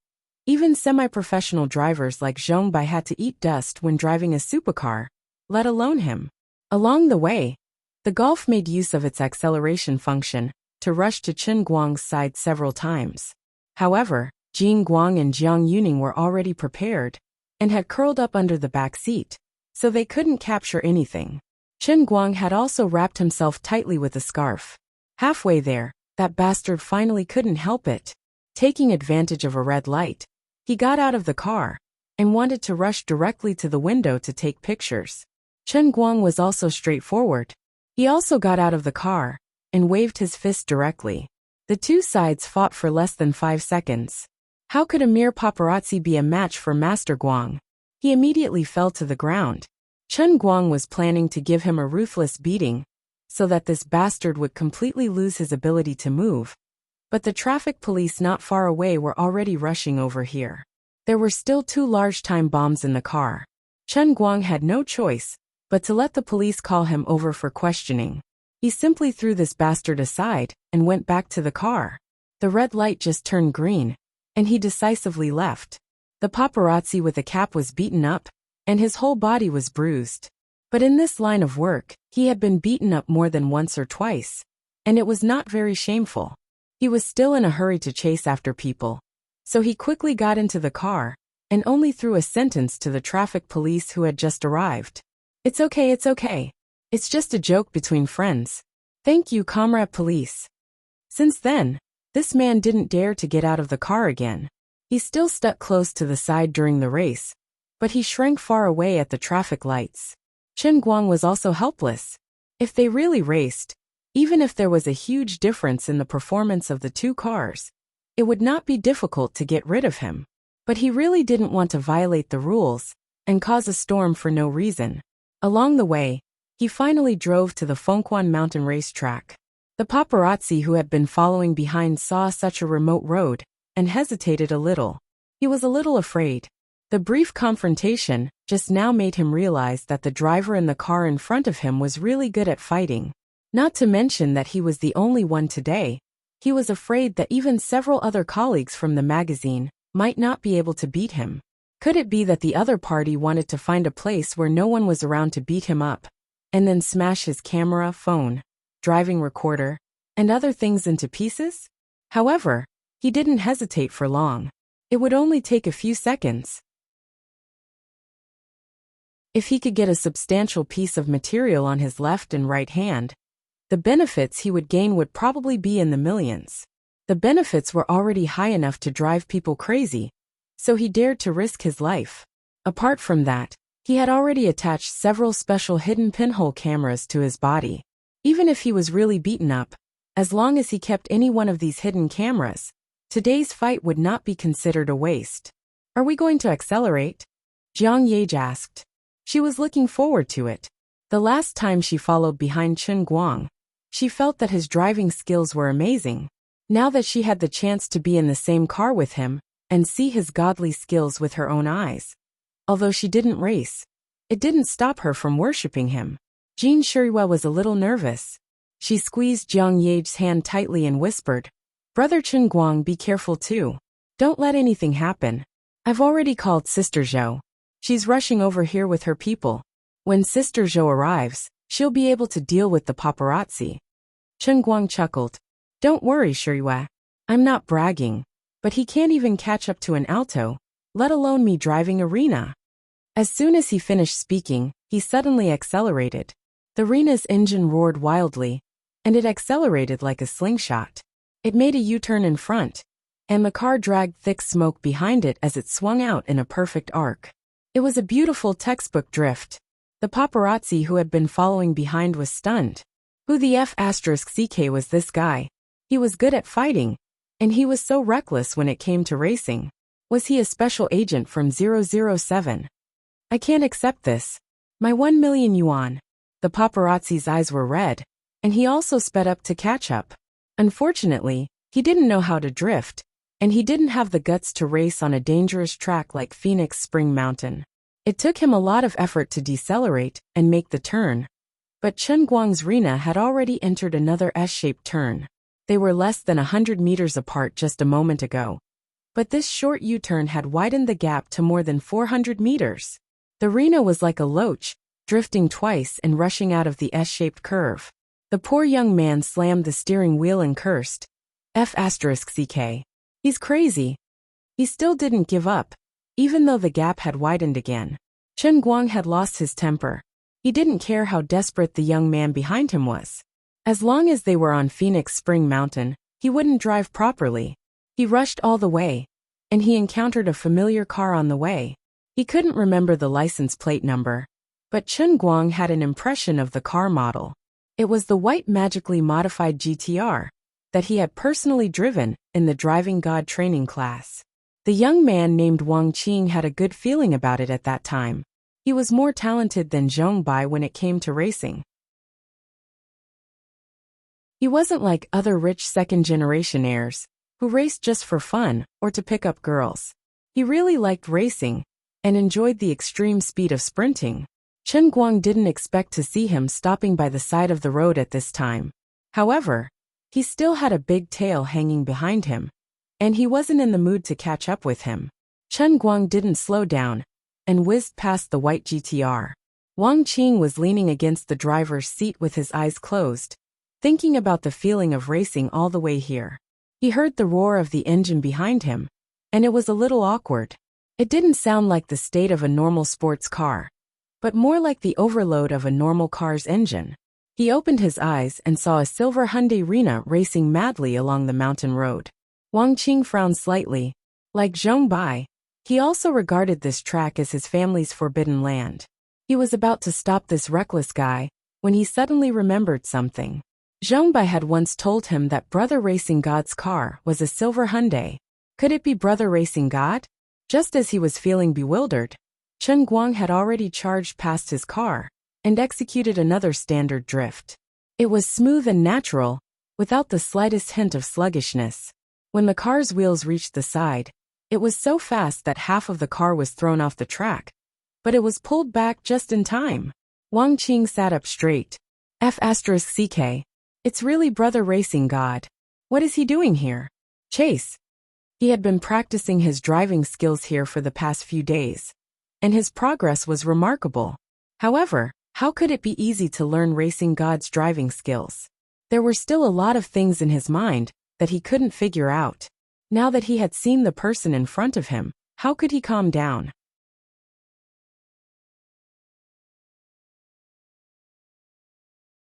even semi-professional drivers like Zhong Bai had to eat dust when driving a supercar, let alone him. Along the way, the Golf made use of its acceleration function to rush to Chen Guang's side several times. However, Jing Guang and Jiang Yuning were already prepared and had curled up under the back seat, so they couldn't capture anything. Chen Guang had also wrapped himself tightly with a scarf. Halfway there, that bastard finally couldn't help it. Taking advantage of a red light, he got out of the car and wanted to rush directly to the window to take pictures. Chen Guang was also straightforward. He also got out of the car and waved his fist directly. The two sides fought for less than 5 seconds. How could a mere paparazzi be a match for Master Guang? He immediately fell to the ground. Chen Guang was planning to give him a ruthless beating, so that this bastard would completely lose his ability to move. But the traffic police not far away were already rushing over here. There were still 2 large time bombs in the car. Chen Guang had no choice but to let the police call him over for questioning. He simply threw this bastard aside and went back to the car. The red light just turned green, and he decisively left. The paparazzi with the cap was beaten up, and his whole body was bruised. But in this line of work, he had been beaten up more than once or twice, and it was not very shameful. He was still in a hurry to chase after people, so he quickly got into the car and only threw a sentence to the traffic police who had just arrived. It's okay, it's okay. It's just a joke between friends. Thank you, comrade police. Since then, this man didn't dare to get out of the car again. He still stuck close to the side during the race, but he shrank far away at the traffic lights. Chen Guang was also helpless. If they really raced, even if there was a huge difference in the performance of the 2 cars, it would not be difficult to get rid of him. But he really didn't want to violate the rules and cause a storm for no reason. Along the way, he finally drove to the Fengquan Mountain racetrack. The paparazzi who had been following behind saw such a remote road and hesitated a little. He was a little afraid. The brief confrontation just now made him realize that the driver in the car in front of him was really good at fighting. Not to mention that he was the only one today. He was afraid that even several other colleagues from the magazine might not be able to beat him. Could it be that the other party wanted to find a place where no one was around to beat him up, and then smash his camera, phone, driving recorder, and other things into pieces? However, he didn't hesitate for long. It would only take a few seconds. If he could get a substantial piece of material on his left and right hand, the benefits he would gain would probably be in the millions. The benefits were already high enough to drive people crazy, so he dared to risk his life. Apart from that, he had already attached several special hidden pinhole cameras to his body. Even if he was really beaten up, As long as he kept any one of these hidden cameras, today's fight would not be considered a waste. Are we going to accelerate? Jiang Yage asked. She was looking forward to it. The last time she followed behind Chen Guang, she felt that his driving skills were amazing. Now that she had the chance to be in the same car with him and see his godly skills with her own eyes. Although she didn't race, it didn't stop her from worshipping him. Jin Shuiwa was a little nervous. She squeezed Jiang Yage's hand tightly and whispered, "Brother Chen Guang, be careful too. Don't let anything happen. I've already called Sister Zhou. She's rushing over here with her people. When Sister Zhou arrives, she'll be able to deal with the paparazzi." Chen Guang chuckled. "Don't worry, Shuiwa. I'm not bragging, but he can't even catch up to an alto, let alone me driving Arena." As soon as he finished speaking, he suddenly accelerated. The Rena's engine roared wildly, and it accelerated like a slingshot. It made a U-turn in front, and the car dragged thick smoke behind it as it swung out in a perfect arc. It was a beautiful textbook drift. The paparazzi who had been following behind was stunned. Who the F***ck was this guy? He was good at fighting, and he was so reckless when it came to racing. Was he a special agent from 007? I can't accept this. My 1 million yuan. The paparazzi's eyes were red, and he also sped up to catch up. Unfortunately, he didn't know how to drift, and he didn't have the guts to race on a dangerous track like Phoenix Spring Mountain. It took him a lot of effort to decelerate and make the turn. But Chen Guang's Rena had already entered another S-shaped turn. They were less than 100 meters apart just a moment ago. But this short U-turn had widened the gap to more than 400 meters. The Rena was like a loach, drifting twice and rushing out of the S-shaped curve. The poor young man slammed the steering wheel and cursed. F***ck. He's crazy. He still didn't give up, even though the gap had widened again. Chen Guang had lost his temper. He didn't care how desperate the young man behind him was. As long as they were on Phoenix Spring Mountain, he wouldn't drive properly. He rushed all the way, and he encountered a familiar car on the way. He couldn't remember the license plate number, but Chen Guang had an impression of the car model. It was the white magically modified GTR that he had personally driven in the driving god training class. The young man named Wang Qing had a good feeling about it at that time. He was more talented than Zhong Bai when it came to racing. He wasn't like other rich second-generation heirs, who raced just for fun or to pick up girls. He really liked racing and enjoyed the extreme speed of sprinting. Chen Guang didn't expect to see him stopping by the side of the road at this time. However, he still had a big tail hanging behind him, and he wasn't in the mood to catch up with him. Chen Guang didn't slow down and whizzed past the white GTR. Wang Qing was leaning against the driver's seat with his eyes closed, thinking about the feeling of racing all the way here. He heard the roar of the engine behind him, and it was a little awkward. It didn't sound like the state of a normal sports car, but more like the overload of a normal car's engine. He opened his eyes and saw a silver Hyundai Rena racing madly along the mountain road. Wang Qing frowned slightly. Like Zhong Bai, he also regarded this track as his family's forbidden land. He was about to stop this reckless guy when he suddenly remembered something. Zhong Bai had once told him that Brother Racing God's car was a silver Hyundai. Could it be Brother Racing God? Just as he was feeling bewildered, Chen Guang had already charged past his car and executed another standard drift. It was smooth and natural, without the slightest hint of sluggishness. When the car's wheels reached the side, it was so fast that half of the car was thrown off the track, but it was pulled back just in time. Wang Qing sat up straight. F***ck. It's really Brother Racing God. What is he doing here? Chase. He had been practicing his driving skills here for the past few days, and his progress was remarkable. However, how could it be easy to learn Racing God's driving skills? There were still a lot of things in his mind that he couldn't figure out. Now that he had seen the person in front of him, how could he calm down?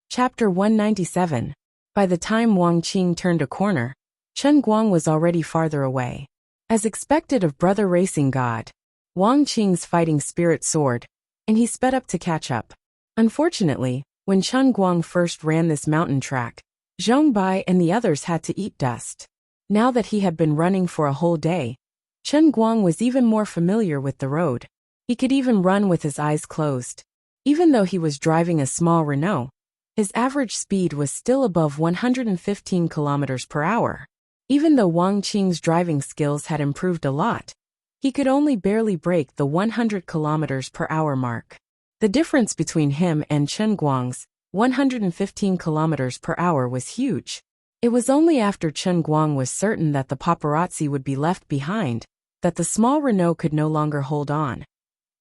Chapter 197. By the time Wang Qing turned a corner, Chen Guang was already farther away. As expected of Brother Racing God, Wang Qing's fighting spirit soared, and he sped up to catch up. Unfortunately, when Chen Guang first ran this mountain track, Zhong Bai and the others had to eat dust. Now that he had been running for a whole day, Chen Guang was even more familiar with the road. He could even run with his eyes closed. Even though he was driving a small Renault, his average speed was still above 115 kilometers per hour. Even though Wang Qing's driving skills had improved a lot, he could only barely break the 100 kilometers per hour mark. The difference between him and Chen Guang's 115 kilometers per hour was huge. It was only after Chen Guang was certain that the paparazzi would be left behind that the small Renault could no longer hold on.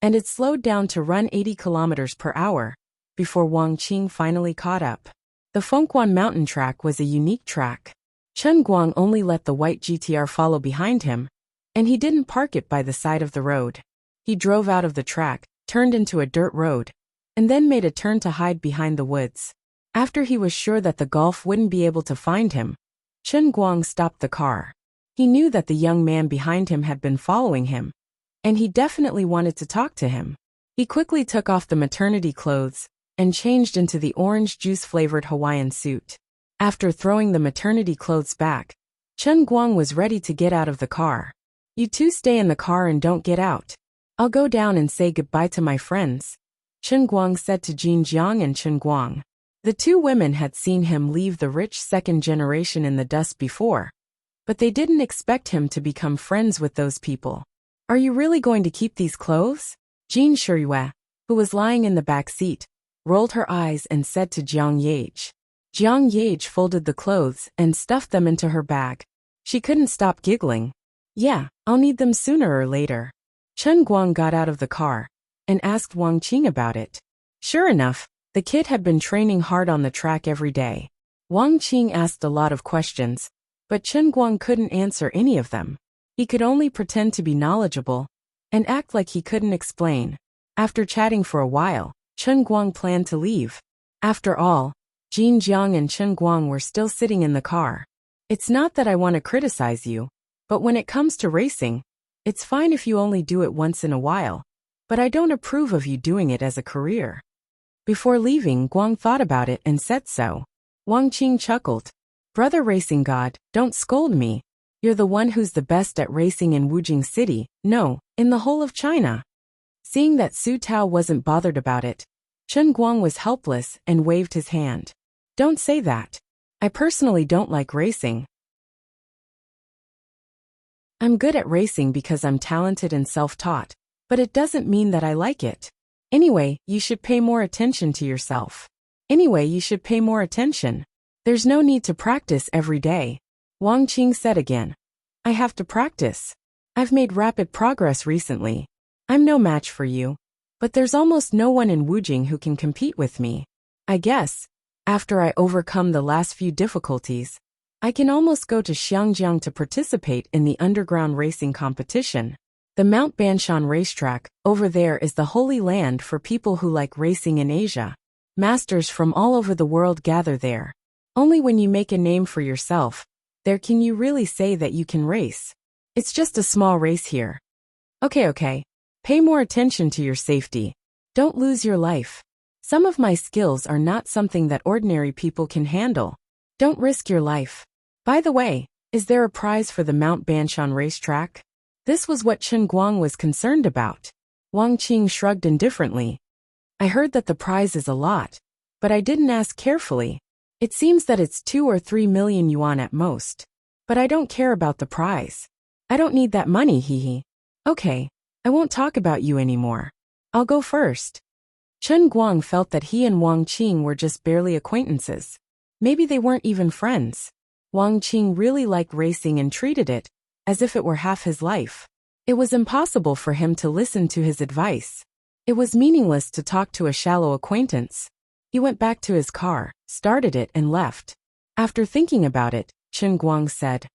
And it slowed down to run 80 kilometers per hour before Wang Qing finally caught up. The Fengquan mountain track was a unique track. Chen Guang only let the white GTR follow behind him, and he didn't park it by the side of the road. He drove out of the track, turned into a dirt road, and then made a turn to hide behind the woods. After he was sure that the Golf wouldn't be able to find him, Chen Guang stopped the car. He knew that the young man behind him had been following him, and he definitely wanted to talk to him. He quickly took off the maternity clothes and changed into the orange juice-flavored Hawaiian suit. After throwing the maternity clothes back, Chen Guang was ready to get out of the car. "You two stay in the car and don't get out. I'll go down and say goodbye to my friends," Chen Guang said to Jin Jiang and Chen Guang. The two women had seen him leave the rich second generation in the dust before, but they didn't expect him to become friends with those people. "Are you really going to keep these clothes?" Jin Shiyue, who was lying in the back seat, rolled her eyes and said to Jiang Yage. Jiang Yage folded the clothes and stuffed them into her bag. She couldn't stop giggling. "Yeah, I'll need them sooner or later." Chen Guang got out of the car and asked Wang Qing about it. Sure enough, the kid had been training hard on the track every day. Wang Qing asked a lot of questions, but Chen Guang couldn't answer any of them. He could only pretend to be knowledgeable and act like he couldn't explain. After chatting for a while, Chen Guang planned to leave. After all, Jin Jiang and Chen Guang were still sitting in the car. "It's not that I want to criticize you, but when it comes to racing, it's fine if you only do it once in a while, but I don't approve of you doing it as a career." Before leaving, Guang thought about it and said so. Wang Qing chuckled. "Brother racing god, don't scold me. You're the one who's the best at racing in Wujing City, no, in the whole of China." Seeing that Su Tao wasn't bothered about it, Chen Guang was helpless and waved his hand. "Don't say that. I personally don't like racing. I'm good at racing because I'm talented and self-taught, but it doesn't mean that I like it. Anyway, you should pay more attention to yourself. There's no need to practice every day," Wang Qing said again. "I have to practice. I've made rapid progress recently. I'm no match for you, but there's almost no one in Wujing who can compete with me. I guess, after I overcome the last few difficulties, I can almost go to Xiangjiang to participate in the underground racing competition. The Mount Banshan racetrack, over there, is the holy land for people who like racing in Asia. Masters from all over the world gather there. Only when you make a name for yourself, there can you really say that you can race. It's just a small race here. Okay. Pay more attention to your safety. Don't lose your life. Some of my skills are not something that ordinary people can handle. Don't risk your life. By the way, is there a prize for the Mount Banshan racetrack?" This was what Chen Guang was concerned about. Wang Qing shrugged indifferently. "I heard that the prize is a lot, but I didn't ask carefully. It seems that it's 2 or 3 million yuan at most. But I don't care about the prize. I don't need that money, hee. Okay, I won't talk about you anymore. I'll go first." Chen Guang felt that he and Wang Qing were just barely acquaintances. Maybe they weren't even friends. Wang Qing really liked racing and treated it as if it were half his life. It was impossible for him to listen to his advice. It was meaningless to talk to a shallow acquaintance. He went back to his car, started it and left. After thinking about it, Chen Guang said,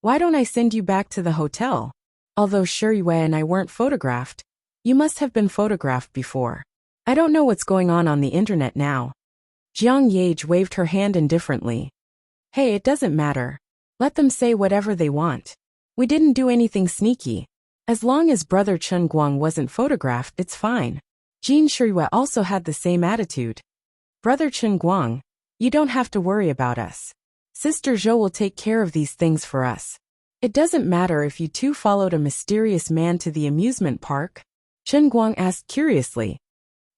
"Why don't I send you back to the hotel? Although Shiyue and I weren't photographed, you must have been photographed before. I don't know what's going on the internet now." Jiang Yage waved her hand indifferently. "Hey, it doesn't matter. Let them say whatever they want. We didn't do anything sneaky. As long as brother Chen Guang wasn't photographed, it's fine." Jin Shiyue also had the same attitude. "Brother Chen Guang, you don't have to worry about us. Sister Zhou will take care of these things for us. It doesn't matter if you two followed a mysterious man to the amusement park? Chen Guang asked curiously.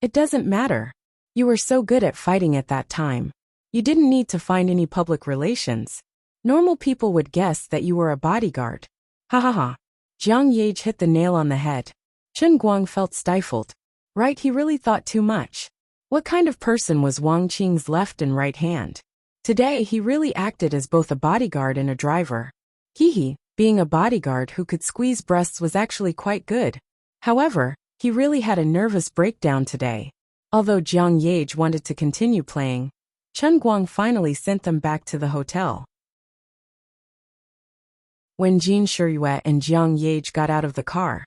It doesn't matter. You were so good at fighting at that time. You didn't need to find any public relations. Normal people would guess that you were a bodyguard. Ha ha ha. Jiang Yage hit the nail on the head. Chen Guang felt stifled. Right, he really thought too much. What kind of person was Wang Qing's left and right hand? Today he really acted as both a bodyguard and a driver. Hehe, being a bodyguard who could squeeze breasts was actually quite good. However, he really had a nervous breakdown today. Although Jiang Yage wanted to continue playing, Chen Guang finally sent them back to the hotel. When Jin Shiyue and Jiang Yage got out of the car,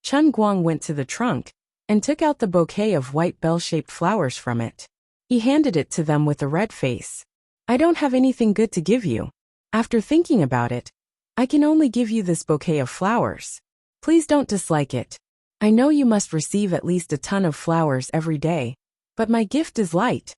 Chen Guang went to the trunk and took out the bouquet of white bell-shaped flowers from it. He handed it to them with a red face. I don't have anything good to give you. After thinking about it, I can only give you this bouquet of flowers. Please don't dislike it. I know you must receive at least a ton of flowers every day, but my gift is light.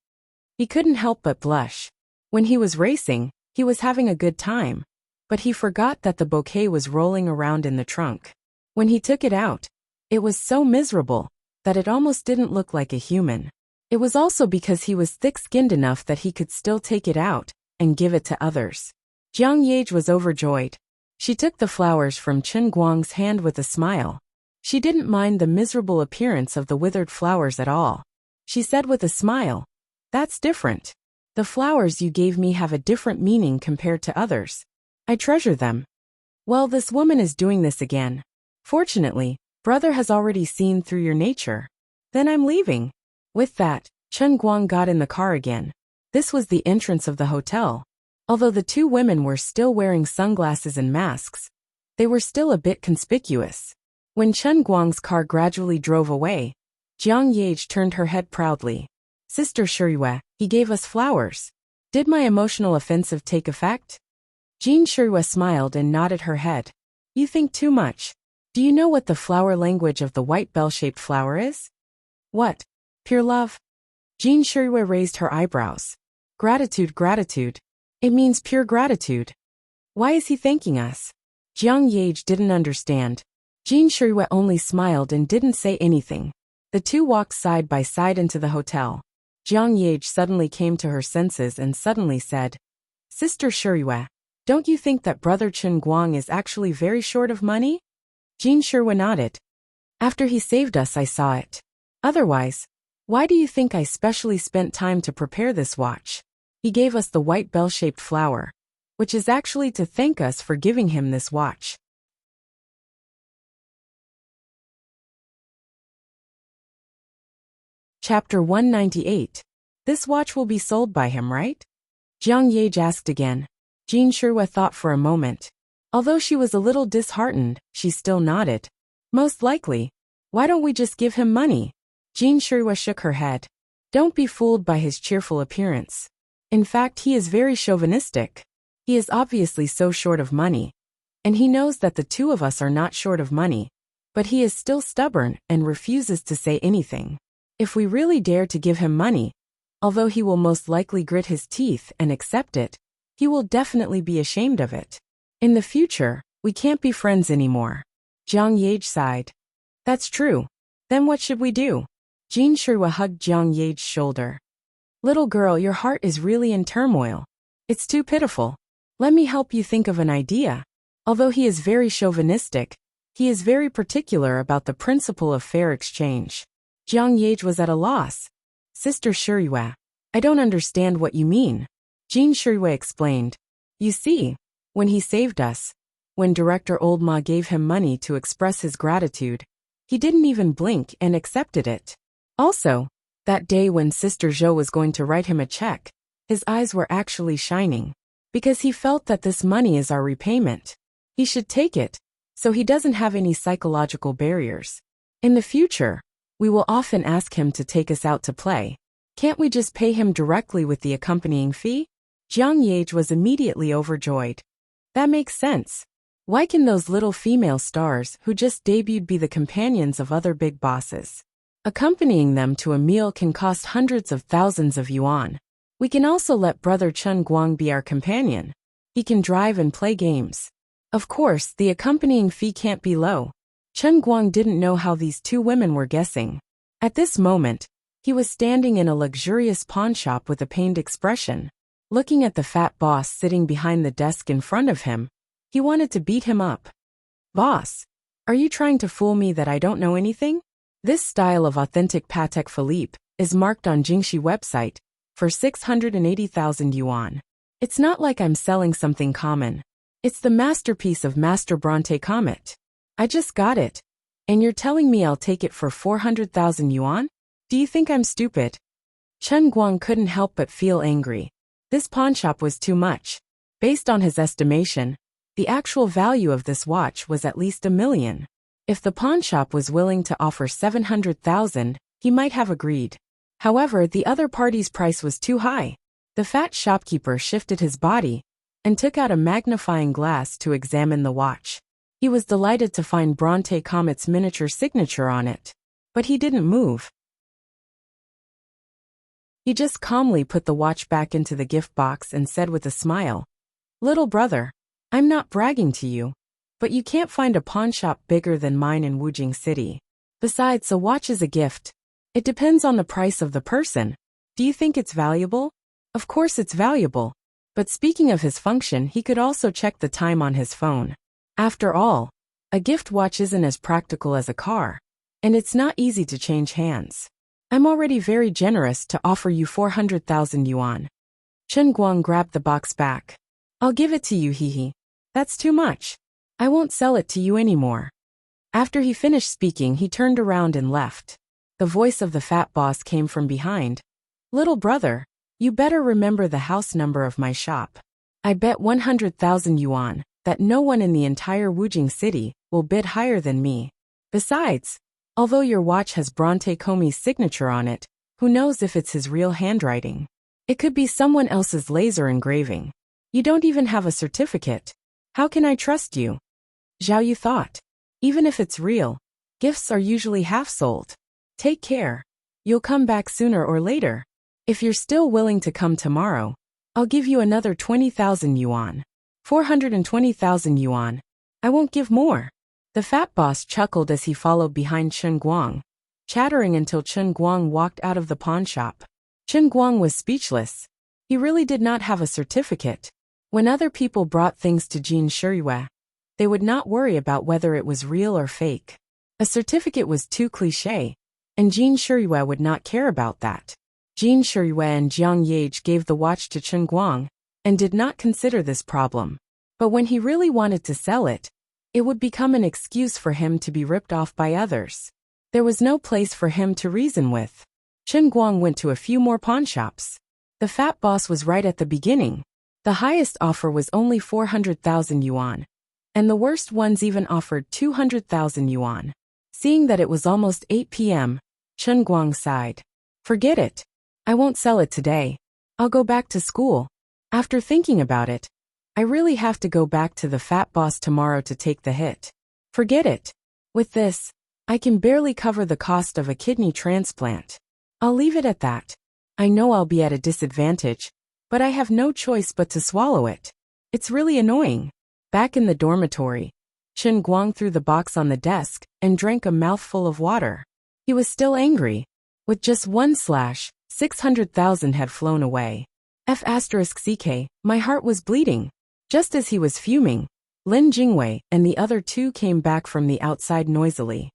He couldn't help but blush. When he was racing, he was having a good time, but he forgot that the bouquet was rolling around in the trunk. When he took it out, it was so miserable that it almost didn't look like a human. It was also because he was thick-skinned enough that he could still take it out and give it to others. Jiang Yage was overjoyed. She took the flowers from Chen Guang's hand with a smile. She didn't mind the miserable appearance of the withered flowers at all. She said with a smile, "That's different. The flowers you gave me have a different meaning compared to others. I treasure them." Well, this woman is doing this again. Fortunately, brother has already seen through your nature. Then I'm leaving. With that, Chen Guang got in the car again. This was the entrance of the hotel. Although the two women were still wearing sunglasses and masks, they were still a bit conspicuous. When Chen Guang's car gradually drove away, Jiang Yage turned her head proudly. Sister Shiyue, he gave us flowers. Did my emotional offensive take effect? Jin Shiyue smiled and nodded her head. You think too much. Do you know what the flower language of the white bell-shaped flower is? What? Pure love? Jin Shiyue raised her eyebrows. Gratitude, gratitude. It means pure gratitude. Why is he thanking us? Jiang Yage didn't understand. Jin Shiyue only smiled and didn't say anything. The two walked side by side into the hotel. Jiang Yage suddenly came to her senses and suddenly said, Sister Shiyue, don't you think that Brother Chen Guang is actually very short of money? Jin Shiyue nodded. After he saved us, I saw it. Otherwise, why do you think I specially spent time to prepare this watch? He gave us the white bell-shaped flower, which is actually to thank us for giving him this watch. Chapter 198. This watch will be sold by him, right? Jiang Yage asked again. Jin Shiyue thought for a moment. Although she was a little disheartened, she still nodded. Most likely. Why don't we just give him money? Jin Shiyue shook her head. Don't be fooled by his cheerful appearance. In fact, he is very chauvinistic. He is obviously so short of money. And he knows that the two of us are not short of money. But he is still stubborn and refuses to say anything. If we really dare to give him money, although he will most likely grit his teeth and accept it, he will definitely be ashamed of it. In the future, we can't be friends anymore. Jiang Yage sighed. That's true. Then what should we do? Jin Shiyue hugged Jiang Yage's shoulder. Little girl, your heart is really in turmoil. It's too pitiful. Let me help you think of an idea. Although he is very chauvinistic, he is very particular about the principle of fair exchange. Jiang Yage was at a loss. Sister Shiyue, I don't understand what you mean. Jin Shiyue explained. You see, when he saved us, when Director Old Ma gave him money to express his gratitude, he didn't even blink and accepted it. Also, that day when Sister Zhou was going to write him a check, his eyes were actually shining. Because he felt that this money is our repayment. He should take it, so he doesn't have any psychological barriers. In the future, we will often ask him to take us out to play. Can't we just pay him directly with the accompanying fee? Jiang Yage was immediately overjoyed. That makes sense. Why can those little female stars who just debuted be the companions of other big bosses? Accompanying them to a meal can cost hundreds of thousands of yuan. We can also let brother Chen Guang be our companion. He can drive and play games. Of course, the accompanying fee can't be low. Chen Guang didn't know how these two women were guessing. At this moment, he was standing in a luxurious pawnshop with a pained expression. Looking at the fat boss sitting behind the desk in front of him, he wanted to beat him up. Boss, are you trying to fool me that I don't know anything? This style of authentic Patek Philippe is marked on Jingxi website for 680,000 yuan. It's not like I'm selling something common. It's the masterpiece of Master Bronte Comet. I just got it. And you're telling me I'll take it for 400,000 yuan? Do you think I'm stupid? Chen Guang couldn't help but feel angry. This pawnshop was too much. Based on his estimation, the actual value of this watch was at least 1 million. If the pawnshop was willing to offer 700,000, he might have agreed. However, the other party's price was too high. The fat shopkeeper shifted his body and took out a magnifying glass to examine the watch. He was delighted to find Bronte Comet's miniature signature on it. But he didn't move. He just calmly put the watch back into the gift box and said with a smile, "Little brother, I'm not bragging to you, but you can't find a pawnshop bigger than mine in Wujing City. Besides, a watch is a gift. It depends on the price of the person. Do you think it's valuable? Of course it's valuable. But speaking of his function, he could also check the time on his phone. After all, a gift watch isn't as practical as a car, and it's not easy to change hands. I'm already very generous to offer you 400,000 yuan. Chen Guang grabbed the box back. I'll give it to you, hehe. That's too much. I won't sell it to you anymore. After he finished speaking, he turned around and left. The voice of the fat boss came from behind. Little brother, you better remember the house number of my shop. I bet 100,000 yuan that no one in the entire Wujing city will bid higher than me. Besides, although your watch has Bronte Comet's signature on it, who knows if it's his real handwriting? It could be someone else's laser engraving. You don't even have a certificate. How can I trust you? Zhao Yu thought. Even if it's real, gifts are usually half sold. Take care. You'll come back sooner or later. If you're still willing to come tomorrow, I'll give you another 20,000 yuan. 420,000 yuan. I won't give more. The fat boss chuckled as he followed behind Chen Guang, chattering until Chen Guang walked out of the pawnshop. Chen Guang was speechless. He really did not have a certificate. When other people brought things to Jin Shiyue, they would not worry about whether it was real or fake. A certificate was too cliché, and Jin Shiyue would not care about that. Jin Shiyue and Jiang Yage gave the watch to Chen Guang and did not consider this problem. But when he really wanted to sell it, it would become an excuse for him to be ripped off by others. There was no place for him to reason with. Chen Guang went to a few more pawnshops. The fat boss was right at the beginning. The highest offer was only 400,000 yuan, and the worst ones even offered 200,000 yuan. Seeing that it was almost 8 p.m., Chen Guang sighed. Forget it. I won't sell it today. I'll go back to school. After thinking about it, I really have to go back to the fat boss tomorrow to take the hit. Forget it. With this, I can barely cover the cost of a kidney transplant. I'll leave it at that. I know I'll be at a disadvantage, but I have no choice but to swallow it. It's really annoying. Back in the dormitory, Chen Guang threw the box on the desk and drank a mouthful of water. He was still angry. With just one slash, 600,000 had flown away. F*CK, my heart was bleeding. Just as he was fuming, Lin Jingwei and the other two came back from the outside noisily.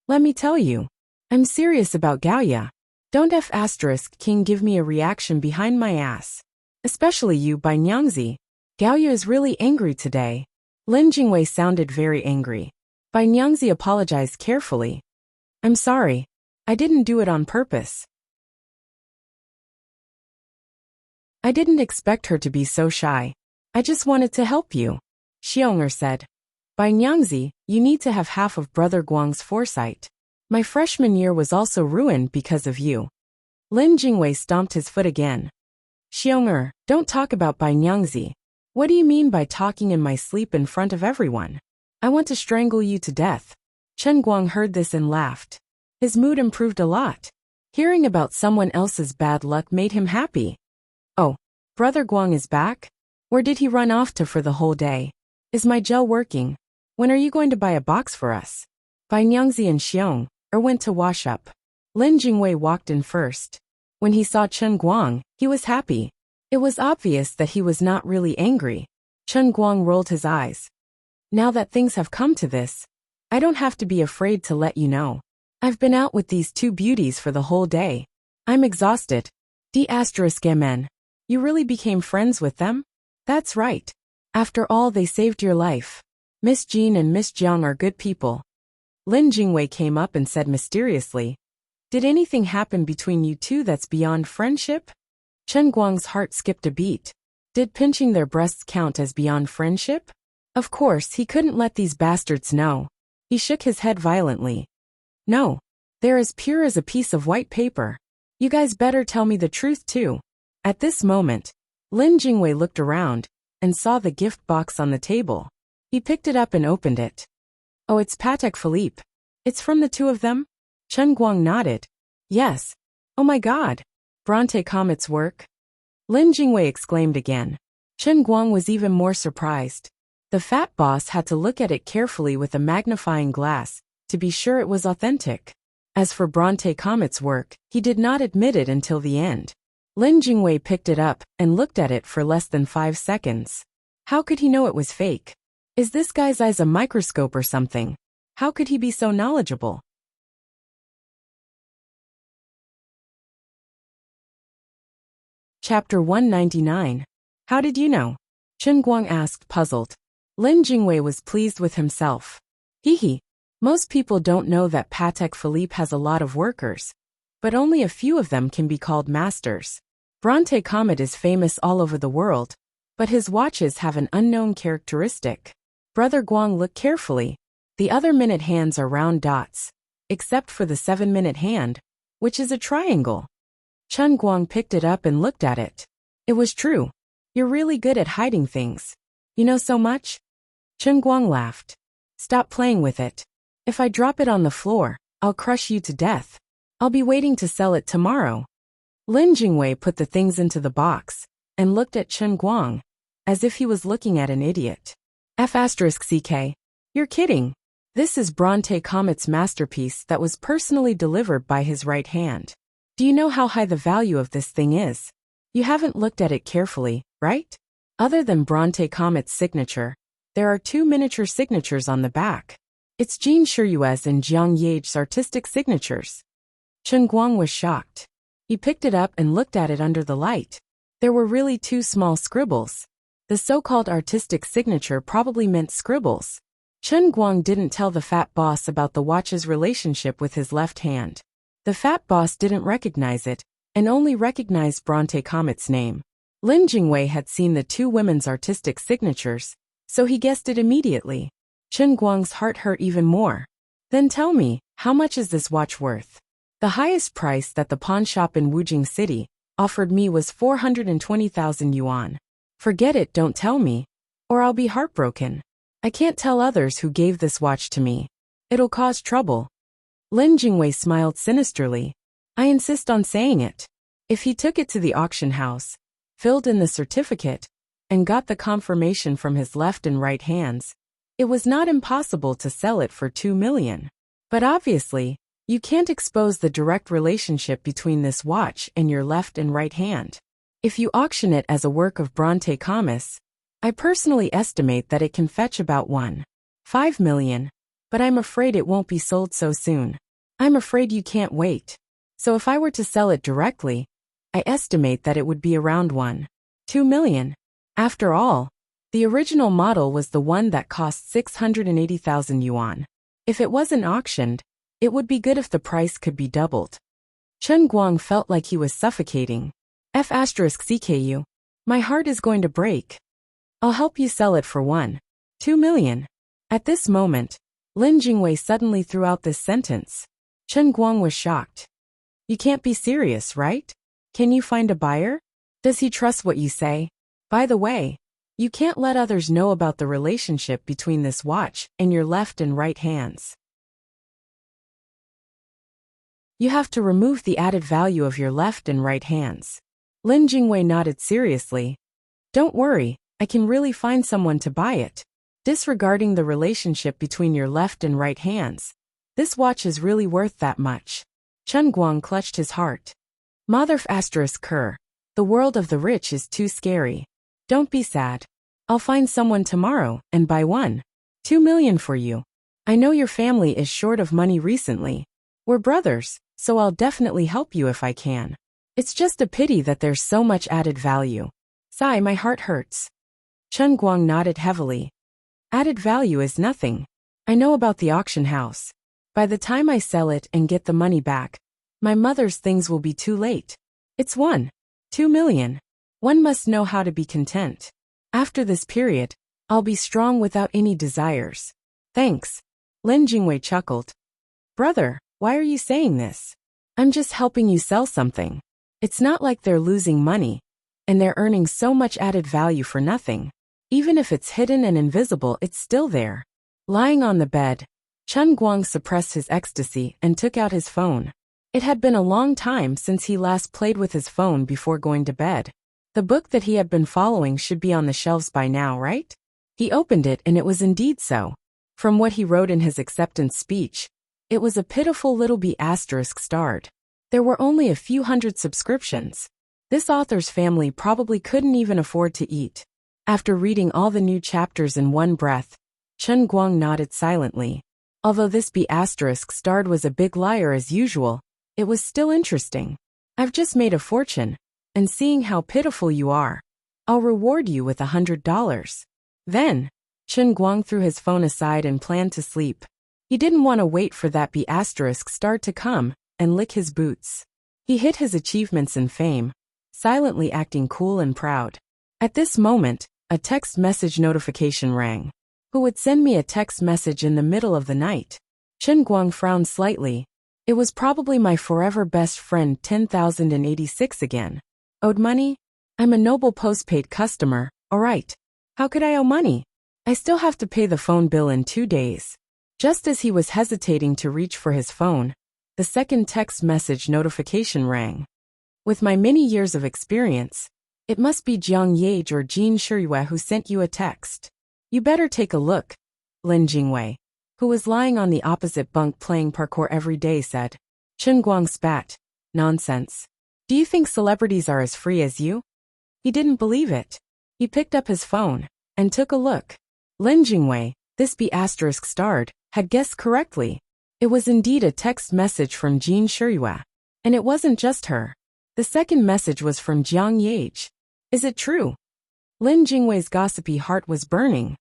Let me tell you, I'm serious about Gaoya. Don't F*King give me a reaction behind my ass. Especially you, Bai Nyangzi. Gaoya is really angry today. Lin Jingwei sounded very angry. Bai Nyangzi apologized carefully. I'm sorry. I didn't do it on purpose. I didn't expect her to be so shy. I just wanted to help you. Xiong'er said. Bai Nyangzi, you need to have half of Brother Guang's foresight. My freshman year was also ruined because of you. Lin Jingwei stomped his foot again. Xiong'er, don't talk about Bai Nyangzi. What do you mean by talking in my sleep in front of everyone? I want to strangle you to death. Chen Guang heard this and laughed. His mood improved a lot. Hearing about someone else's bad luck made him happy. Brother Guang is back? Where did he run off to for the whole day? Is my gel working? When are you going to buy a box for us? By Nyangzi and Xiong, or went to wash up. Lin Jingwei walked in first. When he saw Chen Guang, he was happy. It was obvious that he was not really angry. Chen Guang rolled his eyes. Now that things have come to this, I don't have to be afraid to let you know. I've been out with these two beauties for the whole day. I'm exhausted. D***men. You really became friends with them? That's right. After all, they saved your life. Miss Jean and Miss Jiang are good people. Lin Jingwei came up and said mysteriously, did anything happen between you two that's beyond friendship? Chen Guang's heart skipped a beat. Did pinching their breasts count as beyond friendship? Of course, he couldn't let these bastards know. He shook his head violently. No. They're as pure as a piece of white paper. You guys better tell me the truth too. At this moment, Lin Jingwei looked around and saw the gift box on the table. He picked it up and opened it. Oh, it's Patek Philippe. It's from the two of them? Chen Guang nodded. Yes. Oh my god. Bronte Comet's work? Lin Jingwei exclaimed again. Chen Guang was even more surprised. The fat boss had to look at it carefully with a magnifying glass to be sure it was authentic. As for Bronte Comet's work, he did not admit it until the end. Lin Jingwei picked it up and looked at it for less than 5 seconds. How could he know it was fake? Is this guy's eyes a microscope or something? How could he be so knowledgeable? Chapter 199. How did you know? Chen Guang asked, puzzled. Lin Jingwei was pleased with himself. Hee. Most people don't know that Patek Philippe has a lot of workers, but only a few of them can be called masters. Bronte Comet is famous all over the world, but his watches have an unknown characteristic. Brother Guang looked carefully. The other minute hands are round dots, except for the 7-minute hand, which is a triangle. Chen Guang picked it up and looked at it. It was true. You're really good at hiding things. You know so much? Chen Guang laughed. Stop playing with it. If I drop it on the floor, I'll crush you to death. I'll be waiting to sell it tomorrow. Lin Jingwei put the things into the box and looked at Chen Guang as if he was looking at an idiot. F***ck. You're kidding. This is Bronte Comet's masterpiece that was personally delivered by his right hand. Do you know how high the value of this thing is? You haven't looked at it carefully, right? Other than Bronte Comet's signature, there are 2 miniature signatures on the back. It's Jean Shiyue's and Jiang Yage's artistic signatures. Chen Guang was shocked. He picked it up and looked at it under the light. There were really 2 small scribbles. The so-called artistic signature probably meant scribbles. Chen Guang didn't tell the fat boss about the watch's relationship with his left hand. The fat boss didn't recognize it, and only recognized Bronte Comet's name. Lin Jingwei had seen the 2 women's artistic signatures, so he guessed it immediately. Chen Guang's heart hurt even more. Then tell me, how much is this watch worth? The highest price that the pawn shop in Wujing City offered me was 420,000 yuan. Forget it, don't tell me, or I'll be heartbroken. I can't tell others who gave this watch to me. It'll cause trouble. Lin Jingwei smiled sinisterly. I insist on saying it. If he took it to the auction house, filled in the certificate, and got the confirmation from his left and right hands, it was not impossible to sell it for 2 million. But obviously, you can't expose the direct relationship between this watch and your left and right hand. If you auction it as a work of Bronte Comet, I personally estimate that it can fetch about 1.5 million, but I'm afraid it won't be sold so soon. I'm afraid you can't wait. So if I were to sell it directly, I estimate that it would be around 1.2 million. After all, the original model was the one that cost 680,000 yuan. If it wasn't auctioned, it would be good if the price could be doubled. Chen Guang felt like he was suffocating. F***ck. My heart is going to break. I'll help you sell it for 1.2 million. At this moment, Lin Jingwei suddenly threw out this sentence. Chen Guang was shocked. You can't be serious, right? Can you find a buyer? Does he trust what you say? By the way, you can't let others know about the relationship between this watch and your left and right hands. You have to remove the added value of your left and right hands. Lin Jingwei nodded seriously. Don't worry, I can really find someone to buy it. Disregarding the relationship between your left and right hands, this watch is really worth that much. Chen Guang clutched his heart. Motherf asterisk Kerr. The world of the rich is too scary. Don't be sad. I'll find someone tomorrow and buy 2 million for you. I know your family is short of money recently. We're brothers, so I'll definitely help you if I can. It's just a pity that there's so much added value. Sigh, my heart hurts. Chen Guang nodded heavily. Added value is nothing. I know about the auction house. By the time I sell it and get the money back, my mother's things will be too late. It's 2 million. One must know how to be content. After this period, I'll be strong without any desires. Thanks. Lin Jingwei chuckled. Brother, why are you saying this? I'm just helping you sell something. It's not like they're losing money, and they're earning so much added value for nothing. Even if it's hidden and invisible, it's still there. Lying on the bed, Chen Guang suppressed his ecstasy and took out his phone. It had been a long time since he last played with his phone before going to bed. The book that he had been following should be on the shelves by now, right? He opened it and it was indeed so. From what he wrote in his acceptance speech, it was a pitiful little B** starred. There were only a few hundred subscriptions. This author's family probably couldn't even afford to eat. After reading all the new chapters in one breath, Chen Guang nodded silently. Although this B** starred was a big liar as usual, it was still interesting. I've just made a fortune, and seeing how pitiful you are, I'll reward you with $100. Then, Chen Guang threw his phone aside and planned to sleep. He didn't want to wait for that B** star to come and lick his boots. He hid his achievements and fame, silently acting cool and proud. At this moment, a text message notification rang. Who would send me a text message in the middle of the night? Chen Guang frowned slightly. It was probably my forever best friend 10,086 again. Owed money? I'm a noble postpaid customer, alright. How could I owe money? I still have to pay the phone bill in 2 days. Just as he was hesitating to reach for his phone, the second text message notification rang. With my many years of experience, it must be Jiang Yage or Jin Shiyue who sent you a text. You better take a look, Lin Jingwei, who was lying on the opposite bunk playing parkour every day, said. Chen Guang spat. Nonsense. Do you think celebrities are as free as you? He didn't believe it. He picked up his phone and took a look. Lin Jingwei, this B** starred, had guessed correctly. It was indeed a text message from Jin Shiyue. And it wasn't just her. The second message was from Jiang Yage. Is it true? Lin Jingwei's gossipy heart was burning.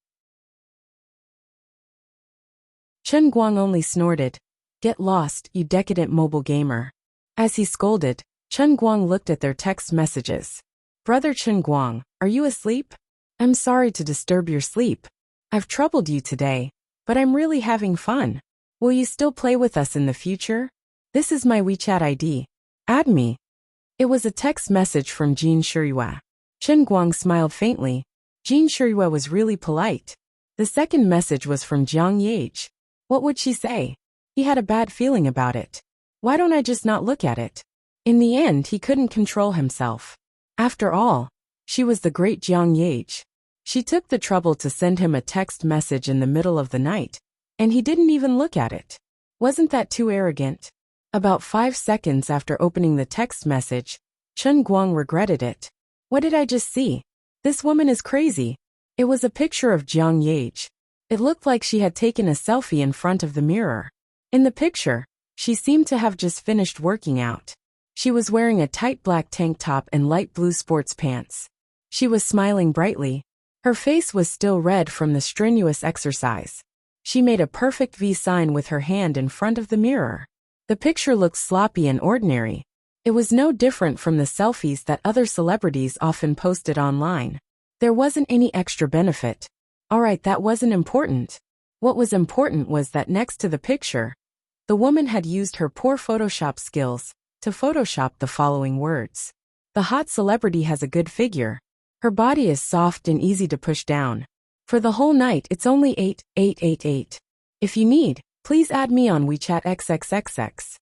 Chen Guang only snorted. Get lost, you decadent mobile gamer. As he scolded, Chen Guang looked at their text messages. Brother Chen Guang, are you asleep? I'm sorry to disturb your sleep. I've troubled you today, but I'm really having fun. Will you still play with us in the future? This is my WeChat ID. Add me. It was a text message from Jin Shiyue. Chen Guang smiled faintly. Jin Shiyue was really polite. The second message was from Jiang Yage. What would she say? He had a bad feeling about it. Why don't I just not look at it? In the end, he couldn't control himself. After all, she was the great Jiang Yage. She took the trouble to send him a text message in the middle of the night, and he didn't even look at it. Wasn't that too arrogant? About 5 seconds after opening the text message, Chen Guang regretted it. What did I just see? This woman is crazy. It was a picture of Jiang Yage. It looked like she had taken a selfie in front of the mirror. In the picture, she seemed to have just finished working out. She was wearing a tight black tank top and light blue sports pants. She was smiling brightly. Her face was still red from the strenuous exercise. She made a perfect V sign with her hand in front of the mirror. The picture looked sloppy and ordinary. It was no different from the selfies that other celebrities often posted online. There wasn't any extra benefit. Alright, that wasn't important. What was important was that next to the picture, the woman had used her poor Photoshop skills to Photoshop the following words. The hot celebrity has a good figure. Her body is soft and easy to push down. For the whole night, it's only 8,888. If you need, please add me on WeChat XXXX.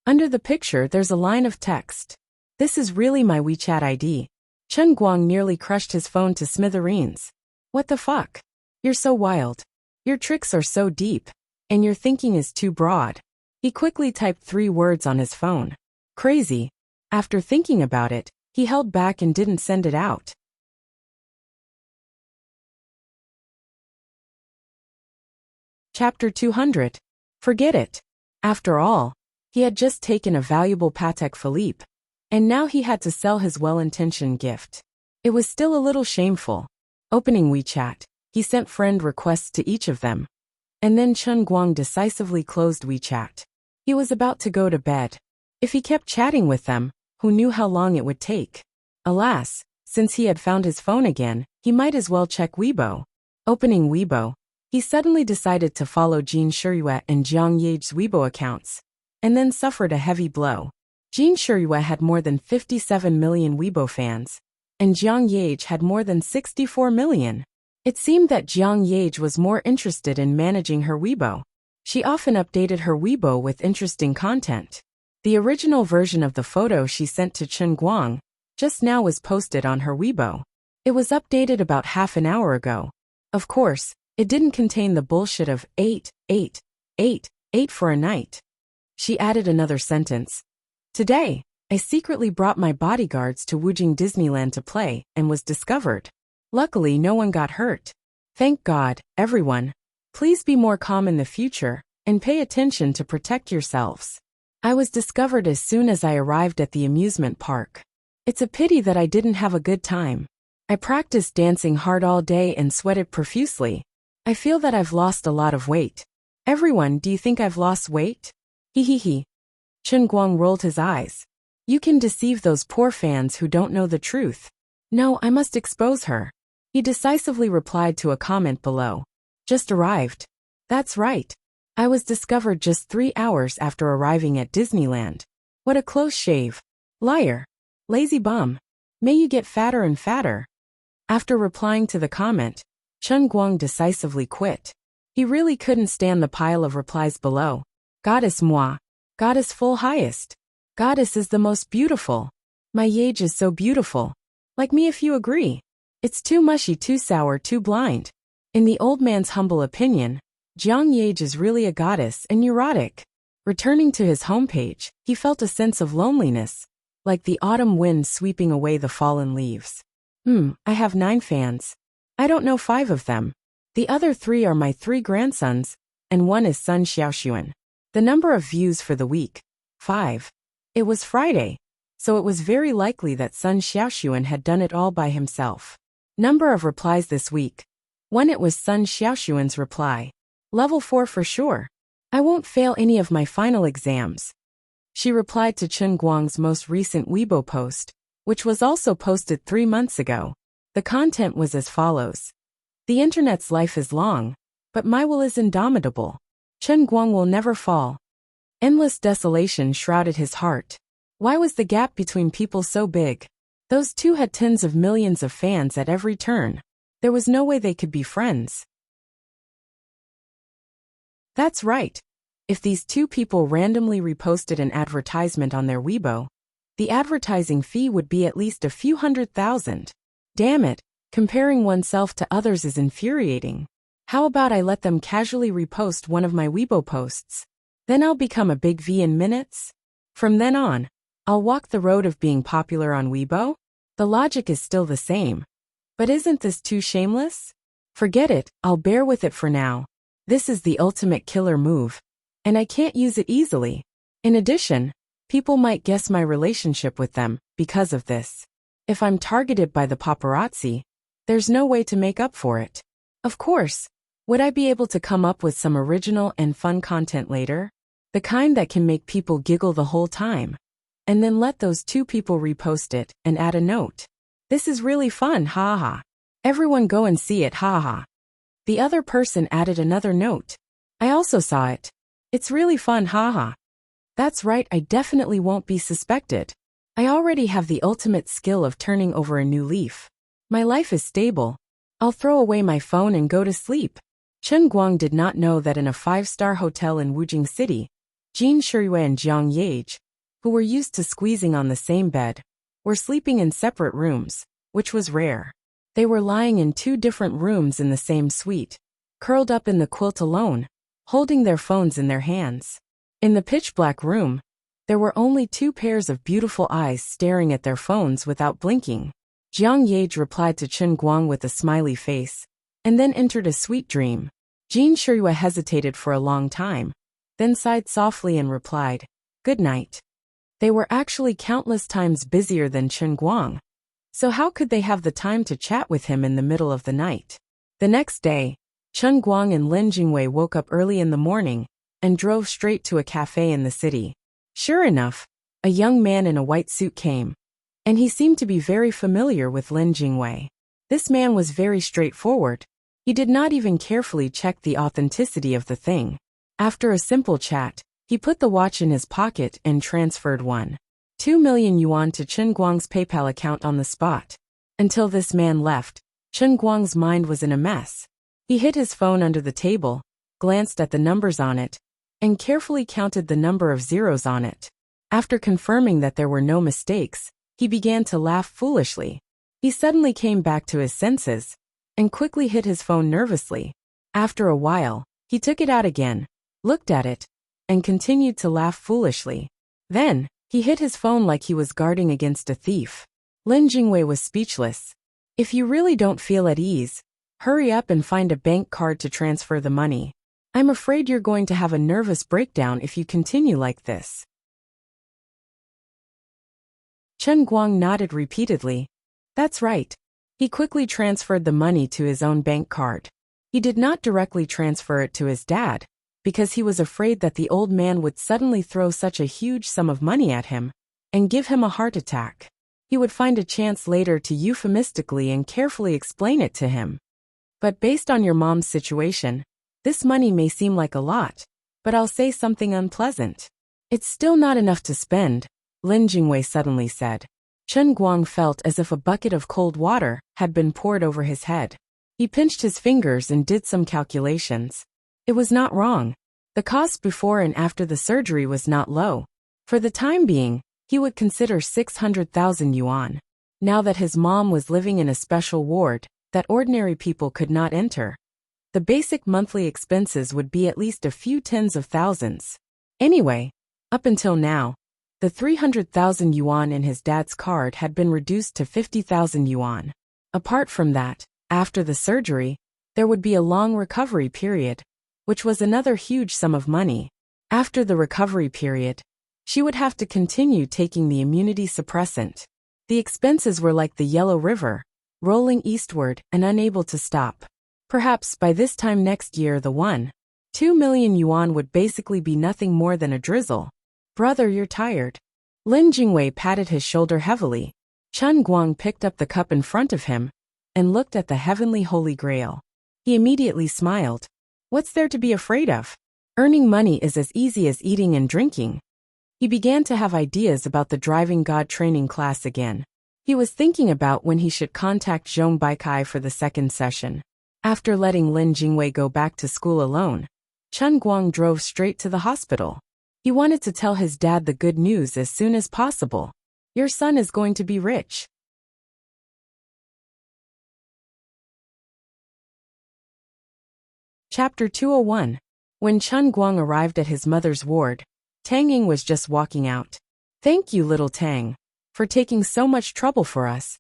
Under the picture, there's a line of text. This is really my WeChat ID. Chen Guang nearly crushed his phone to smithereens. What the fuck? You're so wild. Your tricks are so deep. And your thinking is too broad. He quickly typed 3 words on his phone. Crazy. After thinking about it, he held back and didn't send it out. Chapter 200. Forget it. After all, he had just taken a valuable Patek Philippe, and now he had to sell his well-intentioned gift. It was still a little shameful. Opening WeChat, he sent friend requests to each of them. And then Chen Guang decisively closed WeChat. He was about to go to bed. If he kept chatting with them, who knew how long it would take? Alas, since he had found his phone again, he might as well check Weibo. Opening Weibo, he suddenly decided to follow Jin Shiyue and Jiang Ye's Weibo accounts, and then suffered a heavy blow. Jin Shiyue had more than 57 million Weibo fans, and Jiang Ye had more than 64 million. It seemed that Jiang Ye was more interested in managing her Weibo. She often updated her Weibo with interesting content. The original version of the photo she sent to Chen Guang just now was posted on her Weibo. It was updated about half an hour ago. Of course, it didn't contain the bullshit of 8 for a night. She added another sentence. Today, I secretly brought my bodyguards to Wujing Disneyland to play and was discovered. Luckily, no one got hurt. Thank God, everyone. Please be more calm in the future and pay attention to protect yourselves. I was discovered as soon as I arrived at the amusement park. It's a pity that I didn't have a good time. I practiced dancing hard all day and sweated profusely. I feel that I've lost a lot of weight. Everyone, do you think I've lost weight? He. Chen Guang rolled his eyes. You can deceive those poor fans who don't know the truth. No, I must expose her. He decisively replied to a comment below. Just arrived. That's right. I was discovered just 3 hours after arriving at Disneyland. What a close shave. Liar. Lazy bum. May you get fatter and fatter. After replying to the comment, Chen Guang decisively quit. He really couldn't stand the pile of replies below. Goddess moi. Goddess full highest. Goddess is the most beautiful. My Yage is so beautiful. Like me if you agree. It's too mushy, too sour, too blind. In the old man's humble opinion, Jiang Yage is really a goddess and neurotic. Returning to his homepage, he felt a sense of loneliness, like the autumn wind sweeping away the fallen leaves. I have 9 fans. I don't know 5 of them. The other 3 are my 3 grandsons, and 1 is Sun Xiaoxuan. The number of views for the week, 5. It was Friday, so it was very likely that Sun Xiaoxuan had done it all by himself. Number of replies this week. 1. It was Sun Xiaoxuan's reply. Level 4 for sure. I won't fail any of my final exams. She replied to Chen Guang's most recent Weibo post, which was also posted 3 months ago. The content was as follows. The internet's life is long, but my will is indomitable. Chen Guang will never fall. Endless desolation shrouded his heart. Why was the gap between people so big? Those 2 had tens of millions of fans at every turn. There was no way they could be friends. That's right. If these 2 people randomly reposted an advertisement on their Weibo, the advertising fee would be at least a few 100,000. Damn it, comparing oneself to others is infuriating. How about I let them casually repost one of my Weibo posts? Then I'll become a big V in minutes? From then on, I'll walk the road of being popular on Weibo? The logic is still the same. But isn't this too shameless? Forget it, I'll bear with it for now. This is the ultimate killer move, and I can't use it easily. In addition, people might guess my relationship with them because of this. If I'm targeted by the paparazzi, there's no way to make up for it. Of course, would I be able to come up with some original and fun content later? The kind that can make people giggle the whole time. And then let those 2 people repost it and add a note. This is really fun, ha ha. Everyone go and see it, ha ha. The other person added another note. I also saw it. It's really fun, ha ha. That's right, I definitely won't be suspected. I already have the ultimate skill of turning over a new leaf. My life is stable. I'll throw away my phone and go to sleep. Chen Guang did not know that in a 5-star hotel in Wujing City, Jin Shiyue and Jiang Ye, who were used to squeezing on the same bed, were sleeping in separate rooms, which was rare. They were lying in 2 different rooms in the same suite, curled up in the quilt alone, holding their phones in their hands. In the pitch-black room, there were only 2 pairs of beautiful eyes staring at their phones without blinking. Jiang Yage replied to Chen Guang with a smiley face, and then entered a sweet dream. Jin Shuiyue hesitated for a long time, then sighed softly and replied, "Good night." They were actually countless times busier than Chen Guang, so how could they have the time to chat with him in the middle of the night? The next day, Chen Guang and Lin Jingwei woke up early in the morning and drove straight to a cafe in the city. Sure enough, a young man in a white suit came, and he seemed to be very familiar with Lin Jingwei. This man was very straightforward. He did not even carefully check the authenticity of the thing. After a simple chat, he put the watch in his pocket and transferred 1.2 million yuan to Chen Guang's PayPal account on the spot. Until this man left, Chen Guang's mind was in a mess. He hid his phone under the table, glanced at the numbers on it, and carefully counted the number of zeros on it. After confirming that there were no mistakes, he began to laugh foolishly. He suddenly came back to his senses and quickly hid his phone nervously. After a while, he took it out again, looked at it, and continued to laugh foolishly. Then, he hid his phone like he was guarding against a thief. Lin Jingwei was speechless. "If you really don't feel at ease, hurry up and find a bank card to transfer the money. I'm afraid you're going to have a nervous breakdown if you continue like this." Chen Guang nodded repeatedly. That's right. He quickly transferred the money to his own bank card. He did not directly transfer it to his dad, because he was afraid that the old man would suddenly throw such a huge sum of money at him and give him a heart attack. He would find a chance later to euphemistically and carefully explain it to him. "But based on your mom's situation, this money may seem like a lot, but I'll say something unpleasant. It's still not enough to spend," Lin Jingwei suddenly said. Chen Guang felt as if a bucket of cold water had been poured over his head. He pinched his fingers and did some calculations. It was not wrong. The cost before and after the surgery was not low. For the time being, he would consider 600,000 yuan. Now that his mom was living in a special ward that ordinary people could not enter, the basic monthly expenses would be at least a few tens of thousands. Anyway, up until now, the 300,000 yuan in his dad's card had been reduced to 50,000 yuan. Apart from that, after the surgery, there would be a long recovery period, which was another huge sum of money. After the recovery period, she would have to continue taking the immunity suppressant. The expenses were like the Yellow River, rolling eastward and unable to stop. Perhaps by this time next year the 1.2 million yuan would basically be nothing more than a drizzle. "Brother, you're tired." Lin Jingwei patted his shoulder heavily. Chen Guang picked up the cup in front of him and looked at the heavenly holy grail. He immediately smiled. What's there to be afraid of? Earning money is as easy as eating and drinking. He began to have ideas about the driving god training class again. He was thinking about when he should contact Zhong Baikai for the second session. After letting Lin Jingwei go back to school alone, Chen Guang drove straight to the hospital. He wanted to tell his dad the good news as soon as possible. Your son is going to be rich. Chapter 201. When Chen Guang arrived at his mother's ward, Tang Ying was just walking out. "Thank you, little Tang, for taking so much trouble for us,"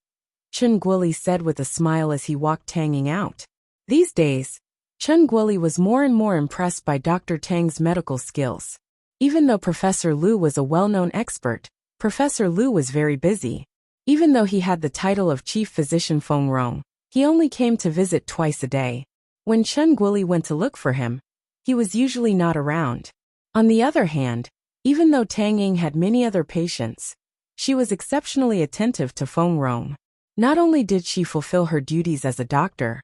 Chen Guoli said with a smile as he walked Tang Ying out. These days, Chen Guoli was more and more impressed by Dr. Tang's medical skills. Even though Professor Lu was a well-known expert, Professor Lu was very busy. Even though he had the title of Chief Physician Feng Rong, he only came to visit twice a day. When Chen Guoli went to look for him, he was usually not around. On the other hand, even though Tang Ying had many other patients, she was exceptionally attentive to Feng Rong. Not only did she fulfill her duties as a doctor,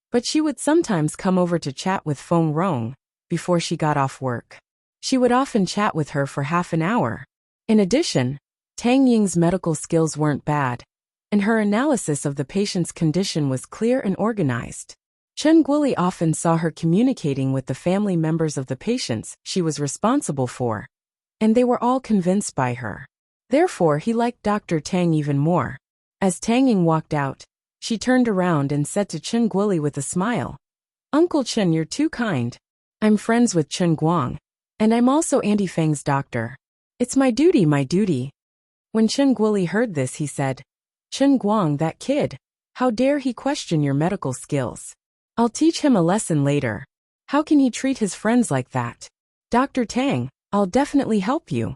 but she would sometimes come over to chat with Feng Rong before she got off work. She would often chat with her for half an hour. In addition, Tang Ying's medical skills weren't bad, and her analysis of the patient's condition was clear and organized. Chen Guoli often saw her communicating with the family members of the patients she was responsible for. and they were all convinced by her. Therefore, he liked Dr. Tang even more. As Tang Ying walked out, she turned around and said to Chen Guoli with a smile, "Uncle Chen, you're too kind. I'm friends with Chen Guang, and I'm also Auntie Feng's doctor. It's my duty, my duty." When Chen Guoli heard this, he said, "Chen Guang, that kid. How dare he question your medical skills? I'll teach him a lesson later. How can he treat his friends like that? Dr. Tang, I'll definitely help you."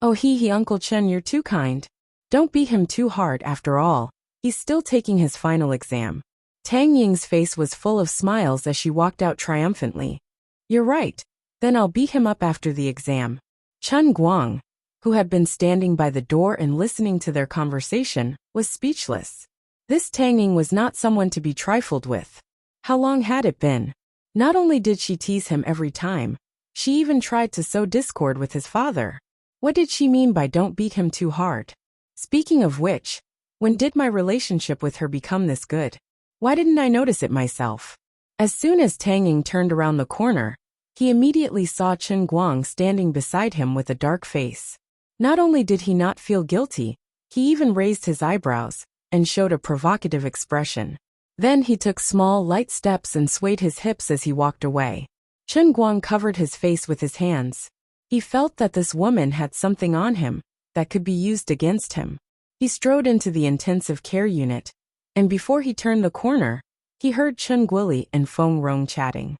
"Oh he, Uncle Chen, you're too kind. Don't beat him too hard after all. He's still taking his final exam." Tang Ying's face was full of smiles as she walked out triumphantly. "You're right. Then I'll beat him up after the exam." Chen Guang, who had been standing by the door and listening to their conversation, was speechless. This Tang Ying was not someone to be trifled with. How long had it been? Not only did she tease him every time, she even tried to sow discord with his father. What did she mean by "don't beat him too hard"? Speaking of which, when did my relationship with her become this good? Why didn't I notice it myself? As soon as Tang Ying turned around the corner, he immediately saw Chen Guang standing beside him with a dark face. Not only did he not feel guilty, he even raised his eyebrows and showed a provocative expression. Then he took small, light steps and swayed his hips as he walked away. Chen Guang covered his face with his hands. He felt that this woman had something on him that could be used against him. He strode into the intensive care unit, and before he turned the corner, he heard Chen Guoli and Feng Rong chatting.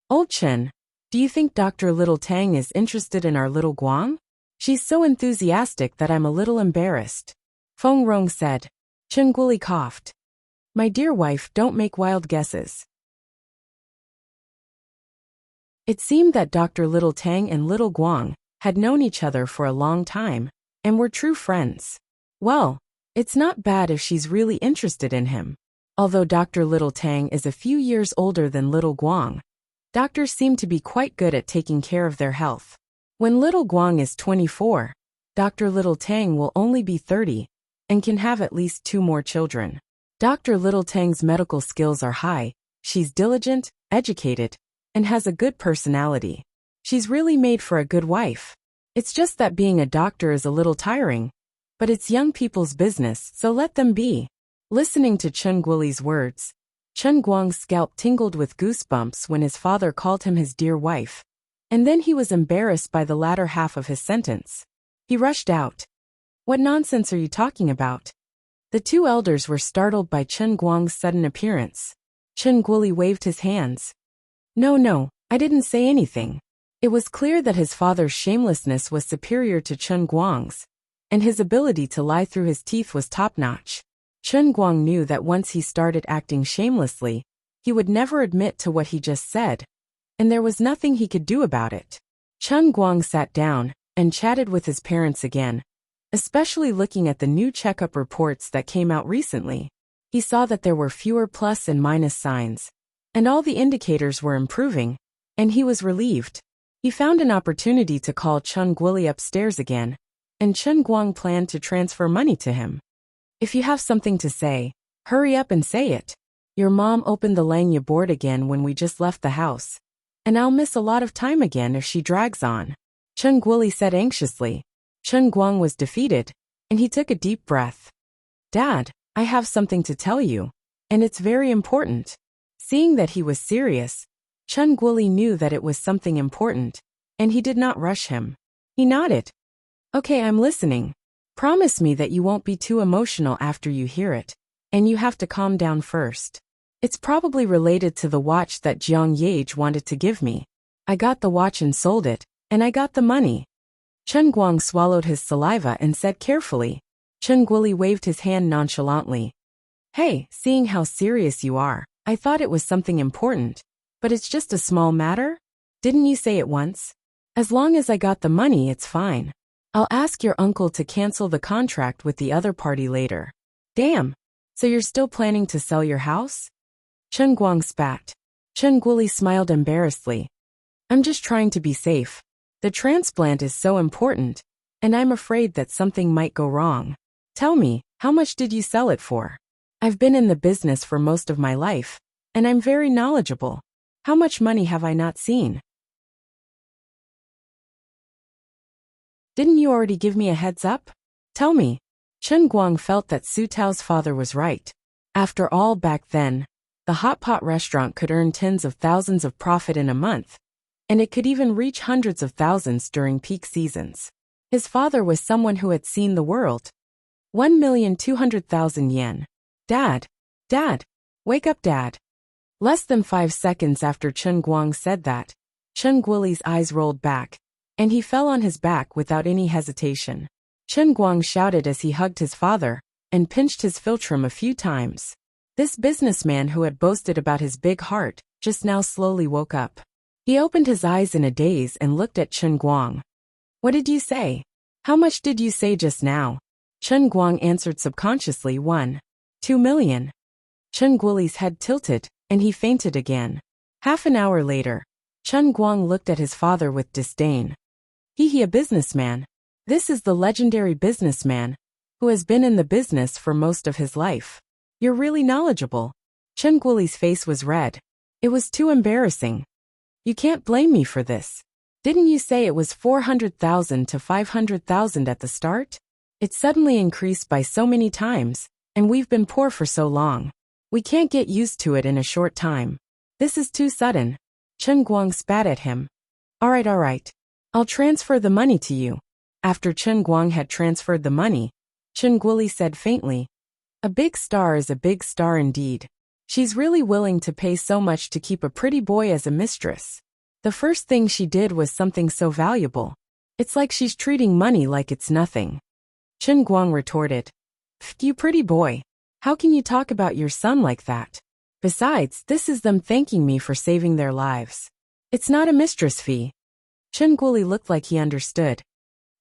"Old Chen, do you think Dr. Little Tang is interested in our little Guang? She's so enthusiastic that I'm a little embarrassed," Feng Rong said. Chen Guoli coughed. "My dear wife, don't make wild guesses." It seemed that Dr. Little Tang and Little Guang had known each other for a long time and were true friends. Well, it's not bad if she's really interested in him. Although Dr. Little Tang is a few years older than Little Guang, doctors seem to be quite good at taking care of their health. When Little Guang is 24, Dr. Little Tang will only be 30 and can have at least 2 more children. Dr. Little Tang's medical skills are high, she's diligent, educated, and has a good personality. She's really made for a good wife. It's just that being a doctor is a little tiring, but it's young people's business, so let them be. Listening to Chen Guoli's words, Chen Guang's scalp tingled with goosebumps when his father called him his dear wife, and then he was embarrassed by the latter half of his sentence. He rushed out. "What nonsense are you talking about?" The 2 elders were startled by Chen Guang's sudden appearance. Chen Guoli waved his hands. No, I didn't say anything." It was clear that his father's shamelessness was superior to Chen Guang's, and his ability to lie through his teeth was top-notch. Chen Guang knew that once he started acting shamelessly, he would never admit to what he just said, and there was nothing he could do about it. Chen Guang sat down and chatted with his parents again, especially looking at the new checkup reports that came out recently. He saw that there were fewer plus and minus signs, and all the indicators were improving, and he was relieved. He found an opportunity to call Chen Guoli upstairs again, and Chen Guang planned to transfer money to him. "If you have something to say, hurry up and say it. Your mom opened the Langya board again when we just left the house, and I'll miss a lot of time again if she drags on," Chen Guoli said anxiously. Chen Guang was defeated, and he took a deep breath. "Dad, I have something to tell you, and it's very important." Seeing that he was serious, Chen Guoli knew that it was something important, and he did not rush him. He nodded. "Okay, I'm listening. Promise me that you won't be too emotional after you hear it, and you have to calm down first. It's probably related to the watch that Jiang Yage wanted to give me. I got the watch and sold it, and I got the money." Chen Guang swallowed his saliva and said carefully. Chen Guoli waved his hand nonchalantly. "Hey, seeing how serious you are, I thought it was something important, but it's just a small matter? Didn't you say it once? As long as I got the money, it's fine. I'll ask your uncle to cancel the contract with the other party later." "Damn, so you're still planning to sell your house?" Chen Guang spat. Chen Guoli smiled embarrassedly. "I'm just trying to be safe. The transplant is so important, and I'm afraid that something might go wrong. Tell me, how much did you sell it for? I've been in the business for most of my life, and I'm very knowledgeable. How much money have I not seen?" Didn't you already give me a heads up? Tell me. Chen Guang felt that Su Tao's father was right. After all, back then, the hot pot restaurant could earn tens of thousands of profit in a month, and it could even reach hundreds of thousands during peak seasons. His father was someone who had seen the world. 1,200,000 yen. Dad! Dad! Wake up, Dad! Less than 5 seconds after Chen Guang said that, Chen Guoli's eyes rolled back, and he fell on his back without any hesitation. Chen Guang shouted as he hugged his father and pinched his philtrum a few times. This businessman who had boasted about his big heart just now slowly woke up. He opened his eyes in a daze and looked at Chen Guang. What did you say? How much did you say just now? Chen Guang answered subconsciously 2 million. Chen Guoli's head tilted, and he fainted again. Half an hour later, Chen Guang looked at his father with disdain. He a businessman. This is the legendary businessman who has been in the business for most of his life. You're really knowledgeable. Chen Guoli's face was red. It was too embarrassing. You can't blame me for this. Didn't you say it was 400,000 to 500,000 at the start? It suddenly increased by so many times, and we've been poor for so long. We can't get used to it in a short time. This is too sudden. Chen Guang spat at him. All right. I'll transfer the money to you. After Chen Guang had transferred the money, Chen Guoli said faintly, a big star is a big star indeed. She's really willing to pay so much to keep a pretty boy as a mistress. The first thing she did was something so valuable. It's like she's treating money like it's nothing. Chen Guang retorted, you pretty boy. How can you talk about your son like that? Besides, this is them thanking me for saving their lives. It's not a mistress fee. Chen Guoli looked like he understood.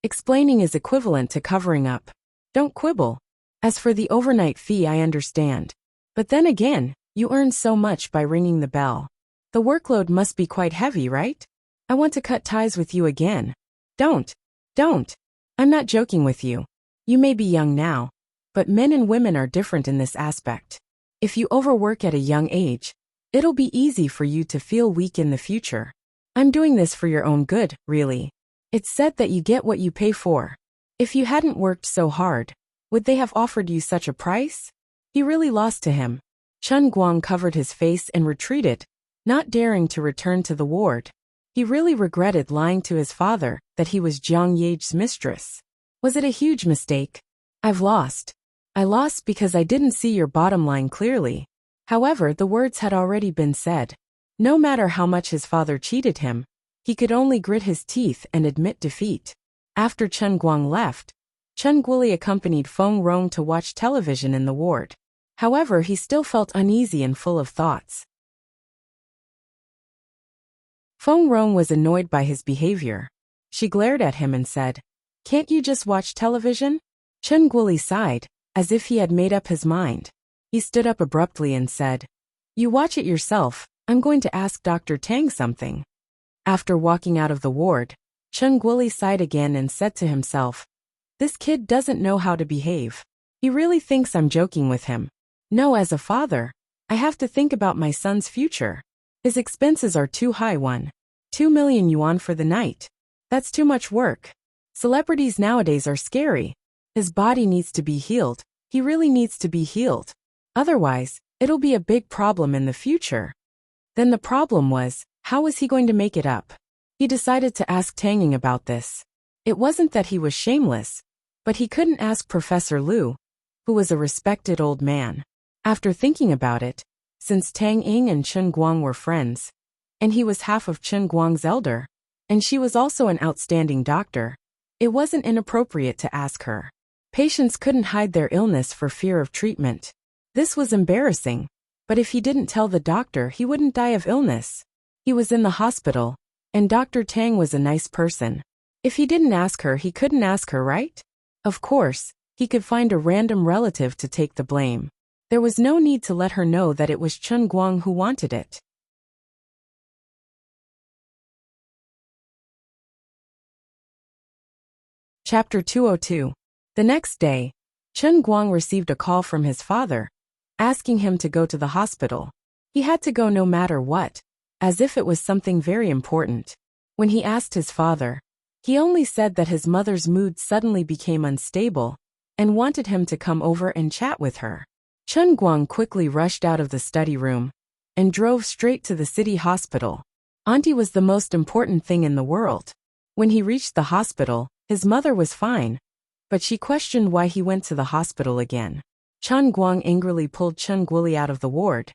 Explaining is equivalent to covering up. Don't quibble. As for the overnight fee, I understand. But then again, you earn so much by ringing the bell. The workload must be quite heavy, right? I want to cut ties with you again. Don't. I'm not joking with you. You may be young now, but men and women are different in this aspect. If you overwork at a young age, it'll be easy for you to feel weak in the future. I'm doing this for your own good, really. It's said that you get what you pay for. If you hadn't worked so hard, would they have offered you such a price? He really lost to him. Chen Guang covered his face and retreated, not daring to return to the ward. He really regretted lying to his father that he was Jiang Ye's mistress. Was it a huge mistake? I've lost. I lost because I didn't see your bottom line clearly. However, the words had already been said. No matter how much his father cheated him, he could only grit his teeth and admit defeat. After Chen Guang left, Chen Guoli accompanied Feng Rong to watch television in the ward. However, he still felt uneasy and full of thoughts. Feng Rong was annoyed by his behavior. She glared at him and said, "Can't you just watch television?" Chen Guoli sighed, as if he had made up his mind. He stood up abruptly and said, "You watch it yourself. I'm going to ask Dr. Tang something." After walking out of the ward, Chen Guoli sighed again and said to himself, "This kid doesn't know how to behave. He really thinks I'm joking with him. No, as a father, I have to think about my son's future. His expenses are too high. 2 million yuan for the night. That's too much work. Celebrities nowadays are scary. His body needs to be healed. He really needs to be healed. Otherwise, it'll be a big problem in the future." Then the problem was, how was he going to make it up? He decided to ask Tanging about this. It wasn't that he was shameless, but he couldn't ask Professor Liu, who was a respected old man. After thinking about it, since Tang Ying and Chen Guang were friends, and he was half of Chen Guang's elder, and she was also an outstanding doctor, it wasn't inappropriate to ask her. Patients couldn't hide their illness for fear of treatment. This was embarrassing, but if he didn't tell the doctor, he wouldn't die of illness. He was in the hospital, and Dr. Tang was a nice person. If he didn't ask her, he couldn't ask her, right? Of course, he could find a random relative to take the blame. There was no need to let her know that it was Chen Guang who wanted it. Chapter 202. The next day, Chen Guang received a call from his father, asking him to go to the hospital. He had to go no matter what, as if it was something very important. When he asked his father, He only said that his mother's mood suddenly became unstable and wanted him to come over and chat with her. Chen Guang quickly rushed out of the study room and drove straight to the city hospital. Auntie was the most important thing in the world. When he reached the hospital, his mother was fine, but she questioned why he went to the hospital again. Chen Guang angrily pulled Chen Guoli out of the ward.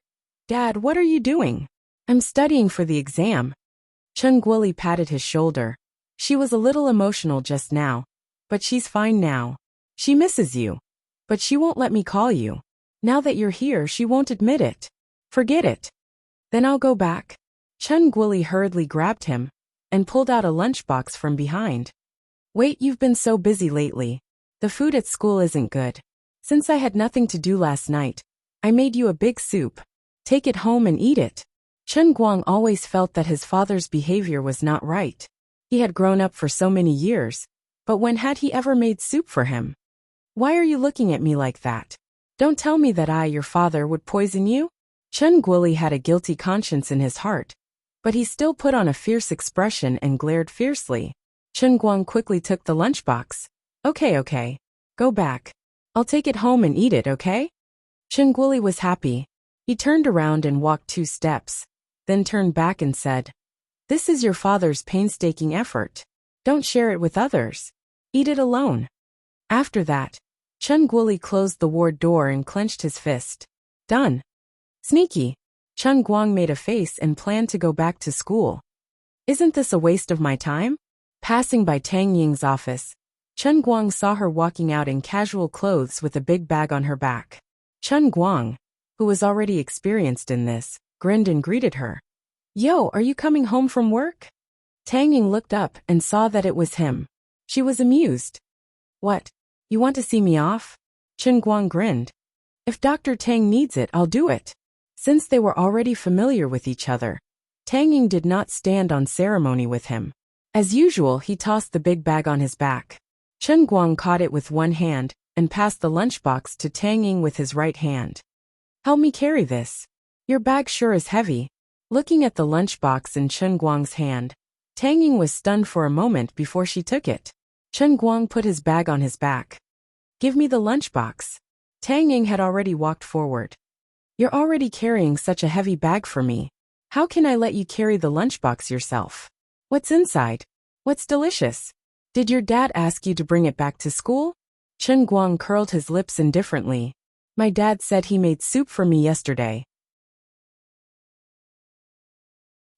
"Dad, what are you doing?" "I'm studying for the exam." Chen Guoli patted his shoulder. "She was a little emotional just now, but she's fine now. She misses you, but she won't let me call you. Now that you're here, she won't admit it. Forget it." "Then I'll go back." Chen Guoli hurriedly grabbed him and pulled out a lunchbox from behind. "Wait, you've been so busy lately. The food at school isn't good. Since I had nothing to do last night, I made you a big soup. Take it home and eat it." Chen Guang always felt that his father's behavior was not right. He had grown up for so many years, but when had he ever made soup for him? "Why are you looking at me like that? Don't tell me that I, your father, would poison you?" Chen Guoli had a guilty conscience in his heart, but he still put on a fierce expression and glared fiercely. Chen Guang quickly took the lunchbox. Okay. Go back. I'll take it home and eat it, okay?" Chen Guoli was happy. He turned around and walked 2 steps, then turned back and said, "This is your father's painstaking effort. Don't share it with others. Eat it alone." After that, Chen Guoli closed the ward door and clenched his fist. "Done." "Sneaky." Chen Guang made a face and planned to go back to school. "Isn't this a waste of my time?" Passing by Tang Ying's office, Chen Guang saw her walking out in casual clothes with a big bag on her back. Chen Guang, who was already experienced in this, grinned and greeted her. "Yo, are you coming home from work?" Tang Ying looked up and saw that it was him. She was amused. "What? You want to see me off?" Chen Guang grinned. "If Dr. Tang needs it, I'll do it." Since they were already familiar with each other, Tang Ying did not stand on ceremony with him. As usual, he tossed the big bag on his back. Chen Guang caught it with one hand and passed the lunchbox to Tang Ying with his right hand. "Help me carry this. Your bag sure is heavy." Looking at the lunchbox in Chen Guang's hand, Tang Ying was stunned for a moment before she took it. Chen Guang put his bag on his back. "Give me the lunchbox." Tang Ying had already walked forward. "You're already carrying such a heavy bag for me. How can I let you carry the lunchbox yourself? What's inside? What's delicious? Did your dad ask you to bring it back to school?" Chen Guang curled his lips indifferently. "My dad said he made soup for me yesterday."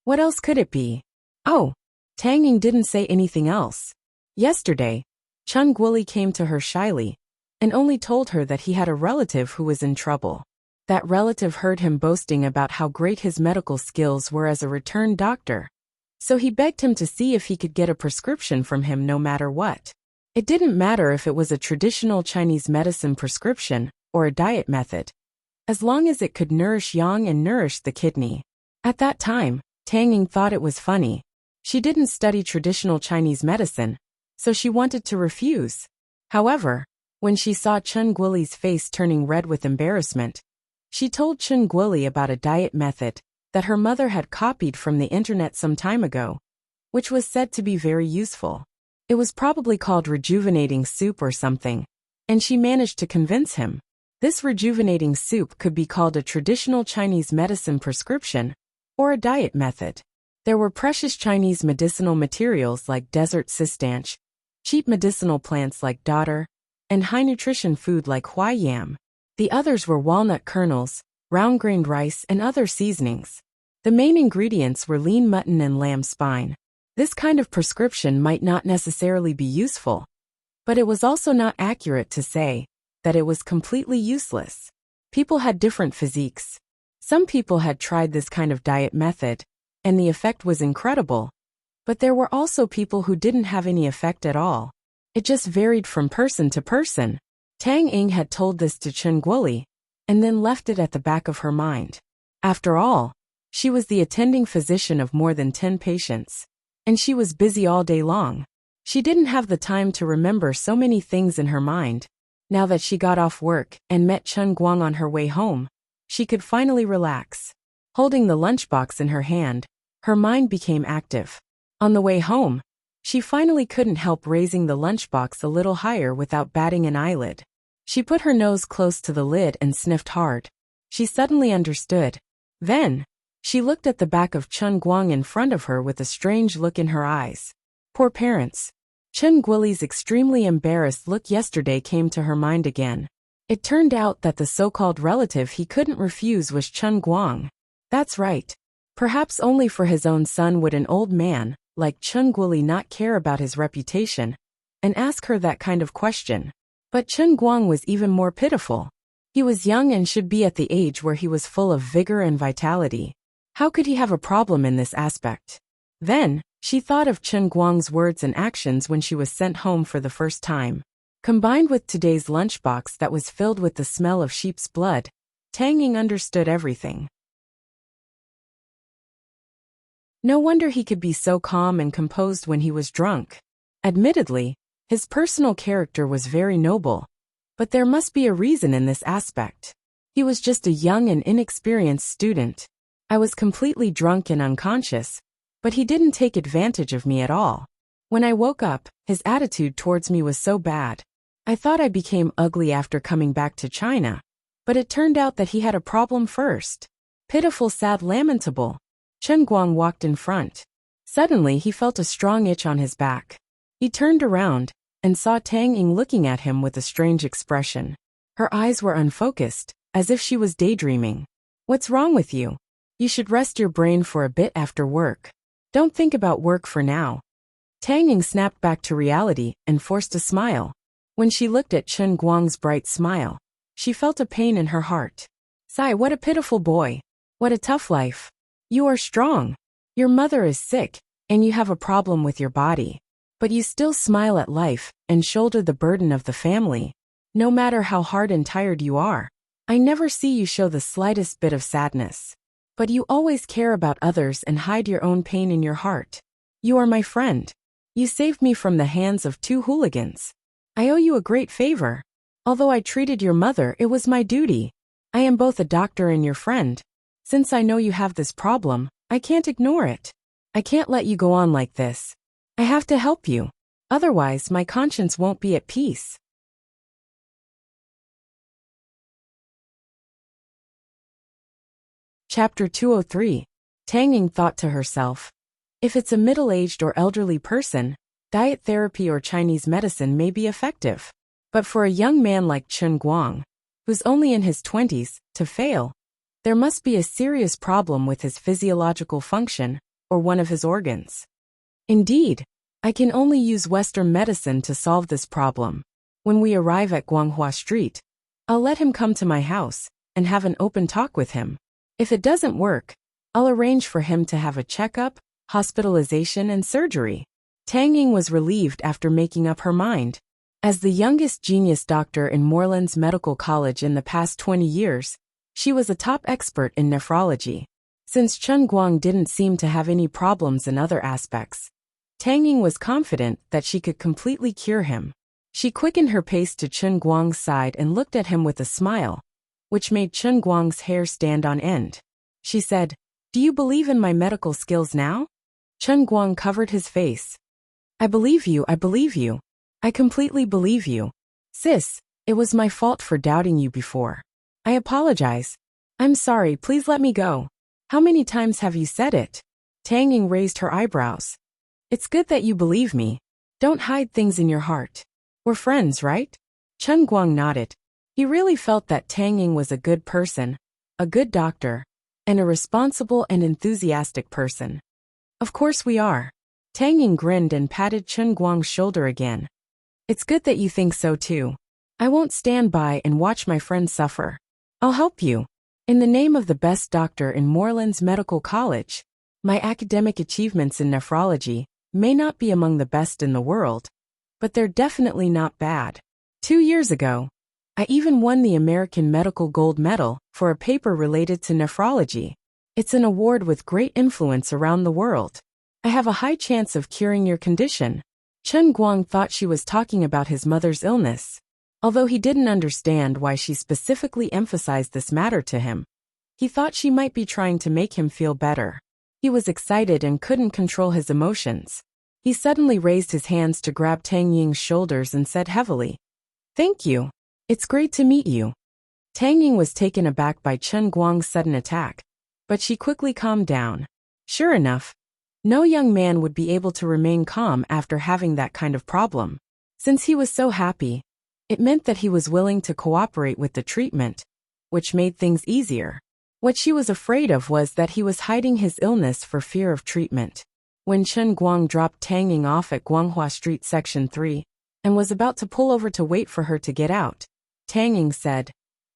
What else could it be? Oh, Tang Ying didn't say anything else. Yesterday, Chen Guoli came to her shyly and only told her that he had a relative who was in trouble. That relative heard him boasting about how great his medical skills were as a returned doctor. So he begged him to see if he could get a prescription from him no matter what. It didn't matter if it was a traditional Chinese medicine prescription or a diet method, as long as it could nourish yang and nourish the kidney. At that time, Tang Ying thought it was funny. She didn't study traditional Chinese medicine, so she wanted to refuse. However, when she saw Chen Guoli's face turning red with embarrassment, she told Chen Guoli about a diet method that her mother had copied from the internet some time ago, which was said to be very useful. It was probably called rejuvenating soup or something, and she managed to convince him. This rejuvenating soup could be called a traditional Chinese medicine prescription or a diet method. There were precious Chinese medicinal materials like desert cistanche, cheap medicinal plants like dodder, and high-nutrition food like hua yam. The others were walnut kernels, round-grained rice, and other seasonings. The main ingredients were lean mutton and lamb spine. This kind of prescription might not necessarily be useful, but it was also not accurate to say that it was completely useless. People had different physiques. Some people had tried this kind of diet method, and the effect was incredible. But there were also people who didn't have any effect at all. It just varied from person to person. Tang Ying had told this to Chen Guoli, and then left it at the back of her mind. After all, she was the attending physician of more than 10 patients, and she was busy all day long. She didn't have the time to remember so many things in her mind. Now that she got off work and met Chen Guang on her way home, she could finally relax. Holding the lunchbox in her hand, her mind became active. On the way home, She finally couldn't help raising the lunchbox a little higher without batting an eyelid. She put her nose close to the lid and sniffed hard. She suddenly understood. Then, she looked at the back of Chen Guang in front of her with a strange look in her eyes. Poor parents. Chen Guili's extremely embarrassed look yesterday came to her mind again. It turned out that the so-called relative he couldn't refuse was Chen Guang. That's right. Perhaps only for his own son would an old man, like Chen Guili, not care about his reputation and ask her that kind of question. But Chen Guang was even more pitiful. He was young and should be at the age where he was full of vigor and vitality. How could he have a problem in this aspect? Then, she thought of Chen Guang's words and actions when she was sent home for the first time. Combined with today's lunchbox that was filled with the smell of sheep's blood, Tang Ying understood everything. No wonder he could be so calm and composed when he was drunk. Admittedly, his personal character was very noble, but there must be a reason in this aspect. He was just a young and inexperienced student. I was completely drunk and unconscious, but he didn't take advantage of me at all. When I woke up, his attitude towards me was so bad. I thought I became ugly after coming back to China, but it turned out that he had a problem first. Pitiful, sad, lamentable. Chen Guang walked in front. Suddenly he felt a strong itch on his back. He turned around and saw Tang Ying looking at him with a strange expression. Her eyes were unfocused, as if she was daydreaming. What's wrong with you? You should rest your brain for a bit after work. Don't think about work for now. Tang Ying snapped back to reality and forced a smile. When she looked at Chen Guang's bright smile, she felt a pain in her heart. Sigh, what a pitiful boy. What a tough life. You are strong. Your mother is sick, and you have a problem with your body. But you still smile at life and shoulder the burden of the family. No matter how hard and tired you are, I never see you show the slightest bit of sadness. But you always care about others and hide your own pain in your heart. You are my friend. You saved me from the hands of 2 hooligans. I owe you a great favor. Although I treated your mother, it was my duty. I am both a doctor and your friend. Since I know you have this problem, I can't ignore it. I can't let you go on like this. I have to help you. Otherwise, my conscience won't be at peace. Chapter 203. Tang Ying thought to herself, if it's a middle-aged or elderly person, diet therapy or Chinese medicine may be effective. But for a young man like Chen Guang, who's only in his 20s, to fail, there must be a serious problem with his physiological function or one of his organs. Indeed, I can only use Western medicine to solve this problem. When we arrive at Guanghua Street, I'll let him come to my house and have an open talk with him. If it doesn't work, I'll arrange for him to have a checkup, hospitalization, and surgery. Tang Ying was relieved after making up her mind. As the youngest genius doctor in Moorlands Medical College in the past 20 years, she was a top expert in nephrology. Since Chen Guang didn't seem to have any problems in other aspects, Tang Ying was confident that she could completely cure him. She quickened her pace to Chen Guang's side and looked at him with a smile, which made Chen Guang's hair stand on end. She said, "Do you believe in my medical skills now?" Chen Guang covered his face. I believe you. I completely believe you. Sis, it was my fault for doubting you before. I apologize. I'm sorry, please let me go. How many times have you said it? Tang Ying raised her eyebrows. It's good that you believe me. Don't hide things in your heart. We're friends, right? Chen Guang nodded. He really felt that Tang Ying was a good person, a good doctor, and a responsible and enthusiastic person. Of course we are. Tang Ying grinned and patted Chen Guang's shoulder again. It's good that you think so too. I won't stand by and watch my friend suffer. I'll help you. In the name of the best doctor in Moorlands Medical College, my academic achievements in nephrology may not be among the best in the world, but they're definitely not bad. 2 years ago, I even won the American Medical Gold Medal for a paper related to nephrology. It's an award with great influence around the world. I have a high chance of curing your condition. Chen Guang thought she was talking about his mother's illness. Although he didn't understand why she specifically emphasized this matter to him, he thought she might be trying to make him feel better. He was excited and couldn't control his emotions. He suddenly raised his hands to grab Tang Ying's shoulders and said heavily, "Thank you. It's great to meet you." Tang Ying was taken aback by Chen Guang's sudden attack, but she quickly calmed down. Sure enough, no young man would be able to remain calm after having that kind of problem. Since he was so happy, it meant that he was willing to cooperate with the treatment, which made things easier. What she was afraid of was that he was hiding his illness for fear of treatment. When Chen Guang dropped Tang Ying off at Guanghua Street Section 3 and was about to pull over to wait for her to get out, Tang Ying said,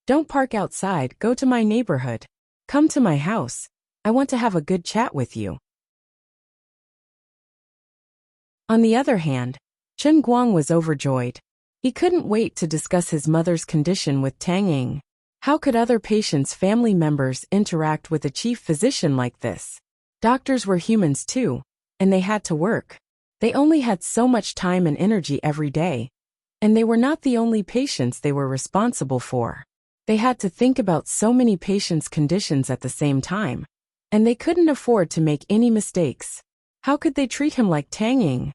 "Don't park outside, go to my neighborhood. Come to my house. I want to have a good chat with you." On the other hand, Chen Guang was overjoyed. He couldn't wait to discuss his mother's condition with Tang Ying. How could other patients' family members interact with a chief physician like this? Doctors were humans too, and they had to work. They only had so much time and energy every day, and they were not the only patients they were responsible for. They had to think about so many patients' conditions at the same time, and they couldn't afford to make any mistakes. How could they treat him like Tang Ying?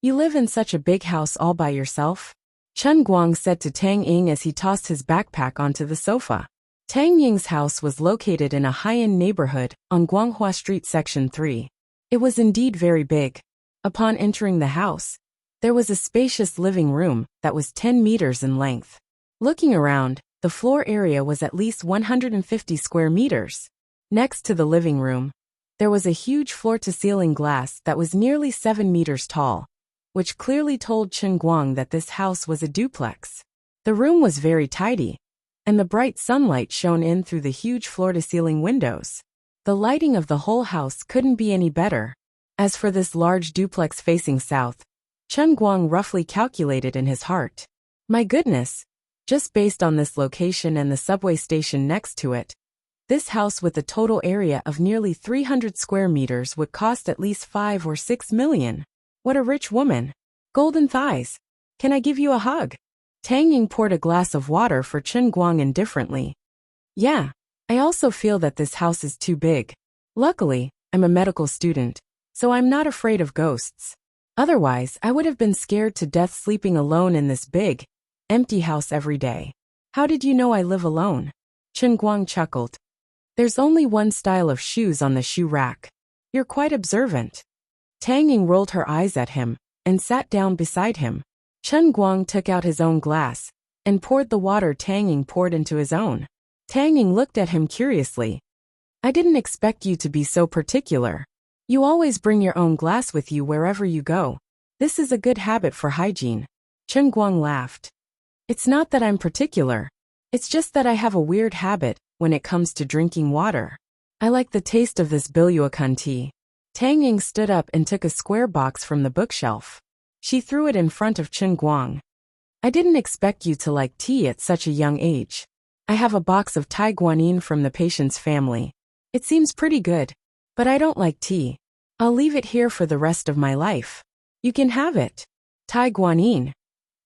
"You live in such a big house all by yourself?" Chen Guang said to Tang Ying as he tossed his backpack onto the sofa. Tang Ying's house was located in a high-end neighborhood on Guanghua Street Section 3. It was indeed very big. Upon entering the house, there was a spacious living room that was 10 meters in length. Looking around, the floor area was at least 150 square meters. Next to the living room, there was a huge floor-to-ceiling glass that was nearly 7 meters tall, which clearly told Chen Guang that this house was a duplex. The room was very tidy, and the bright sunlight shone in through the huge floor-to-ceiling windows. The lighting of the whole house couldn't be any better. As for this large duplex facing south, Chen Guang roughly calculated in his heart, "My goodness, just based on this location and the subway station next to it, this house with a total area of nearly 300 square meters would cost at least 5 or 6 million. What a rich woman. Golden thighs. Can I give you a hug?" Tang Ying poured a glass of water for Chen Guang indifferently. "Yeah, I also feel that this house is too big. Luckily, I'm a medical student, so I'm not afraid of ghosts. Otherwise, I would have been scared to death sleeping alone in this big, empty house every day." "How did you know I live alone?" Chen Guang chuckled. "There's only one style of shoes on the shoe rack. You're quite observant." Tang Ying rolled her eyes at him and sat down beside him. Chen Guang took out his own glass and poured the water Tang Ying poured into his own. Tang Ying looked at him curiously. "I didn't expect you to be so particular. You always bring your own glass with you wherever you go. This is a good habit for hygiene." Chen Guang laughed. "It's not that I'm particular. It's just that I have a weird habit when it comes to drinking water. I like the taste of this Biluokan tea." Tang Ying stood up and took a square box from the bookshelf. She threw it in front of Chen Guang. "I didn't expect you to like tea at such a young age. I have a box of Tai Guanyin from the patient's family. It seems pretty good, but I don't like tea. I'll leave it here for the rest of my life. You can have it." Tai Guanyin.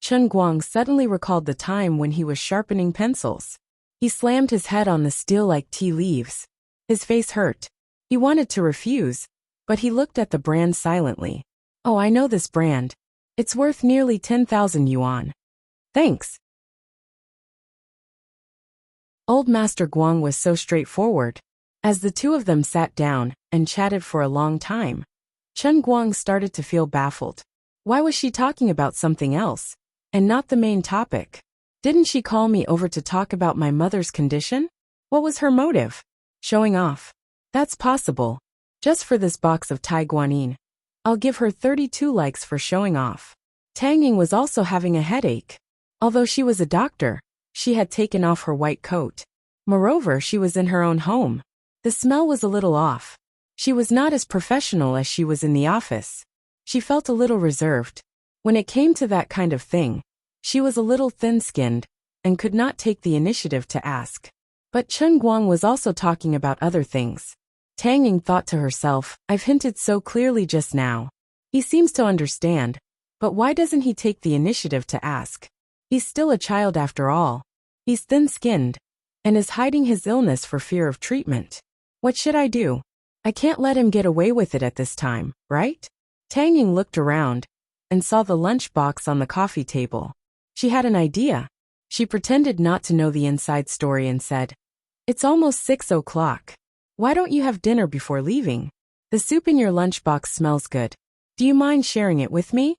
Chen Guang suddenly recalled the time when he was sharpening pencils. He slammed his head on the steel like tea leaves. His face hurt. He wanted to refuse, but he looked at the brand silently. "Oh, I know this brand. It's worth nearly 10,000 yuan. Thanks." Old Master Guang was so straightforward. As the two of them sat down and chatted for a long time, Chen Guang started to feel baffled. Why was she talking about something else, and not the main topic? Didn't she call me over to talk about my mother's condition? What was her motive? Showing off. That's possible. Just for this box of Tai Guanyin, I'll give her 32 likes for showing off. Tang Ying was also having a headache. Although she was a doctor, she had taken off her white coat. Moreover, she was in her own home. The smell was a little off. She was not as professional as she was in the office. She felt a little reserved. When it came to that kind of thing, she was a little thin-skinned and could not take the initiative to ask. But Chen Guang was also talking about other things. Tang Ying thought to herself, "I've hinted so clearly just now. He seems to understand, but why doesn't he take the initiative to ask? He's still a child after all. He's thin-skinned and is hiding his illness for fear of treatment. What should I do? I can't let him get away with it at this time, right?" Tang Ying looked around and saw the lunchbox on the coffee table. She had an idea. She pretended not to know the inside story and said, "It's almost 6 o'clock. Why don't you have dinner before leaving? The soup in your lunchbox smells good. Do you mind sharing it with me?"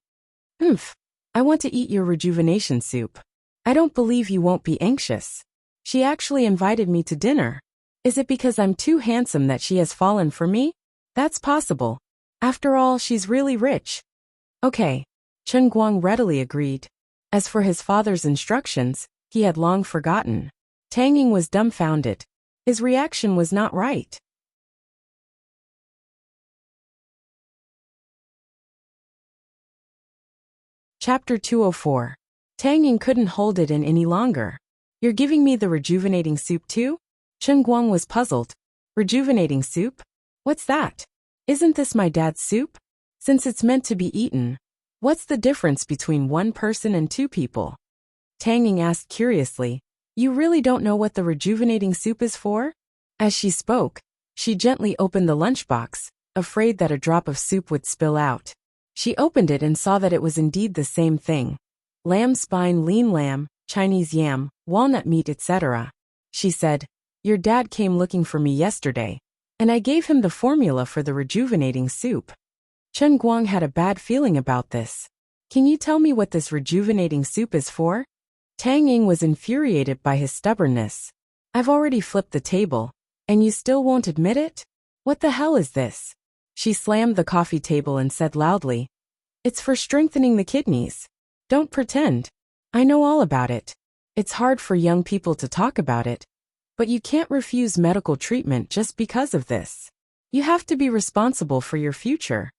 "Oomph. I want to eat your rejuvenation soup. I don't believe you won't be anxious. She actually invited me to dinner. Is it because I'm too handsome that she has fallen for me? That's possible. After all, she's really rich." "Okay." Chen Guang readily agreed. As for his father's instructions, he had long forgotten. Tang Ying was dumbfounded. His reaction was not right. Chapter 204. Tang Ying couldn't hold it in any longer. "You're giving me the rejuvenating soup too?" Chen Guang was puzzled. "Rejuvenating soup? What's that? Isn't this my dad's soup? Since it's meant to be eaten, what's the difference between one person and two people?" Tang Ying asked curiously. "You really don't know what the rejuvenating soup is for?" As she spoke, she gently opened the lunchbox, afraid that a drop of soup would spill out. She opened it and saw that it was indeed the same thing. Lamb spine, lean lamb, Chinese yam, walnut meat, etc. She said, "Your dad came looking for me yesterday, and I gave him the formula for the rejuvenating soup." Chen Guang had a bad feeling about this. "Can you tell me what this rejuvenating soup is for?" Tang Ying was infuriated by his stubbornness. "I've already flipped the table, and you still won't admit it? What the hell is this?" She slammed the coffee table and said loudly, "It's for strengthening the kidneys. Don't pretend. I know all about it. It's hard for young people to talk about it, but you can't refuse medical treatment just because of this. You have to be responsible for your future."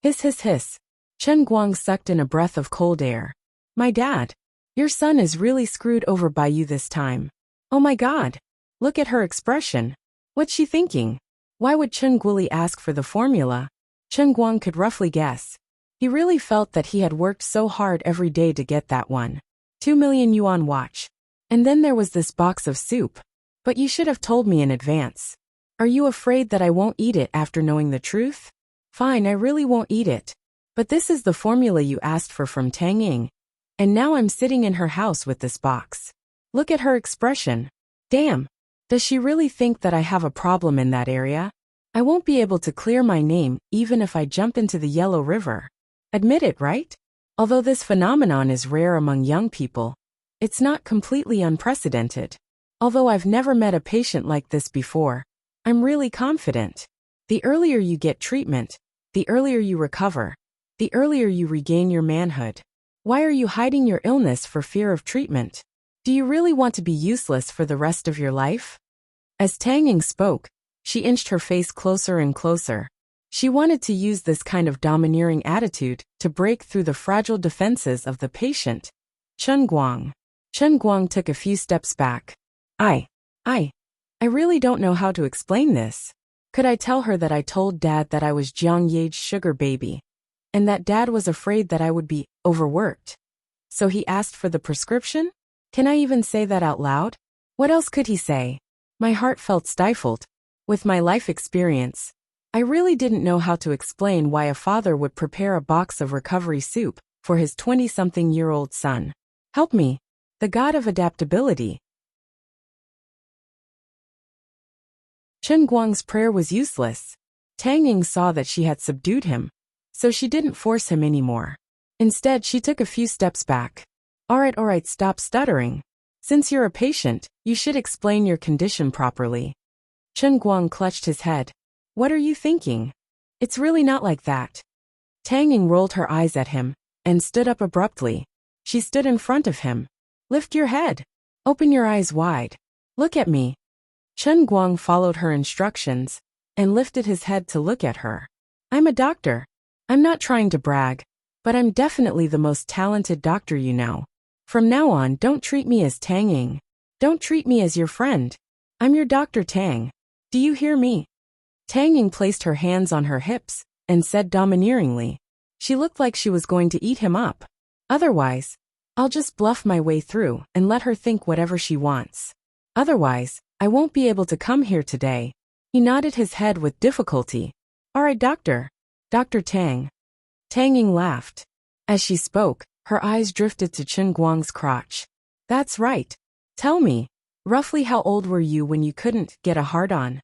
Hiss, hiss, hiss. Chen Guang sucked in a breath of cold air. "My dad. Your son is really screwed over by you this time. Oh my God. Look at her expression. What's she thinking? Why would Chen Guoli ask for the formula?" Chen Guang could roughly guess. He really felt that he had worked so hard every day to get that 2 million yuan watch. And then there was this box of soup. "But you should have told me in advance. Are you afraid that I won't eat it after knowing the truth?" "Fine, I really won't eat it. But this is the formula you asked for from Tang Ying. And now I'm sitting in her house with this box. Look at her expression. Damn. Does she really think that I have a problem in that area? I won't be able to clear my name even if I jump into the Yellow River. Admit it, right? Although this phenomenon is rare among young people, it's not completely unprecedented. Although I've never met a patient like this before, I'm really confident. The earlier you get treatment, the earlier you recover, the earlier you regain your manhood. Why are you hiding your illness for fear of treatment? Do you really want to be useless for the rest of your life?" As Tang Ying spoke, she inched her face closer and closer. She wanted to use this kind of domineering attitude to break through the fragile defenses of the patient. Chen Guang. Chen Guang took a few steps back. I really don't know how to explain this. Could I tell her that I told Dad that I was Jiang Ye's sugar baby, and that Dad was afraid that I would be overworked? So he asked for the prescription? Can I even say that out loud? What else could he say? My heart felt stifled. With my life experience, I really didn't know how to explain why a father would prepare a box of recovery soup for his 20-something-year-old son. Help me, the god of adaptability. Chen Guang's prayer was useless. Tang Ying saw that she had subdued him, so she didn't force him anymore. Instead, she took a few steps back. All right, stop stuttering. Since you're a patient, you should explain your condition properly." Chen Guang clutched his head. "What are you thinking? It's really not like that." Tang Ying rolled her eyes at him and stood up abruptly. She stood in front of him. "Lift your head. Open your eyes wide. Look at me." Chen Guang followed her instructions and lifted his head to look at her. "I'm a doctor. I'm not trying to brag, but I'm definitely the most talented doctor you know. From now on, don't treat me as Tang Ying. Don't treat me as your friend. I'm your Dr. Tang. Do you hear me?" Tang Ying placed her hands on her hips and said domineeringly. She looked like she was going to eat him up. "Otherwise, I'll just bluff my way through and let her think whatever she wants. Otherwise, I won't be able to come here today." He nodded his head with difficulty. "All right, Dr. Tang. Tang Ying laughed. As she spoke, her eyes drifted to Chen Guang's crotch. That's right. Tell me, roughly how old were you when you couldn't get a hard-on?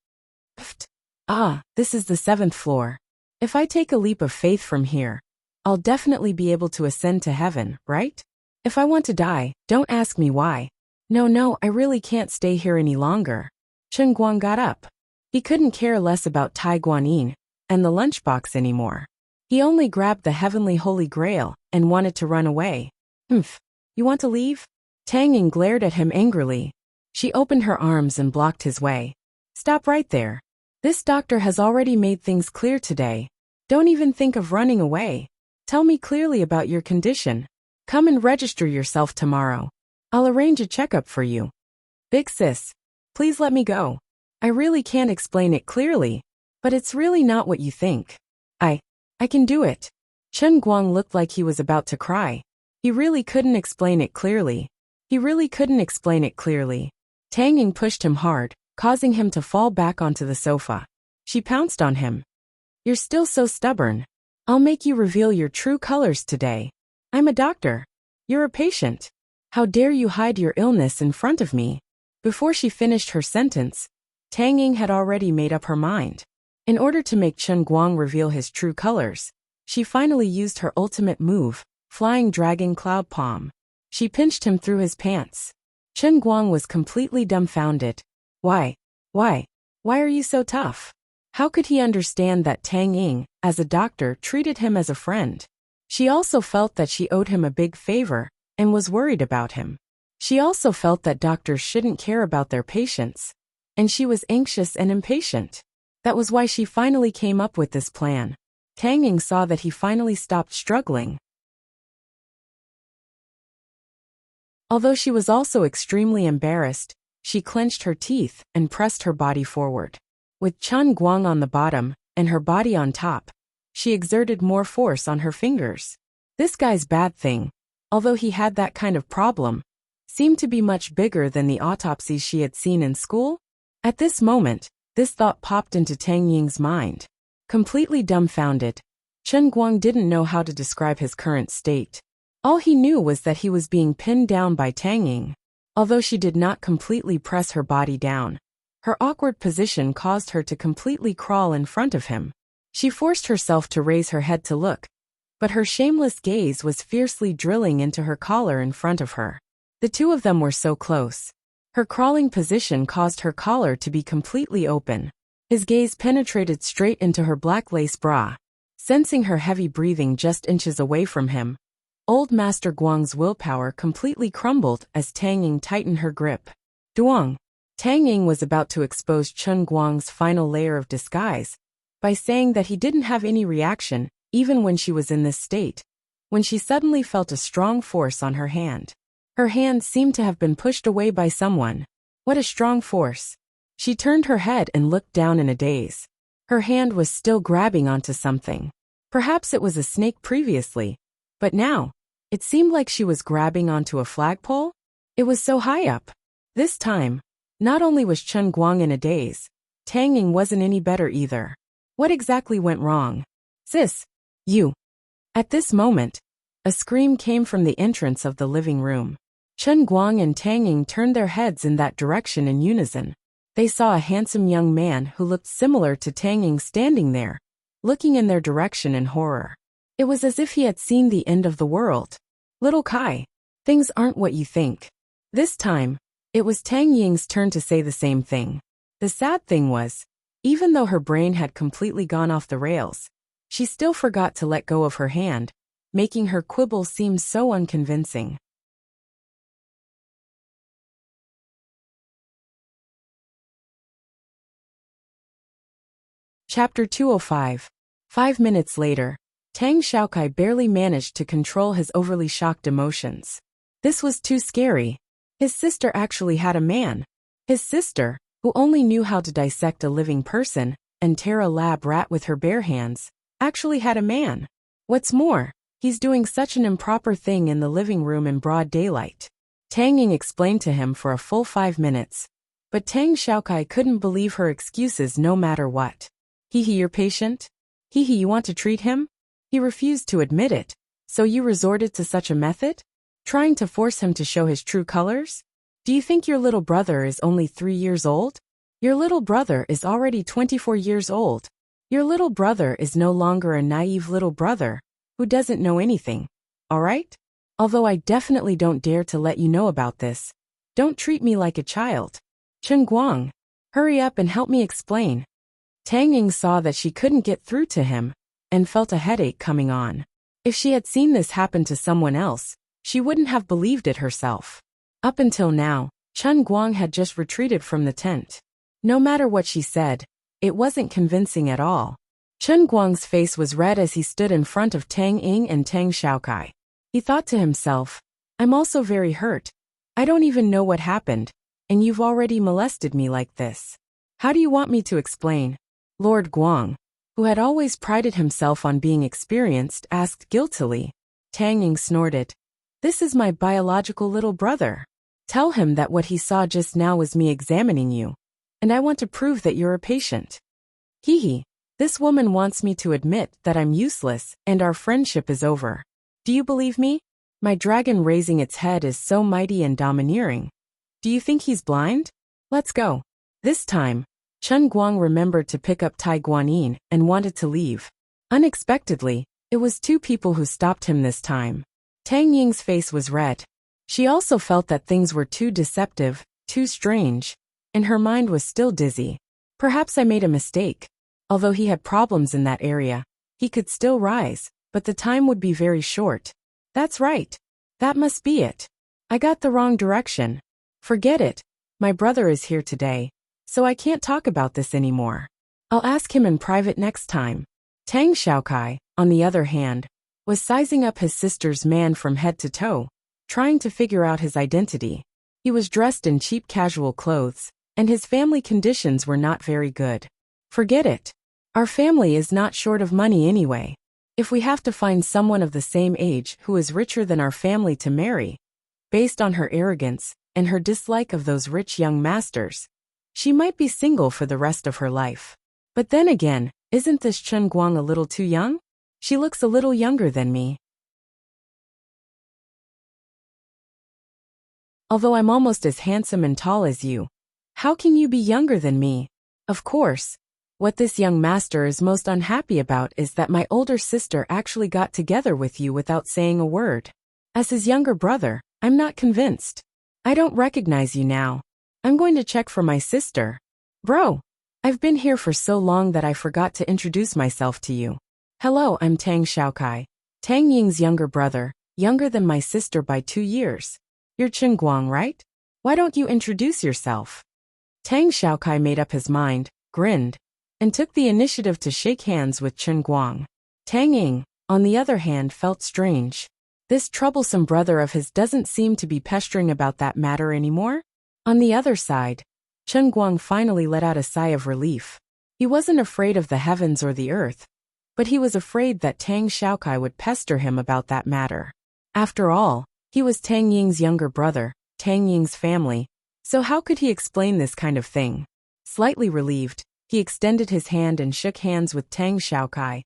Pfft. Ah, this is the 7th floor. If I take a leap of faith from here, I'll definitely be able to ascend to heaven, right? If I want to die, don't ask me why. No, I really can't stay here any longer. Chen Guang got up. He couldn't care less about Tai Guanyin and the lunchbox anymore. He only grabbed the heavenly holy grail and wanted to run away. Humph. You want to leave? Tang Ying glared at him angrily. She opened her arms and blocked his way. Stop right there. This doctor has already made things clear today. Don't even think of running away. Tell me clearly about your condition. Come and register yourself tomorrow. I'll arrange a checkup for you. Big sis, please let me go. I really can't explain it clearly, but it's really not what you think. I can do it. Chen Guang looked like he was about to cry. He really couldn't explain it clearly. Tang Ying pushed him hard, causing him to fall back onto the sofa. She pounced on him. You're still so stubborn. I'll make you reveal your true colors today. I'm a doctor. You're a patient. How dare you hide your illness in front of me? Before she finished her sentence, Tang Ying had already made up her mind. In order to make Chen Guang reveal his true colors, she finally used her ultimate move, Flying Dragon Cloud Palm. She pinched him through his pants. Chen Guang was completely dumbfounded. Why are you so tough? How could he understand that Tang Ying, as a doctor, treated him as a friend? She also felt that she owed him a big favor and was worried about him. She also felt that doctors shouldn't care about their patients, and she was anxious and impatient. That was why she finally came up with this plan. Tang Ying saw that he finally stopped struggling. Although she was also extremely embarrassed, she clenched her teeth and pressed her body forward. With Chen Guang on the bottom and her body on top, she exerted more force on her fingers. This guy's bad thing, although he had that kind of problem, seemed to be much bigger than the autopsies she had seen in school. At this moment, this thought popped into Tang Ying's mind. Completely dumbfounded, Chen Guang didn't know how to describe his current state. All he knew was that he was being pinned down by Tang Ying. Although she did not completely press her body down, her awkward position caused her to completely crawl in front of him. She forced herself to raise her head to look, but her shameless gaze was fiercely drilling into her collar in front of her. The two of them were so close. Her crawling position caused her collar to be completely open. His gaze penetrated straight into her black lace bra. Sensing her heavy breathing just inches away from him, Old Master Guang's willpower completely crumbled as Tang Ying tightened her grip. Duang! Tang Ying was about to expose Chen Guang's final layer of disguise by saying that he didn't have any reaction even when she was in this state, when she suddenly felt a strong force on her hand. Her hand seemed to have been pushed away by someone. What a strong force! She turned her head and looked down in a daze. Her hand was still grabbing onto something. Perhaps it was a snake previously, but now, it seemed like she was grabbing onto a flagpole. It was so high up. This time, not only was Chen Guang in a daze, Tang Ying wasn't any better either. What exactly went wrong? Sis, you. At this moment, a scream came from the entrance of the living room. Chen Guang and Tang Ying turned their heads in that direction in unison. They saw a handsome young man who looked similar to Tang Ying standing there, looking in their direction in horror. It was as if he had seen the end of the world. Little Kai, things aren't what you think. This time, it was Tang Ying's turn to say the same thing. The sad thing was, even though her brain had completely gone off the rails, she still forgot to let go of her hand, making her quibble seem so unconvincing. Chapter 205. 5 minutes later, Tang Xiaokai barely managed to control his overly shocked emotions. This was too scary. His sister actually had a man. His sister, who only knew how to dissect a living person and tear a lab rat with her bare hands, actually had a man. What's more, he's doing such an improper thing in the living room in broad daylight. Tang Ying explained to him for a full 5 minutes, but Tang Xiaokai couldn't believe her excuses no matter what. Hee, your patient? Hee, you want to treat him? He refused to admit it. So you resorted to such a method? Trying to force him to show his true colors? Do you think your little brother is only 3 years old? Your little brother is already 24 years old. Your little brother is no longer a naive little brother who doesn't know anything. All right? Although I definitely don't dare to let you know about this. Don't treat me like a child. Chen Guang, hurry up and help me explain. Tang Ying saw that she couldn't get through to him and felt a headache coming on. If she had seen this happen to someone else, she wouldn't have believed it herself. Up until now, Chen Guang had just retreated from the tent. No matter what she said, it wasn't convincing at all. Chen Guang's face was red as he stood in front of Tang Ying and Tang Xiaokai. He thought to himself, I'm also very hurt. I don't even know what happened, and you've already molested me like this. How do you want me to explain? Lord Guang, who had always prided himself on being experienced, asked guiltily. Tang Ying snorted. This is my biological little brother. Tell him that what he saw just now was me examining you, and I want to prove that you're a patient. Hee. This woman wants me to admit that I'm useless and our friendship is over. Do you believe me? My dragon raising its head is so mighty and domineering. Do you think he's blind? Let's go. This time, Chen Guang remembered to pick up Tai Guanyin and wanted to leave. Unexpectedly, it was 2 people who stopped him this time. Tang Ying's face was red. She also felt that things were too deceptive, too strange, and her mind was still dizzy. Perhaps I made a mistake. Although he had problems in that area, he could still rise, but the time would be very short. That's right. That must be it. I got the wrong direction. Forget it. My brother is here today, so I can't talk about this anymore. I'll ask him in private next time. Tang Xiaokai, on the other hand, was sizing up his sister's man from head to toe, trying to figure out his identity. He was dressed in cheap casual clothes, and his family conditions were not very good. Forget it. Our family is not short of money anyway. If we have to find someone of the same age who is richer than our family to marry, based on her arrogance and her dislike of those rich young masters, she might be single for the rest of her life. But then again, isn't this Chen Guang a little too young? She looks a little younger than me. Although I'm almost as handsome and tall as you, how can you be younger than me? Of course. What this young master is most unhappy about is that my older sister actually got together with you without saying a word. As his younger brother, I'm not convinced. I don't recognize you now. I'm going to check for my sister. Bro, I've been here for so long that I forgot to introduce myself to you. Hello, I'm Tang Xiaokai, Tang Ying's younger brother, younger than my sister by 2 years. You're Chen Guang, right? Why don't you introduce yourself? Tang Xiaokai made up his mind, grinned, and took the initiative to shake hands with Chen Guang. Tang Ying, on the other hand, felt strange. This troublesome brother of his doesn't seem to be pestering about that matter anymore. On the other side, Chen Guang finally let out a sigh of relief. He wasn't afraid of the heavens or the earth, but he was afraid that Tang Xiaokai would pester him about that matter. After all, he was Tang Ying's younger brother, Tang Ying's family, so how could he explain this kind of thing? Slightly relieved, he extended his hand and shook hands with Tang Xiaokai.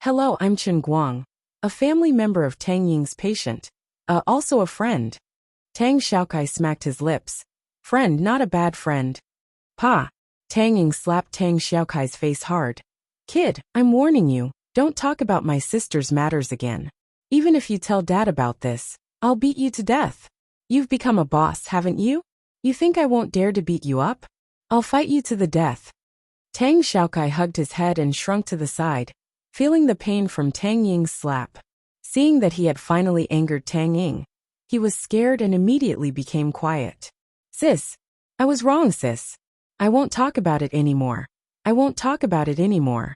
Hello, I'm Chen Guang, a family member of Tang Ying's patient, also a friend. Tang Xiaokai smacked his lips. Friend, not a bad friend. Pa! Tang Ying slapped Tang Xiaokai's face hard. Kid, I'm warning you, don't talk about my sister's matters again. Even if you tell Dad about this, I'll beat you to death. You've become a boss, haven't you? You think I won't dare to beat you up? I'll fight you to the death. Tang Xiaokai hugged his head and shrunk to the side, feeling the pain from Tang Ying's slap. Seeing that he had finally angered Tang Ying, he was scared and immediately became quiet. Sis, I was wrong, sis. I won't talk about it anymore. I won't talk about it anymore.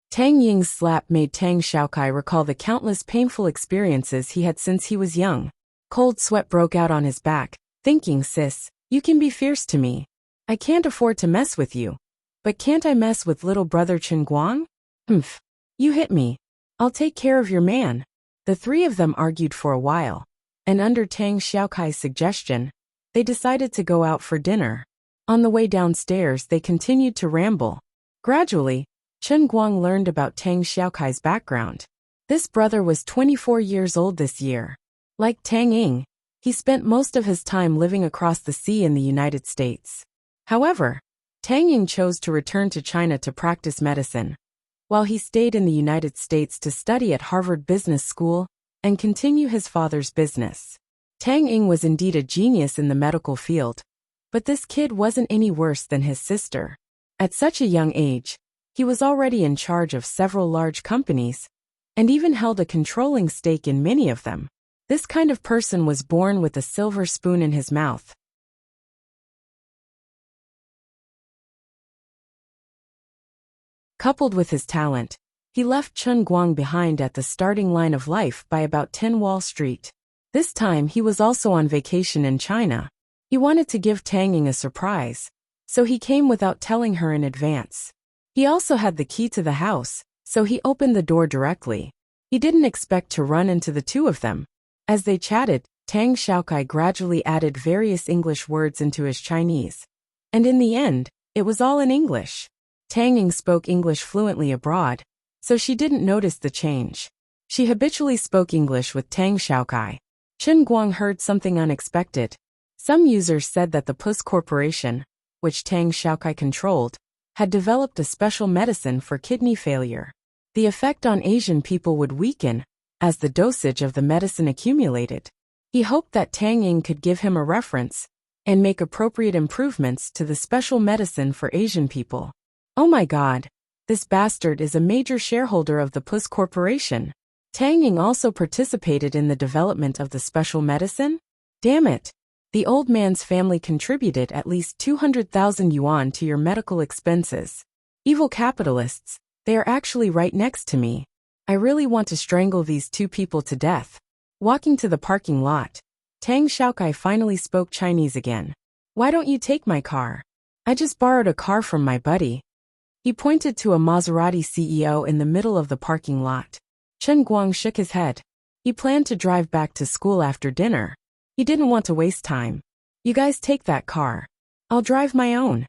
Tang Ying's slap made Tang Xiaokai recall the countless painful experiences he had since he was young. Cold sweat broke out on his back, thinking, sis, you can be fierce to me. I can't afford to mess with you. But can't I mess with little brother Chen Guang? Humph. You hit me. I'll take care of your man. The 3 of them argued for a while, and under Tang Xiaokai's suggestion, they decided to go out for dinner. On the way downstairs, they continued to ramble. Gradually, Chen Guang learned about Tang Xiaokai's background. This brother was 24 years old this year. Like Tang Ying, he spent most of his time living across the sea in the United States. However, Tang Ying chose to return to China to practice medicine, while he stayed in the United States to study at Harvard Business School and continue his father's business. Tang Ying was indeed a genius in the medical field, but this kid wasn't any worse than his sister. At such a young age, he was already in charge of several large companies, and even held a controlling stake in many of them. This kind of person was born with a silver spoon in his mouth. Coupled with his talent, he left Chen Guang behind at the starting line of life by about 10 Wall Street. This time he was also on vacation in China. He wanted to give Tang Ying a surprise, so he came without telling her in advance. He also had the key to the house, so he opened the door directly. He didn't expect to run into the two of them. As they chatted, Tang Xiaokai gradually added various English words into his Chinese. And in the end, it was all in English. Tang Ying spoke English fluently abroad, so she didn't notice the change. She habitually spoke English with Tang Xiaokai. Chen Guang heard something unexpected. Some users said that the Puss Corporation, which Tang Xiaokai controlled, had developed a special medicine for kidney failure. The effect on Asian people would weaken as the dosage of the medicine accumulated. He hoped that Tang Ying could give him a reference and make appropriate improvements to the special medicine for Asian people. Oh my God, this bastard is a major shareholder of the Puss Corporation. Tang Ying also participated in the development of the special medicine? Damn it. The old man's family contributed at least 200,000 yuan to your medical expenses. Evil capitalists, they are actually right next to me. I really want to strangle these two people to death. Walking to the parking lot, Tang Xiaokai finally spoke Chinese again. Why don't you take my car? I just borrowed a car from my buddy. He pointed to a Maserati CEO in the middle of the parking lot. Chen Guang shook his head. He planned to drive back to school after dinner. He didn't want to waste time. You guys take that car. I'll drive my own.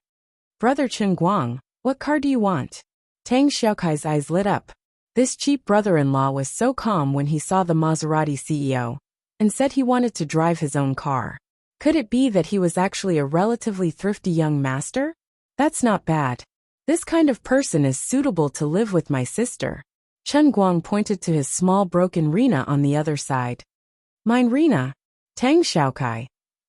Brother Chen Guang, what car do you want? Tang Xiaokai's eyes lit up. This cheap brother-in-law was so calm when he saw the Maserati CEO, and said he wanted to drive his own car. Could it be that he was actually a relatively thrifty young master? That's not bad. This kind of person is suitable to live with my sister. Chen Guang pointed to his small broken Rena on the other side. Mine Rena? Tang Xiaokai.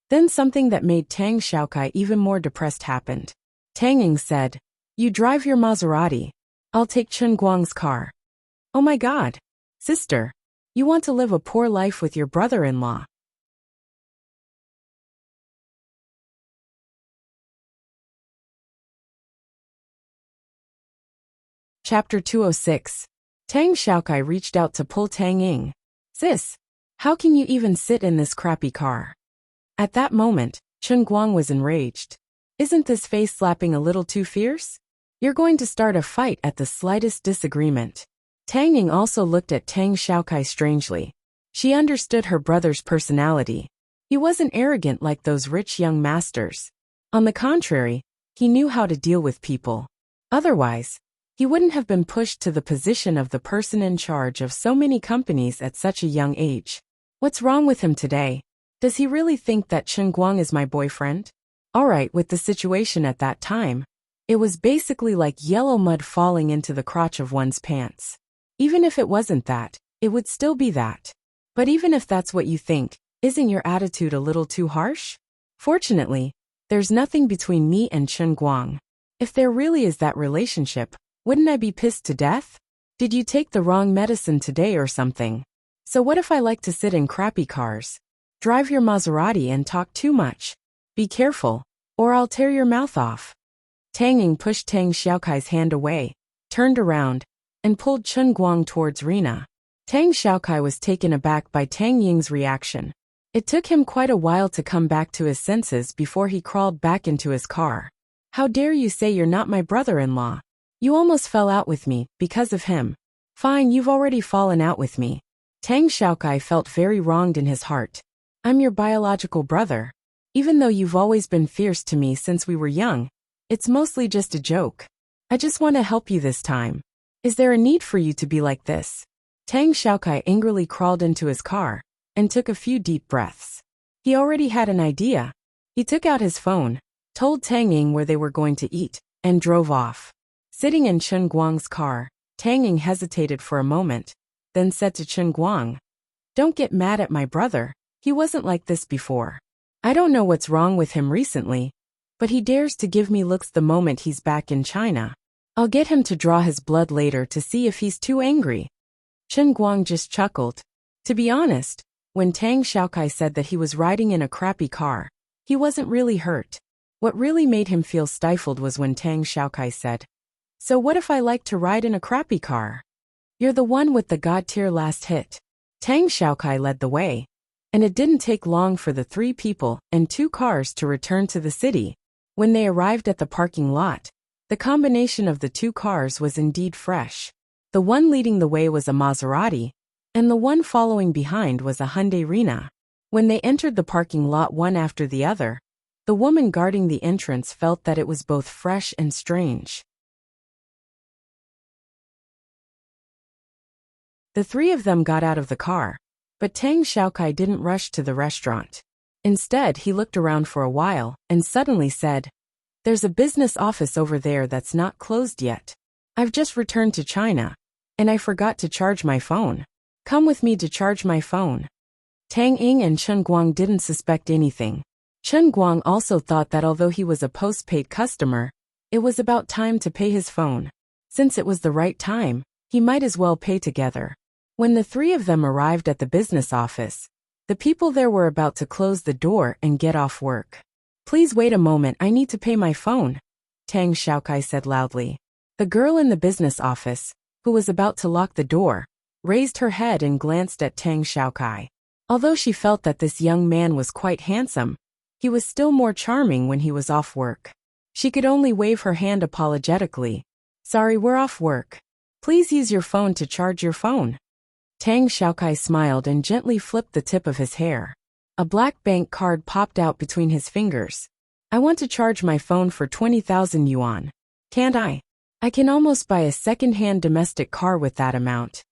Then something that made Tang Xiaokai even more depressed happened. Tang Ying said, You drive your Maserati. I'll take Chen Guang's car. Oh my God. Sister, you want to live a poor life with your brother-in-law. Chapter 206. Tang Xiaokai reached out to pull Tang Ying. Sis, how can you even sit in this crappy car? At that moment, Chen Guang was enraged. Isn't this face slapping a little too fierce? You're going to start a fight at the slightest disagreement. Tang Ying also looked at Tang Xiaokai strangely. She understood her brother's personality. He wasn't arrogant like those rich young masters. On the contrary, he knew how to deal with people. Otherwise, he wouldn't have been pushed to the position of the person in charge of so many companies at such a young age. What's wrong with him today? Does he really think that Chen Guang is my boyfriend? Alright, with the situation at that time, it was basically like yellow mud falling into the crotch of one's pants. Even if it wasn't that, it would still be that. But even if that's what you think, isn't your attitude a little too harsh? Fortunately, there's nothing between me and Chen Guang. If there really is that relationship, wouldn't I be pissed to death? Did you take the wrong medicine today or something? So what if I like to sit in crappy cars? Drive your Maserati and talk too much. Be careful, or I'll tear your mouth off. Tang Ying pushed Tang Xiaokai's hand away, turned around, and pulled Chen Guang towards Rena. Tang Xiaokai was taken aback by Tang Ying's reaction. It took him quite a while to come back to his senses before he crawled back into his car. How dare you say you're not my brother-in-law? You almost fell out with me because of him. Fine, you've already fallen out with me. Tang Xiaokai felt very wronged in his heart. I'm your biological brother. Even though you've always been fierce to me since we were young, it's mostly just a joke. I just want to help you this time. Is there a need for you to be like this? Tang Xiaokai angrily crawled into his car and took a few deep breaths. He already had an idea. He took out his phone, told Tang Ying where they were going to eat, and drove off. Sitting in Chen Guang's car, Tang Ying hesitated for a moment, then said to Chen Guang, "Don't get mad at my brother. He wasn't like this before. I don't know what's wrong with him recently, but he dares to give me looks the moment he's back in China. I'll get him to draw his blood later to see if he's too angry." Chen Guang just chuckled. To be honest, when Tang Xiaokai said that he was riding in a crappy car, he wasn't really hurt. What really made him feel stifled was when Tang Xiaokai said, "So what if I like to ride in a crappy car? You're the one with the god-tier last hit." Tang Xiaokai led the way, and it didn't take long for the 3 people and 2 cars to return to the city. When they arrived at the parking lot, the combination of the 2 cars was indeed fresh. The one leading the way was a Maserati, and the one following behind was a Hyundai Rena. When they entered the parking lot one after the other, the woman guarding the entrance felt that it was both fresh and strange. The 3 of them got out of the car, but Tang Xiaokai didn't rush to the restaurant. Instead, he looked around for a while and suddenly said, "There's a business office over there that's not closed yet. I've just returned to China, and I forgot to charge my phone. Come with me to charge my phone." Tang Ying and Chen Guang didn't suspect anything. Chen Guang also thought that although he was a postpaid customer, it was about time to pay his phone. Since it was the right time, he might as well pay together. When the 3 of them arrived at the business office, the people there were about to close the door and get off work. "Please wait a moment, I need to pay my phone," Tang Xiaokai said loudly. The girl in the business office, who was about to lock the door, raised her head and glanced at Tang Xiaokai. Although she felt that this young man was quite handsome, he was still more charming when he was off work. She could only wave her hand apologetically. "Sorry, we're off work. Please use your phone to charge your phone." Tang Xiaokai smiled and gently flipped the tip of his hair. A black bank card popped out between his fingers. "I want to charge my phone for 20,000 yuan. Can't I? I can almost buy a second-hand domestic car with that amount."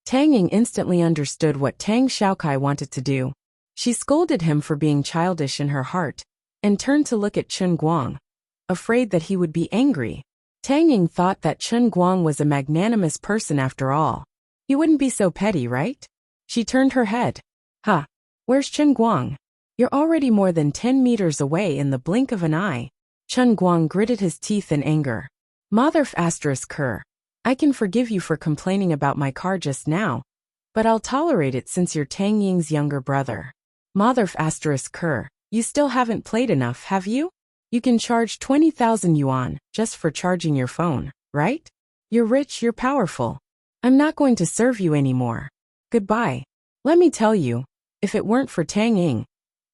Tang Ying instantly understood what Tang Xiaokai wanted to do. She scolded him for being childish in her heart, and turned to look at Chen Guang, afraid that he would be angry. Tang Ying thought that Chen Guang was a magnanimous person after all. He wouldn't be so petty, right? She turned her head. "Huh, where's Chen Guang? You're already more than 10 meters away in the blink of an eye." Chen Guang gritted his teeth in anger. "Motherf ***, I can forgive you for complaining about my car just now, but I'll tolerate it since you're Tang Ying's younger brother. Motherf ***, you still haven't played enough, have you? You can charge 20,000 yuan just for charging your phone, right? You're rich, you're powerful. I'm not going to serve you anymore. Goodbye. Let me tell you, if it weren't for Tang Ying,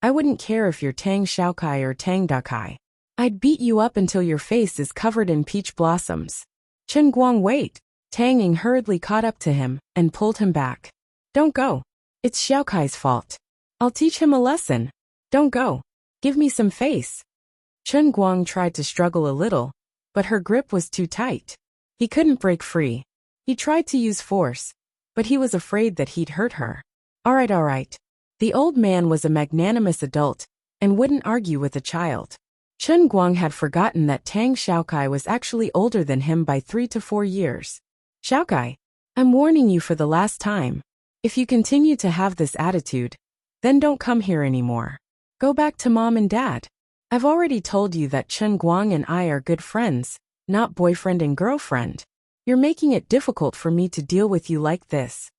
I wouldn't care if you're Tang Xiaokai or Tang Dakai. I'd beat you up until your face is covered in peach blossoms." "Chen Guang, wait." Tang Ying hurriedly caught up to him and pulled him back. "Don't go. It's Xiaokai's fault. I'll teach him a lesson. Don't go. Give me some face." Chen Guang tried to struggle a little, but her grip was too tight. He couldn't break free. He tried to use force, but he was afraid that he'd hurt her. All right. The old man was a magnanimous adult and wouldn't argue with a child. Chen Guang had forgotten that Tang Xiaokai was actually older than him by 3 to 4 years. "Xiaokai, I'm warning you for the last time. If you continue to have this attitude, then don't come here anymore. Go back to mom and dad. I've already told you that Chen Guang and I are good friends, not boyfriend and girlfriend. You're making it difficult for me to deal with you like this."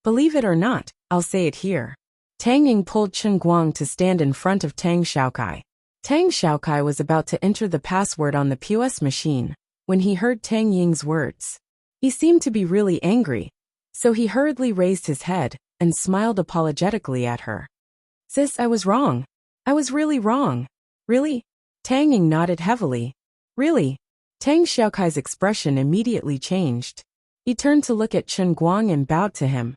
Believe it or not, I'll say it here. Tang Ying pulled Chen Guang to stand in front of Tang Xiaokai. Tang Xiaokai was about to enter the password on the POS machine when he heard Tang Ying's words. He seemed to be really angry, so he hurriedly raised his head and smiled apologetically at her. "Sis, I was wrong. I was really wrong." "Really?" Tang Ying nodded heavily. "Really?" Tang Xiaokai's expression immediately changed. He turned to look at Chen Guang and bowed to him.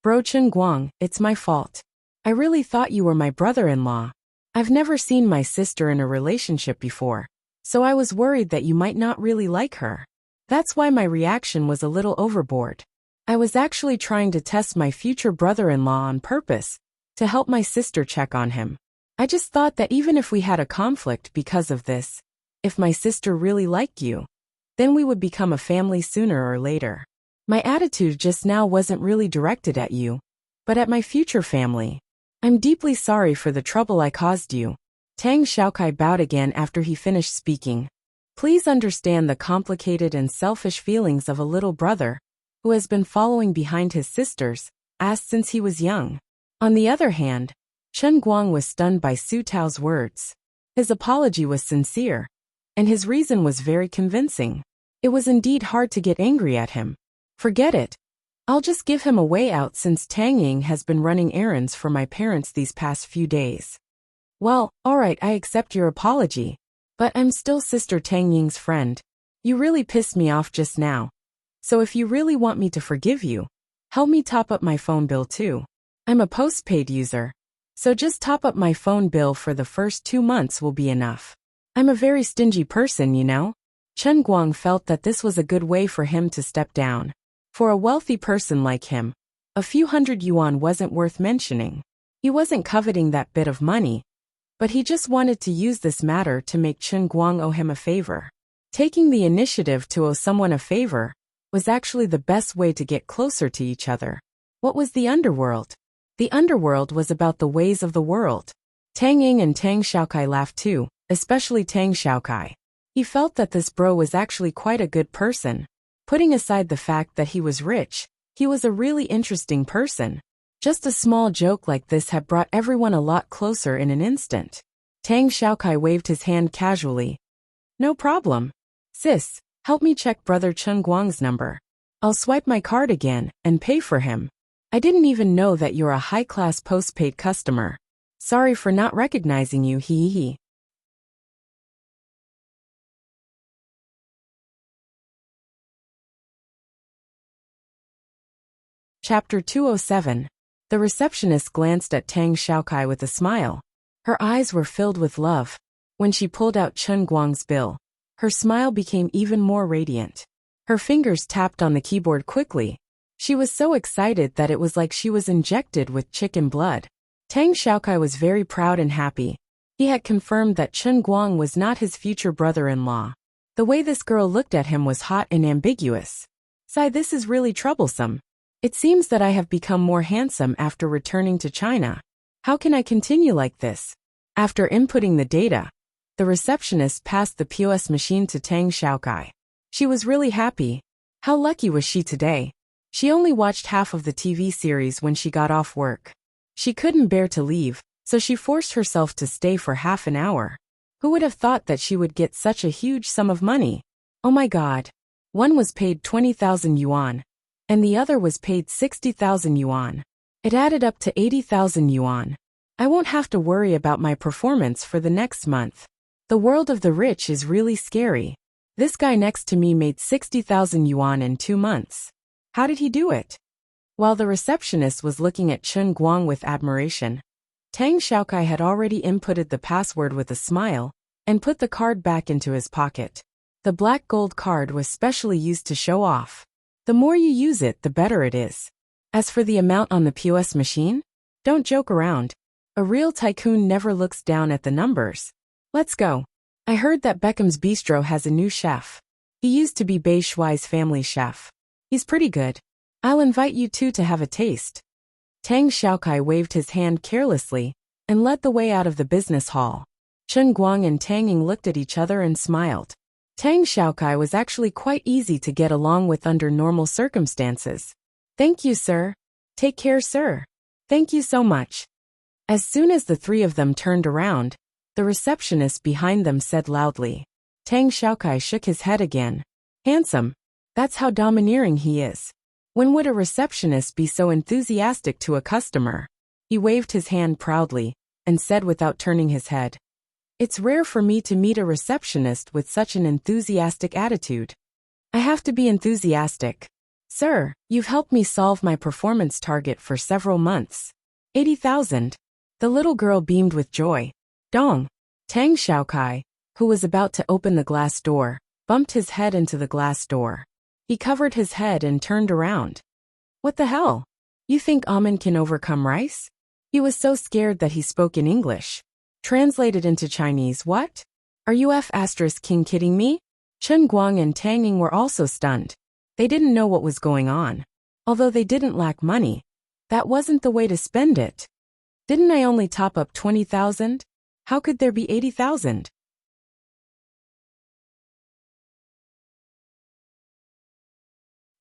"Bro Chen Guang, it's my fault. I really thought you were my brother-in-law. I've never seen my sister in a relationship before, So I was worried that you might not really like her. That's why my reaction was a little overboard. I was actually trying to test my future brother-in-law on purpose, to help my sister check on him. I just thought that even if we had a conflict because of this, if my sister really liked you, then we would become a family sooner or later. My attitude just now wasn't really directed at you, but at my future family. I'm deeply sorry for the trouble I caused you. Tang Xiaokai bowed again after he finished speaking. Please understand the complicated and selfish feelings of a little brother, who has been following behind his sisters, since he was young. On the other hand, Chen Guang was stunned by Su Tao's words. His apology was sincere, and his reason was very convincing. It was indeed hard to get angry at him. Forget it. I'll just give him a way out since Tang Ying has been running errands for my parents these past few days. Well, alright, I accept your apology, but I'm still Sister Tang Ying's friend. You really pissed me off just now. So if you really want me to forgive you, help me top up my phone bill too. I'm a postpaid user, so just top up my phone bill for the first 2 months will be enough. I'm a very stingy person, you know. Chen Guang felt that this was a good way for him to step down. For a wealthy person like him, a few hundred yuan wasn't worth mentioning. He wasn't coveting that bit of money, but he just wanted to use this matter to make Chen Guang owe him a favor. Taking the initiative to owe someone a favor was actually the best way to get closer to each other. What was the underworld? The underworld was about the ways of the world. Tang Ying and Tang Xiaokai laughed too, especially Tang Xiaokai. He felt that this bro was actually quite a good person. Putting aside the fact that he was rich, he was a really interesting person. Just a small joke like this had brought everyone a lot closer in an instant. Tang Xiaokai waved his hand casually. No problem. Sis, help me check brother Chen Guang's number. I'll swipe my card again and pay for him. I didn't even know that you're a high-class postpaid customer. Sorry for not recognizing you, hee hee. Chapter 207. The receptionist glanced at Tang Xiaokai with a smile. Her eyes were filled with love. When she pulled out Chen Guang's bill, her smile became even more radiant. Her fingers tapped on the keyboard quickly. She was so excited that it was like she was injected with chicken blood. Tang Xiaokai was very proud and happy. He had confirmed that Chen Guang was not his future brother-in-law. The way this girl looked at him was hot and ambiguous. Sigh, this is really troublesome. It seems that I have become more handsome after returning to China. How can I continue like this? After inputting the data, the receptionist passed the POS machine to Tang Xiaokai. She was really happy. How lucky was she today? She only watched half of the TV series when she got off work. She couldn't bear to leave, so she forced herself to stay for half an hour. Who would have thought that she would get such a huge sum of money? Oh my god. One was paid 20,000 yuan. And the other was paid 60,000 yuan. It added up to 80,000 yuan. I won't have to worry about my performance for the next month. The world of the rich is really scary. This guy next to me made 60,000 yuan in 2 months. How did he do it? While the receptionist was looking at Chen Guang with admiration, Tang Xiaokai had already inputted the password with a smile and put the card back into his pocket. The black gold card was specially used to show off. The more you use it, the better it is. As for the amount on the POS machine, don't joke around. A real tycoon never looks down at the numbers. Let's go. I heard that Beckham's Bistro has a new chef. He used to be Bei Shuai's family chef. He's pretty good. I'll invite you two to have a taste. Tang Xiaokai waved his hand carelessly and led the way out of the business hall. Chen Guang and Tang Ying looked at each other and smiled. Tang Xiaokai was actually quite easy to get along with under normal circumstances. Thank you, sir. Take care, sir. Thank you so much. As soon as the three of them turned around, the receptionist behind them said loudly. Tang Xiaokai shook his head again. Handsome. That's how domineering he is. When would a receptionist be so enthusiastic to a customer? He waved his hand proudly and said without turning his head. It's rare for me to meet a receptionist with such an enthusiastic attitude. I have to be enthusiastic. Sir, you've helped me solve my performance target for several months. 80,000. The little girl beamed with joy. Dong. Tang Xiaokai, who was about to open the glass door, bumped his head into the glass door. He covered his head and turned around. What the hell? You think almond can overcome rice? He was so scared that he spoke in English. Translated into Chinese, what? Are you King kidding me? Chen Guang and Tang Ying were also stunned. They didn't know what was going on. Although they didn't lack money, that wasn't the way to spend it. Didn't I only top up 20,000? How could there be 80,000?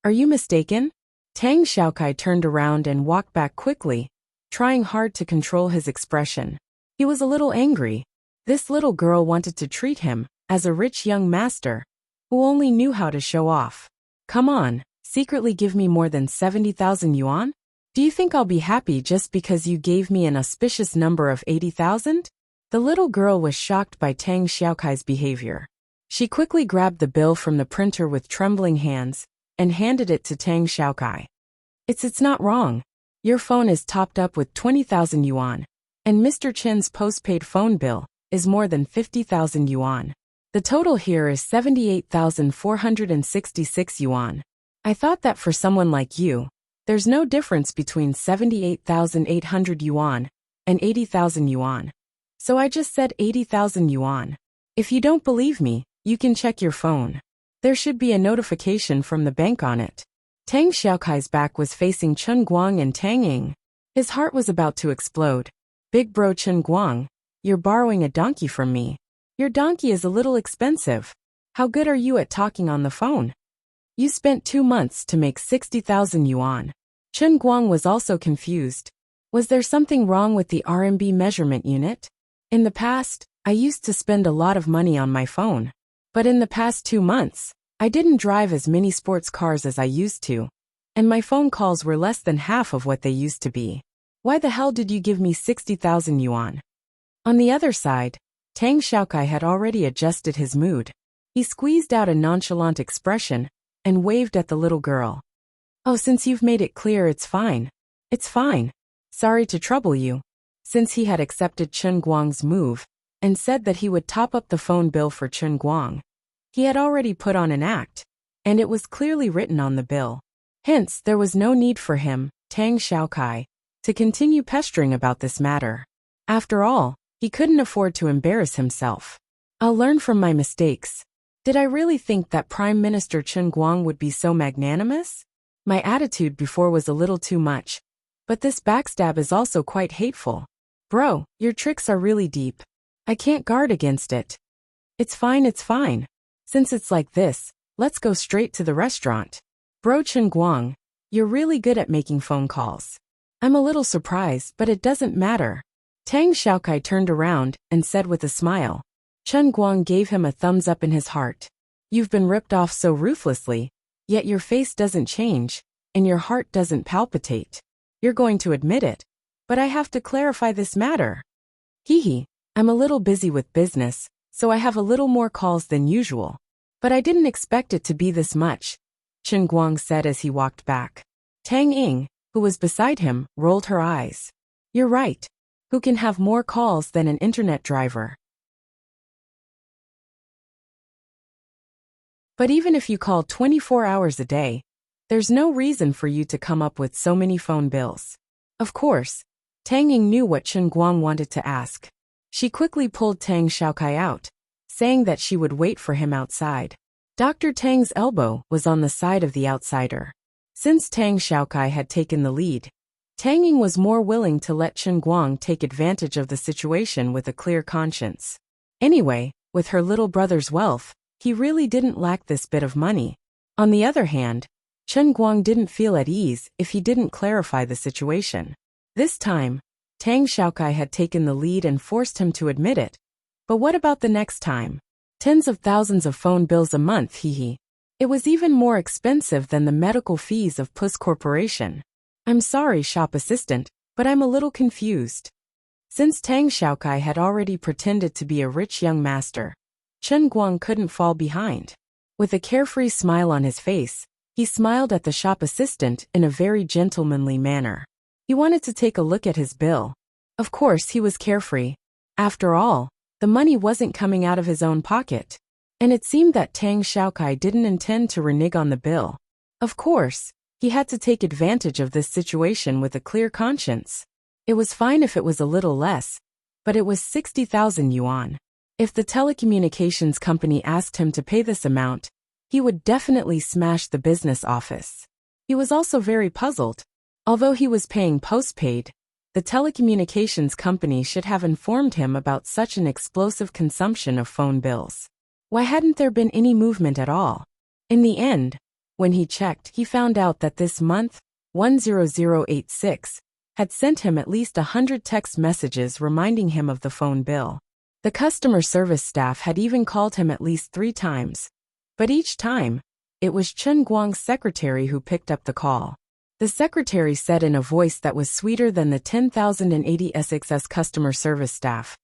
Are you mistaken? Tang Xiaokai turned around and walked back quickly, trying hard to control his expression. He was a little angry. This little girl wanted to treat him as a rich young master who only knew how to show off. Come on, secretly give me more than 70,000 yuan? Do you think I'll be happy just because you gave me an auspicious number of 80,000? The little girl was shocked by Tang Xiaokai's behavior. She quickly grabbed the bill from the printer with trembling hands and handed it to Tang Xiaokai. It's not wrong. Your phone is topped up with 20,000 yuan, and Mr. Chen's postpaid phone bill is more than 50,000 yuan. The total here is 78,466 yuan. I thought that for someone like you, there's no difference between 78,800 yuan and 80,000 yuan. So I just said 80,000 yuan. If you don't believe me, you can check your phone. There should be a notification from the bank on it. Tang Xiaokai's back was facing Chen Guang and Tang Ying. His heart was about to explode. Big bro Chen Guang, you're borrowing a donkey from me. Your donkey is a little expensive. How good are you at talking on the phone? You spent 2 months to make 60,000 yuan. Chen Guang was also confused. Was there something wrong with the RMB measurement unit? In the past, I used to spend a lot of money on my phone. But in the past 2 months, I didn't drive as many sports cars as I used to, and my phone calls were less than half of what they used to be. Why the hell did you give me 60,000 yuan? On the other side, Tang Xiaokai had already adjusted his mood. He squeezed out a nonchalant expression and waved at the little girl. Oh, since you've made it clear, it's fine. It's fine. Sorry to trouble you. Since he had accepted Chen Guang's move and said that he would top up the phone bill for Chen Guang, he had already put on an act, and it was clearly written on the bill. Hence, there was no need for him, Tang Xiaokai, to continue pestering about this matter. After all, he couldn't afford to embarrass himself. I'll learn from my mistakes. Did I really think that Prime Minister Chen Guang would be so magnanimous? My attitude before was a little too much, but this backstab is also quite hateful. Bro, your tricks are really deep. I can't guard against it. It's fine, it's fine. Since it's like this, let's go straight to the restaurant. Bro Chen Guang, you're really good at making phone calls. I'm a little surprised, but it doesn't matter. Tang Xiaokai turned around and said with a smile. Chen Guang gave him a thumbs up in his heart. You've been ripped off so ruthlessly, yet your face doesn't change, and your heart doesn't palpitate. You're going to admit it, but I have to clarify this matter. Hee, I'm a little busy with business, so I have a little more calls than usual. But I didn't expect it to be this much, Chen Guang said as he walked back. Tang Ying, who was beside him, rolled her eyes. You're right. Who can have more calls than an internet driver? But even if you call 24 hours a day, there's no reason for you to come up with so many phone bills. Of course, Tang Ying knew what Chen Guang wanted to ask. She quickly pulled Tang Xiaokai out, saying that she would wait for him outside. Dr. Tang's elbow was on the side of the outsider. Since Tang Xiaokai had taken the lead, Tang Ying was more willing to let Chen Guang take advantage of the situation with a clear conscience. Anyway, with her little brother's wealth, he really didn't lack this bit of money. On the other hand, Chen Guang didn't feel at ease if he didn't clarify the situation. This time, Tang Xiaokai had taken the lead and forced him to admit it. But what about the next time? Tens of thousands of phone bills a month, hee. It was even more expensive than the medical fees of Puss Corporation. I'm sorry, shop assistant, but I'm a little confused. Since Tang Xiaokai had already pretended to be a rich young master, Chen Guang couldn't fall behind. With a carefree smile on his face, he smiled at the shop assistant in a very gentlemanly manner. He wanted to take a look at his bill. Of course, he was carefree. After all, The money wasn't coming out of his own pocket. And it seemed that Tang Xiaokai didn't intend to renege on the bill. Of course, he had to take advantage of this situation with a clear conscience. It was fine if it was a little less, but it was 60,000 yuan. If the telecommunications company asked him to pay this amount, he would definitely smash the business office. He was also very puzzled. Although he was paying postpaid, the telecommunications company should have informed him about such an explosive consumption of phone bills. Why hadn't there been any movement at all? In the end, when he checked, he found out that this month, 10086, had sent him at least 100 text messages reminding him of the phone bill. The customer service staff had even called him at least 3 times. But each time, it was Chen Guang's secretary who picked up the call. The secretary said in a voice that was sweeter than the 10,080 SXS customer service staff,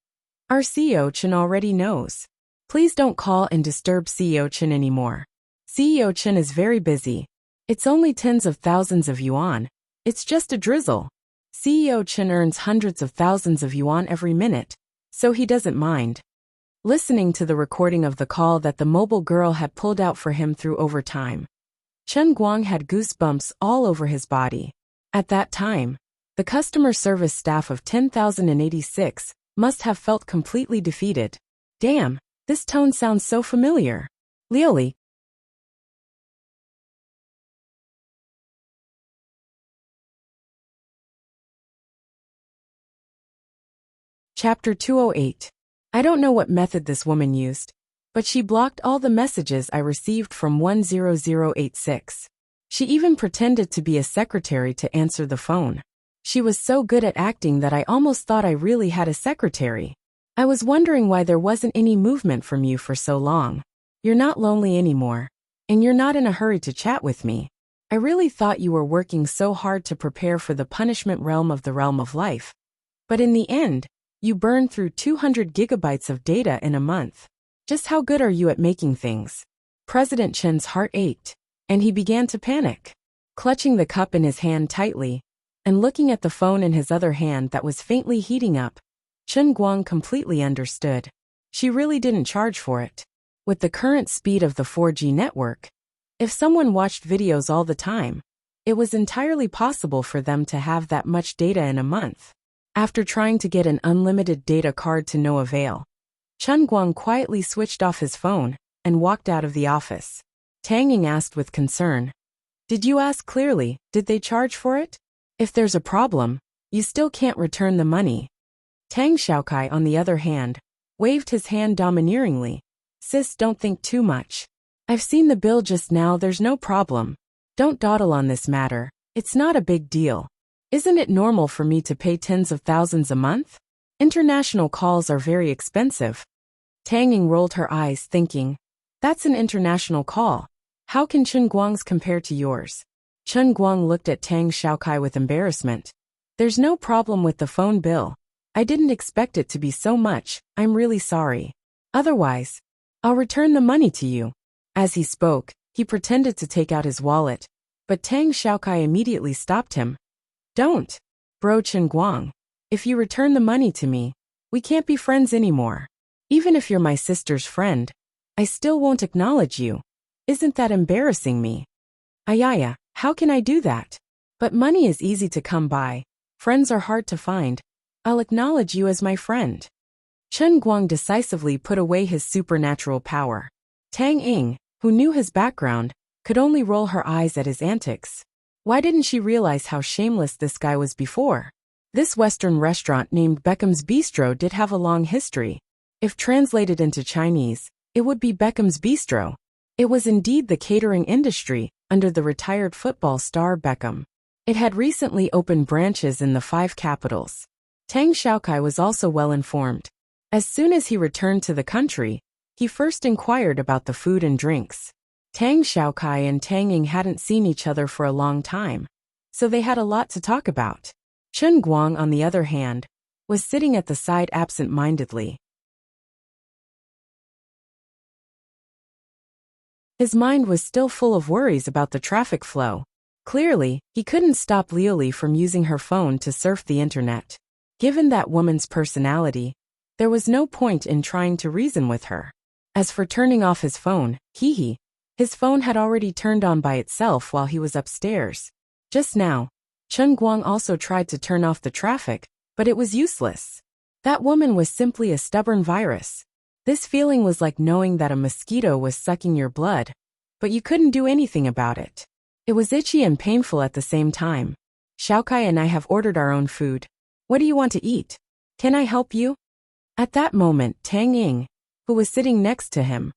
"Our CEO Chen already knows. Please don't call and disturb CEO Chen anymore. CEO Chen is very busy. It's only tens of thousands of yuan. It's just a drizzle. CEO Chen earns hundreds of thousands of yuan every minute, so he doesn't mind." Listening to the recording of the call that the mobile girl had pulled out for him through overtime, Chen Guang had goosebumps all over his body. At that time, the customer service staff of 10,086 must have felt completely defeated. Damn, this tone sounds so familiar. Lioli. Chapter 208. I don't know what method this woman used, but she blocked all the messages I received from 10086. She even pretended to be a secretary to answer the phone. She was so good at acting that I almost thought I really had a secretary. I was wondering why there wasn't any movement from you for so long. You're not lonely anymore, and you're not in a hurry to chat with me. I really thought you were working so hard to prepare for the punishment realm of the realm of life. But in the end, you burned through 200 gigabytes of data in a month. Just how good are you at making things? President Chen's heart ached, and he began to panic. Clutching the cup in his hand tightly, and looking at the phone in his other hand that was faintly heating up, Chen Guang completely understood. She really didn't charge for it. With the current speed of the 4G network, if someone watched videos all the time, it was entirely possible for them to have that much data in a month. After trying to get an unlimited data card to no avail, Chen Guang quietly switched off his phone and walked out of the office. Tang Ying asked with concern, "Did you ask clearly, did they charge for it? If there's a problem, you still can't return the money." Tang Xiaokai, on the other hand, waved his hand domineeringly. "Sis, don't think too much. I've seen the bill just now, there's no problem. Don't dawdle on this matter, it's not a big deal. Isn't it normal for me to pay tens of thousands a month? International calls are very expensive." Tang Ying rolled her eyes thinking, that's an international call. How can Chen Guang's compare to yours? Chen Guang looked at Tang Xiaokai with embarrassment. "There's no problem with the phone bill. I didn't expect it to be so much, I'm really sorry. Otherwise, I'll return the money to you." As he spoke, he pretended to take out his wallet, but Tang Xiaokai immediately stopped him. "Don't. Bro Chen Guang. If you return the money to me, we can't be friends anymore. Even if you're my sister's friend, I still won't acknowledge you. Isn't that embarrassing me?" "Ayaya, how can I do that? But money is easy to come by. Friends are hard to find. I'll acknowledge you as my friend." Chen Guang decisively put away his supernatural power. Tang Ying, who knew his background, could only roll her eyes at his antics. Why didn't she realize how shameless this guy was before? This Western restaurant named Beckham's Bistro did have a long history. If translated into Chinese, it would be Beckham's Bistro. It was indeed the catering industry, under the retired football star Beckham. It had recently opened branches in the 5 capitals. Tang Xiaokai was also well informed. As soon as he returned to the country, he first inquired about the food and drinks. Tang Xiaokai and Tang Ying hadn't seen each other for a long time, so they had a lot to talk about. Chen Guang, on the other hand, was sitting at the side absent-mindedly. His mind was still full of worries about the traffic flow. Clearly, he couldn't stop Lioli from using her phone to surf the internet. Given that woman's personality, There was no point in trying to reason with her. As for turning off his phone, his phone had already turned on by itself while he was upstairs. Just now, Chen Guang also tried to turn off the traffic, but it was useless. That woman was simply a stubborn virus. This feeling was like knowing that a mosquito was sucking your blood, but you couldn't do anything about it. It was itchy and painful at the same time. Xiaokai and I have ordered our own food. What do you want to eat? Can I help you? At that moment, Tang Ying, who was sitting next to him,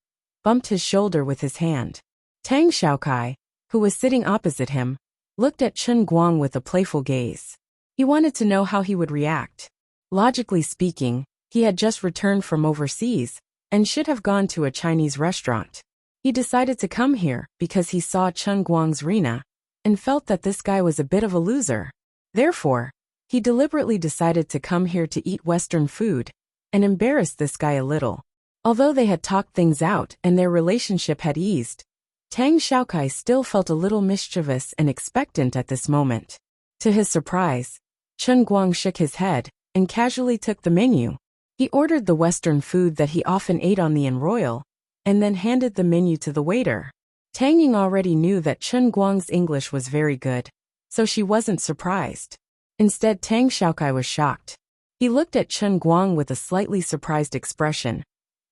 bumped his shoulder with his hand. Tang Xiaokai, who was sitting opposite him, looked at Chen Guang with a playful gaze. He wanted to know how he would react. Logically speaking, he had just returned from overseas and should have gone to a Chinese restaurant. He decided to come here because he saw Chen Guang's Rina and felt that this guy was a bit of a loser. Therefore, he deliberately decided to come here to eat Western food and embarrass this guy a little. Although they had talked things out and their relationship had eased, Tang Xiaokai still felt a little mischievous and expectant at this moment. To his surprise, Chen Guang shook his head and casually took the menu. He ordered the Western food that he often ate on the Inn Royal, and then handed the menu to the waiter. Tang Ying already knew that Chen Guang's English was very good, so she wasn't surprised. Instead, Tang Xiaokai was shocked. He looked at Chen Guang with a slightly surprised expression,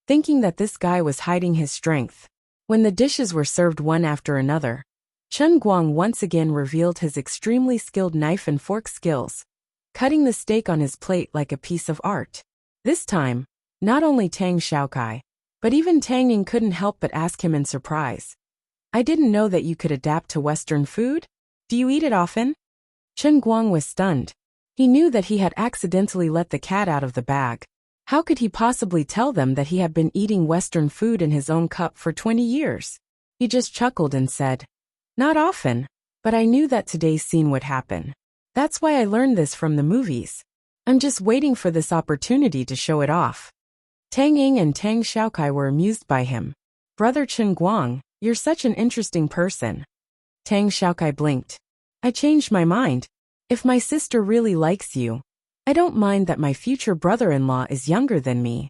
thinking that this guy was hiding his strength. When the dishes were served one after another, Chen Guang once again revealed his extremely skilled knife and fork skills, cutting the steak on his plate like a piece of art. This time, not only Tang Xiaokai, but even Tang Ying couldn't help but ask him in surprise, "I didn't know that you could adapt to Western food? Do you eat it often?" Chen Guang was stunned. He knew that he had accidentally let the cat out of the bag. How could he possibly tell them that he had been eating Western food in his own cup for 20 years? He just chuckled and said, "Not often, but I knew that today's scene would happen. That's why I learned this from the movies. I'm just waiting for this opportunity to show it off." Tang Ying and Tang Xiaokai were amused by him. "Brother Chen Guang, you're such an interesting person." Tang Xiaokai blinked. "I changed my mind. If my sister really likes you, I don't mind that my future brother-in-law is younger than me."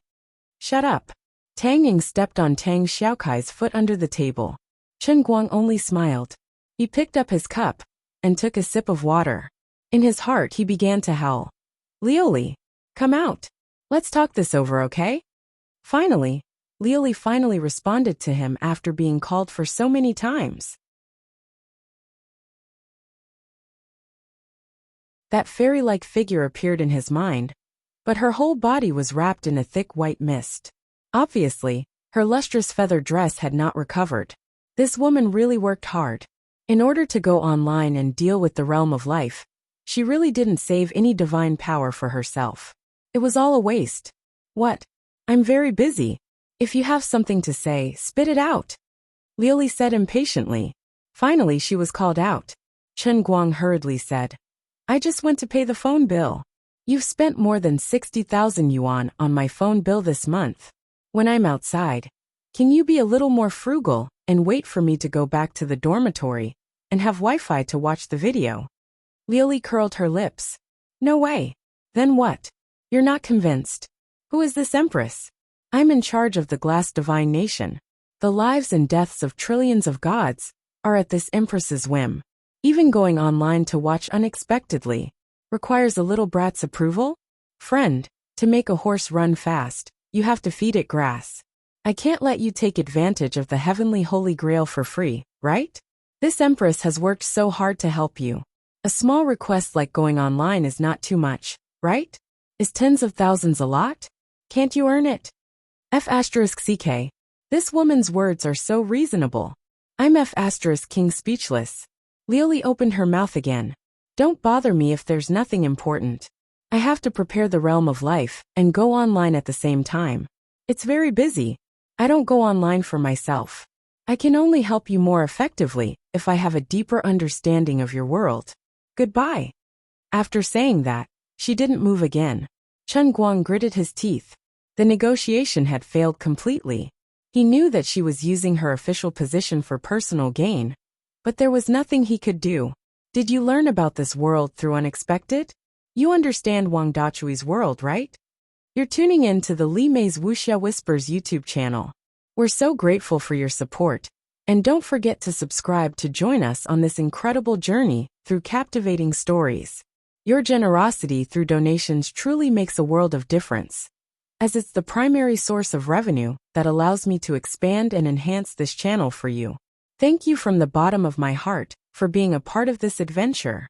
"Shut up." Tang Ying stepped on Tang Xiaokai's foot under the table. Chen Guang only smiled. He picked up his cup and took a sip of water. In his heart he began to howl. "Lioli, come out. Let's talk this over, okay?" Finally, Lioli finally responded to him after being called for so many times. That fairy-like figure appeared in his mind, but her whole body was wrapped in a thick white mist. Obviously, her lustrous feather dress had not recovered. This woman really worked hard. In order to go online and deal with the realm of life, she really didn't save any divine power for herself. It was all a waste. "What? I'm very busy. If you have something to say, spit it out," Lioli said impatiently. Finally, she was called out. Chen Guang hurriedly said, "I just went to pay the phone bill. You've spent more than 60,000 yuan on my phone bill this month. When I'm outside, can you be a little more frugal and wait for me to go back to the dormitory and have Wi-Fi to watch the video?" Lioli curled her lips. "No way. Then what? You're not convinced? Who is this empress? I'm in charge of the glass divine nation. The lives and deaths of trillions of gods are at this empress's whim. Even going online to watch unexpectedly requires a little brat's approval? Friend, to make a horse run fast, you have to feed it grass. I can't let you take advantage of the heavenly holy grail for free, right? This empress has worked so hard to help you. A small request like going online is not too much, right? Is tens of thousands a lot? Can't you earn it?" F***CK. This woman's words are so reasonable. I'm F***King speechless. Lioli opened her mouth again. "Don't bother me if there's nothing important. I have to prepare the realm of life and go online at the same time. It's very busy. I don't go online for myself. I can only help you more effectively if I have a deeper understanding of your world. Goodbye." After saying that, she didn't move again. Chen Guang gritted his teeth. The negotiation had failed completely. He knew that she was using her official position for personal gain, but there was nothing he could do. "Did you learn about this world through unexpected? You understand Wang Dachui's world, right?" You're tuning in to the Li Mei's Wuxia Whispers YouTube channel. We're so grateful for your support. And don't forget to subscribe to join us on this incredible journey through captivating stories. Your generosity through donations truly makes a world of difference, as it's the primary source of revenue that allows me to expand and enhance this channel for you. Thank you from the bottom of my heart for being a part of this adventure.